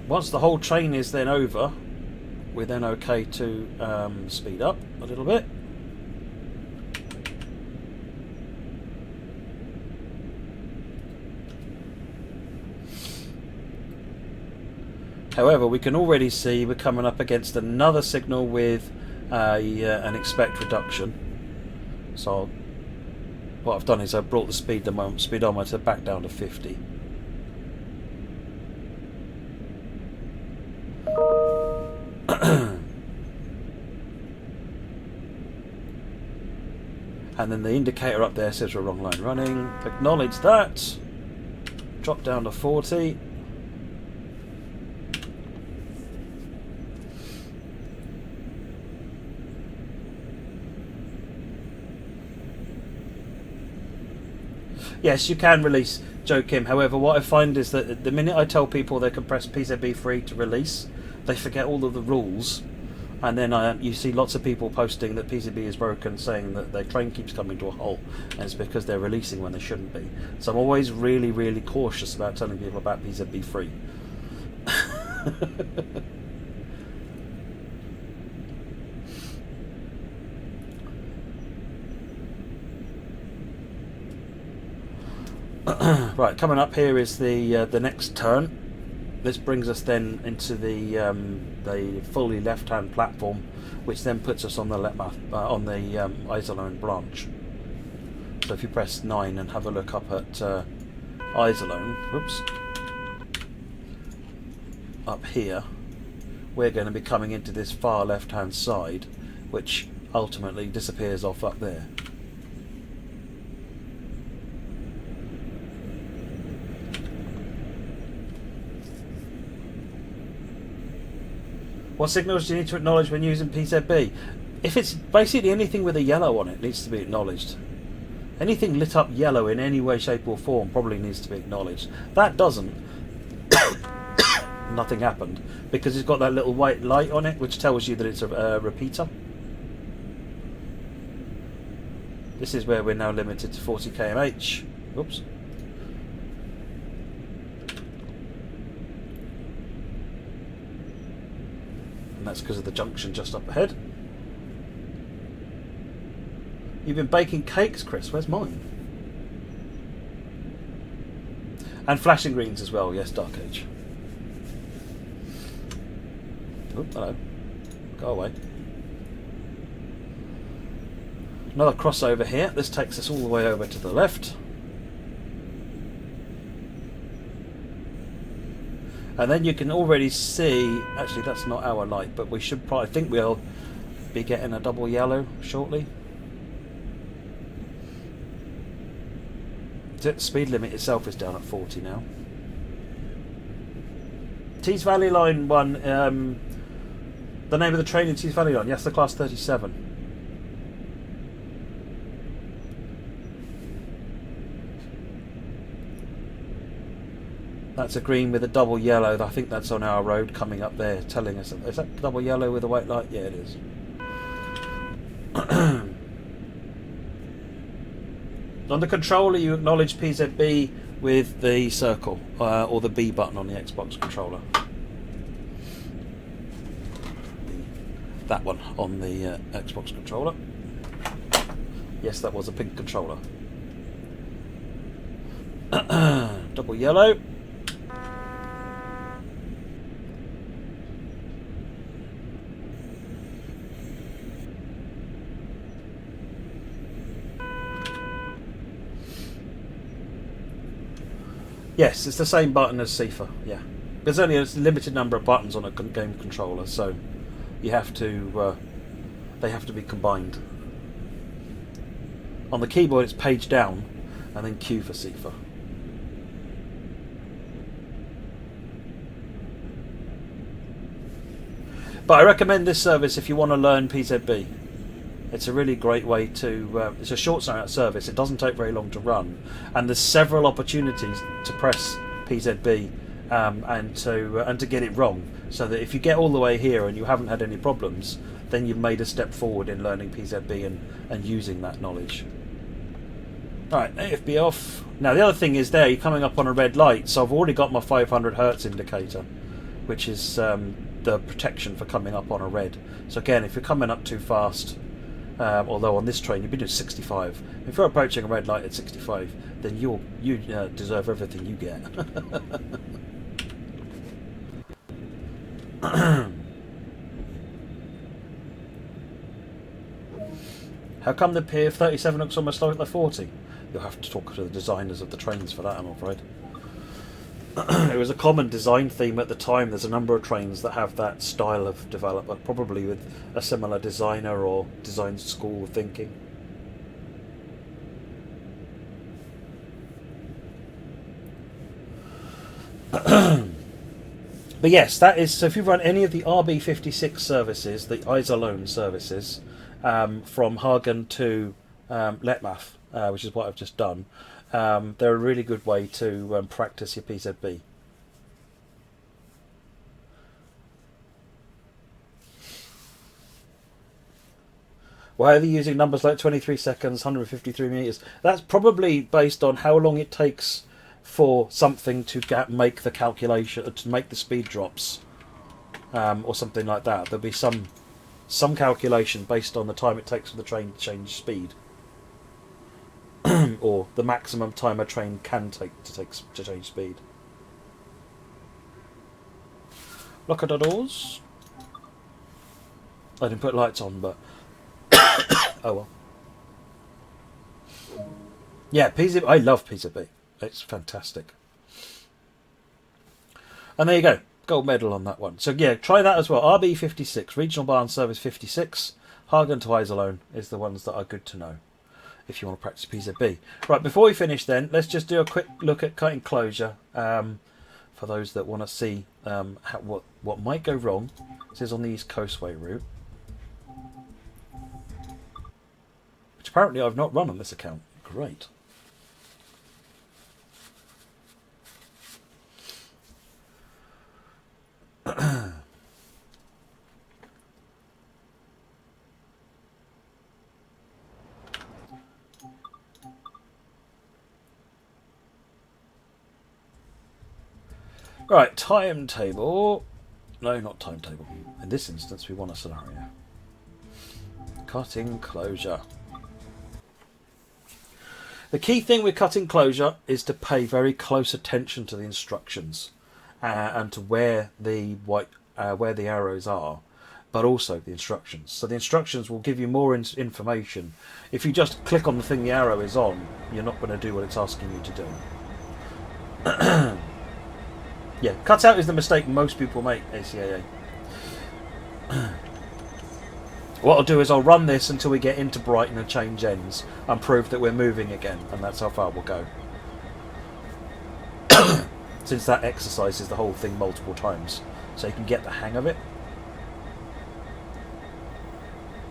Once the whole train is then over, we're then okay to speed up a little bit. However, we can already see we're coming up against another signal with an expect reduction. So what I've done is I've brought the speedometer back down to 50. And then the indicator up there says we're wrong line running. Acknowledge that. Drop down to 40. Yes, you can release Joe Kim. However, what I find is that the minute I tell people they can press PZB free to release, they forget all of the rules. And then you see lots of people posting that PCB is broken, saying that their train keeps coming to a halt, and it's because they're releasing when they shouldn't be. So I'm always really, really cautious about telling people about PZB free. Right, coming up here is the next turn. This brings us then into the fully left-hand platform, which then puts us on the Iserlohn branch. So if you press 9 and have a look up at Iserlohn, whoops, up here, we're going to be coming into this far left-hand side, which ultimately disappears off up there. What signals do you need to acknowledge when using PZB? If it's basically anything with a yellow on it needs to be acknowledged. Anything lit up yellow in any way, shape or form probably needs to be acknowledged. That doesn't. Nothing happened because it's got that little white light on it which tells you that it's a repeater. This is where we're now limited to 40 kmh. Oops. And that's because of the junction just up ahead. You've been baking cakes, Chris. Where's mine? And flashing greens as well. Yes, Dark Age. Oh, hello. Go away. Another crossover here. This takes us all the way over to the left. And then you can already see, actually that's not our light, but we should probably, I think we'll be getting a double yellow shortly. The speed limit itself is down at 40 now. Tees Valley Line 1, the name of the train in Tees Valley Line, yes, the class 37. That's a green with a double yellow. I think that's on our road coming up there, telling us. Is that double yellow with a white light? Yeah, it is. On the controller, you acknowledge PZB with the circle or the B button on the Xbox controller. That one on the Xbox controller. Yes, that was a pink controller. Double yellow. Yes, it's the same button as SIFA, yeah. There's only a limited number of buttons on a game controller, so you have to, they have to be combined. On the keyboard it's page down, and then Q for SIFA. But I recommend this service if you want to learn PZB. It's a really great way to. It's a short service. It doesn't take very long to run, and there's several opportunities to press PZB and to get it wrong. So that if you get all the way here and you haven't had any problems, then you've made a step forward in learning PZB and using that knowledge. All right, AFB off. Now the other thing is there, you're coming up on a red light, so I've already got my 500 Hertz indicator, which is the protection for coming up on a red. So again, if you're coming up too fast. Although on this train you've been doing 65. If you're approaching a red light at 65, then you deserve everything you get. How come the Pier 37 looks almost like the 40? You'll have to talk to the designers of the trains for that, I'm afraid. It was a common design theme at the time. There's a number of trains that have that style of development, probably with a similar designer or design school of thinking. But yes, that is. So if you run any of the RB56 services, the Iserlohn services, from Hagen to Letmath, which is what I've just done, they're a really good way to practice your PZB. Why are they using numbers like 23 seconds, 153 meters? That's probably based on how long it takes for something to make the calculation, to make the speed drops, or something like that. There'll be some calculation based on the time it takes for the train to change speed, or the maximum time a train can take to change speed. Lock at the doors. I didn't put lights on, but oh well. Yeah, PZB. I love PZB. It's fantastic. And there you go. Gold medal on that one. So yeah, try that as well. RB56, Regional Barn Service 56, Hagen to Iserlohn is the ones that are good to know if you want to practice PZB. Right, before we finish then, let's just do a quick look at cut enclosure for those that want to see what might go wrong. This is on the East Coastway route, which apparently I've not run on this account. Great. Right, timetable. No, not timetable. In this instance, we want a scenario. Cut enclosure. The key thing with cut enclosure is to pay very close attention to the instructions and to where the arrows are, but also the instructions. So the instructions will give you more information. If you just click on the thing the arrow is on, you're not going to do what it's asking you to do. Yeah, cutout is the mistake most people make, ACAA. What I'll do is I'll run this until we get into Brighton and change ends and prove that we're moving again, and that's how far we'll go. Since that exercises the whole thing multiple times, so you can get the hang of it.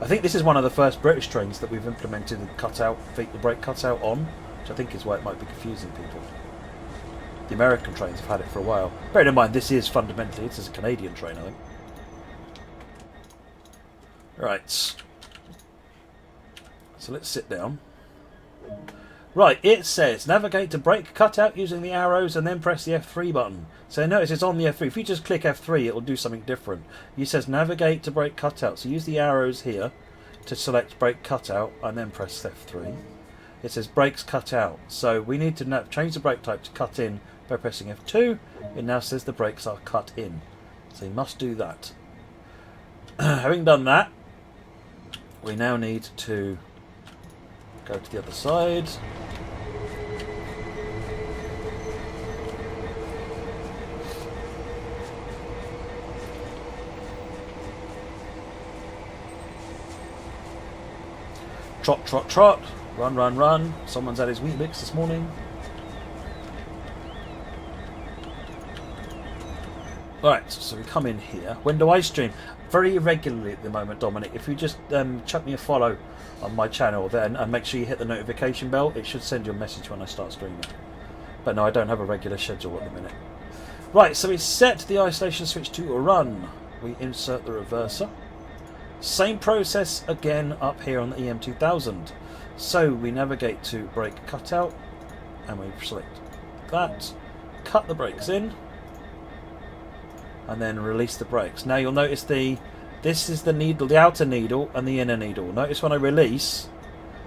I think this is one of the first British trains that we've implemented the brake cutout on, which I think is why it might be confusing people. The American trains have had it for a while. Bear in mind, this is fundamentally, it's a Canadian train, I think. Right. So let's sit down. Right, it says navigate to brake cutout using the arrows and then press the F3 button. So notice it's on the F3. If you just click F3, it will do something different. It says navigate to brake cutout. So use the arrows here to select brake cutout and then press F3. It says brakes cut out. So we need to change the brake type to cut in by pressing F2. It now says the brakes are cut in. So you must do that. Having done that, we now need to go to the other side. Trot, trot, trot. Run, run, run. Someone's had his wheat mix this morning. Right, so we come in here. When do I stream? Very irregularly at the moment, Dominic. If you just chuck me a follow on my channel then and make sure you hit the notification bell, it should send you a message when I start streaming. But no, I don't have a regular schedule at the minute. Right, so we set the isolation switch to run. We insert the reverser. Same process again up here on the EM2000. So we navigate to brake cutout and we select that, cut the brakes in, and then release the brakes. Now you'll notice this is the needle, the outer needle and the inner needle. Notice when I release,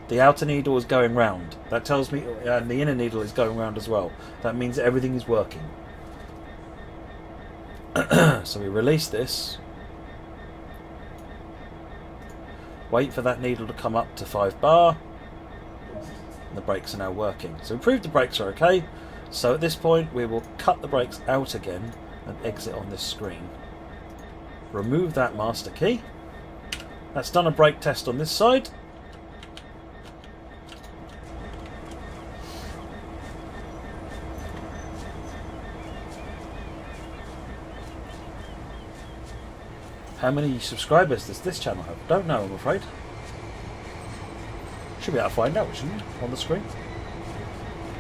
the outer needle is going round. That tells me, and the inner needle is going round as well. That means everything is working. So we release this. Wait for that needle to come up to 5 bar. And the brakes are now working. So we proved the brakes are okay. So at this point we will cut the brakes out again and exit on this screen. Remove that master key. That's done a brake test on this side. How many subscribers does this channel have? Don't know, I'm afraid. Should be able to find out, shouldn't we? On the screen.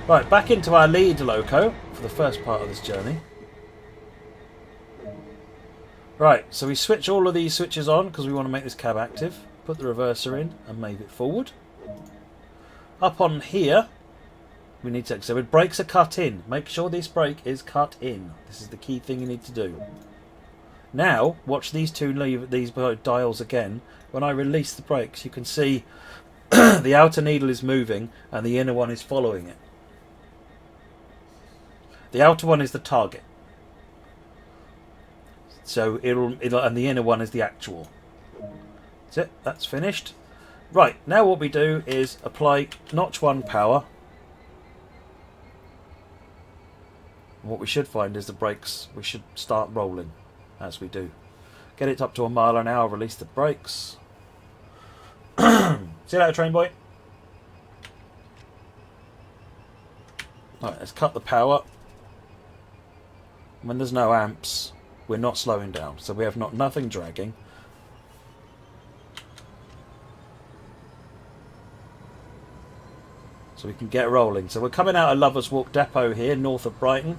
Right, back into our lead loco for the first part of this journey. Right, so we switch all of these switches on because we want to make this cab active. Put the reverser in and move it forward. Up on here, we need to... So when brakes are cut in, make sure this brake is cut in. This is the key thing you need to do. Now, watch these these dials again. When I release the brakes, you can see the outer needle is moving and the inner one is following it. The outer one is the target. So it'll and the inner one is the actual. That's it. That's finished. Right, now what we do is apply notch 1 power. And what we should find is the brakes, we should start rolling as we do. Get it up to a mile an hour, release the brakes. See you later, train boy. Right, let's cut the power. When there's no amps, we're not slowing down, so we have nothing dragging. So we can get rolling. So we're coming out of Lovers Walk Depot here, north of Brighton.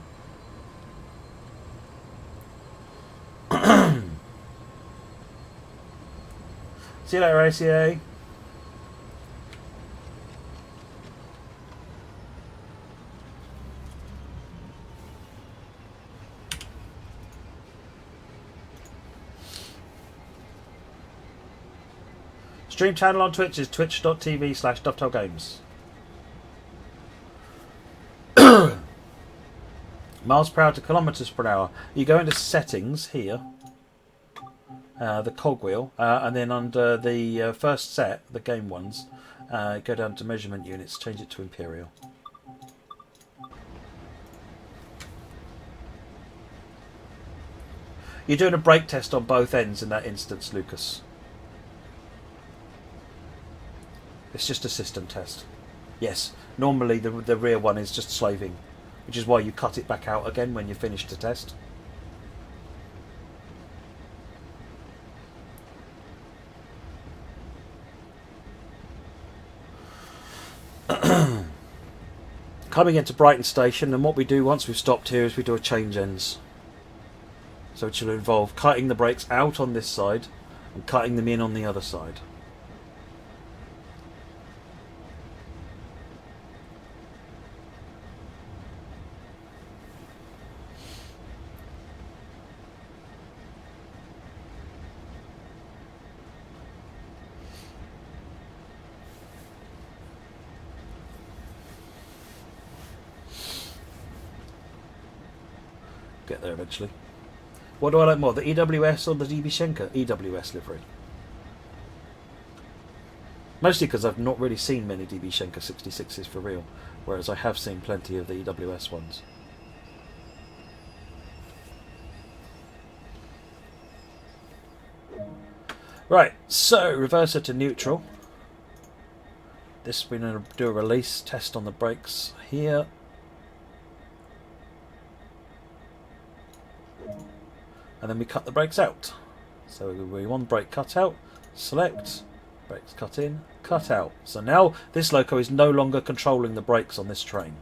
See you later, ACA. Stream channel on Twitch is twitch.tv/DovetailGames. Miles per hour to kilometers per hour. You go into settings here, the cogwheel, and then under the first set, the game ones, go down to measurement units, change it to imperial. You're doing a brake test on both ends in that instance, Lucas. It's just a system test. Yes, normally the rear one is just slaving, which is why you cut it back out again when you finish the test. Coming into Brighton Station, and what we do once we've stopped here is we do a change ends. So it will involve cutting the brakes out on this side and cutting them in on the other side. Get there eventually. What do I like more, the EWS or the DB Schenker? EWS livery. Mostly because I've not really seen many DB Schenker 66s for real, whereas I have seen plenty of the EWS ones. Right, so reverser to neutral. This we're going to do a release test on the brakes here. And then we cut the brakes out. So we want brake cut out, select, brakes cut in, cut out. So now this loco is no longer controlling the brakes on this train.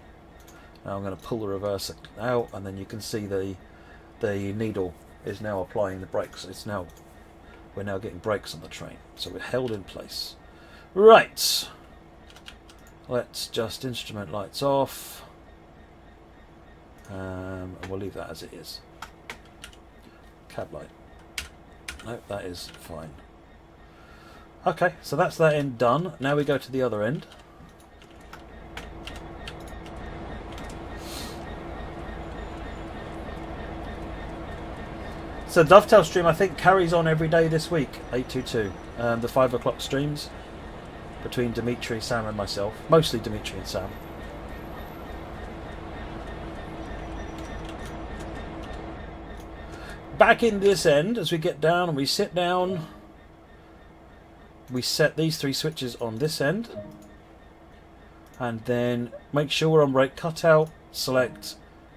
Now I'm going to pull the reverser out, and then you can see the needle is now applying the brakes. We're now getting brakes on the train. So we're held in place. Right. Let's just instrument lights off. And we'll leave that as it is. Cab light. No, that is fine. Okay, so that's that end done. Now we go to the other end. So Dovetail stream, I think, carries on every day this week, 822. The 5 o'clock streams between Dimitri, Sam and myself. Mostly Dimitri and Sam. Back in this end, as we get down and we sit down, we set these 3 switches on this end, and then make sure we're on brake cutout, select,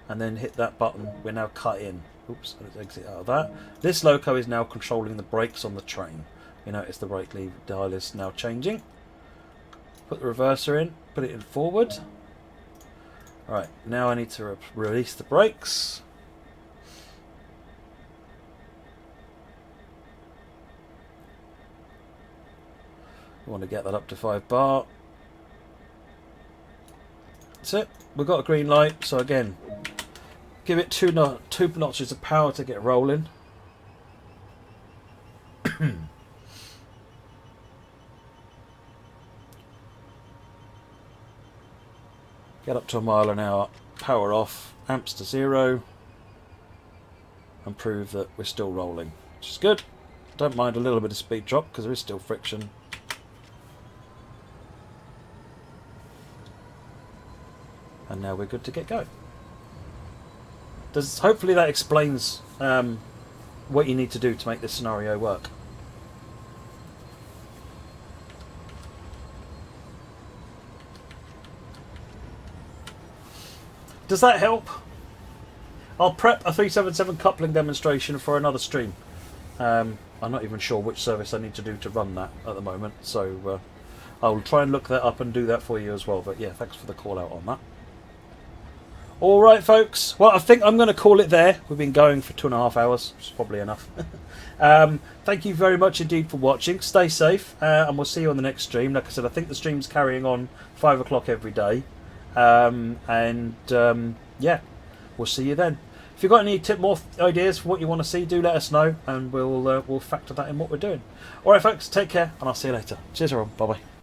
and then hit that button. We're now cut in. Oops, let's exit out of that. This loco is now controlling the brakes on the train. You notice the brake lever dial is now changing. Put the reverser in, put it in forward. Right, now I need to release the brakes. We want to get that up to 5 bar. That's it. We've got a green light, so again, give it two notches of power to get rolling. Get up to a mile an hour, power off, amps to 0, and prove that we're still rolling, which is good. Don't mind a little bit of speed drop because there is still friction. And now we're good to get going. Hopefully that explains what you need to do to make this scenario work. Does that help? I'll prep a 377 coupling demonstration for another stream. I'm not even sure which service I need to do to run that at the moment, so I'll try and look that up and do that for you as well. But yeah, thanks for the call out on that. Alright folks, well I think I'm going to call it there. We've been going for 2.5 hours, which is probably enough. Thank you very much indeed for watching. Stay safe, and we'll see you on the next stream. Like I said, I think the stream's carrying on 5 o'clock every day. Yeah, we'll see you then. If you've got any more ideas for what you want to see, do let us know, and we'll factor that in what we're doing. Alright folks, take care, and I'll see you later. Cheers everyone, bye bye.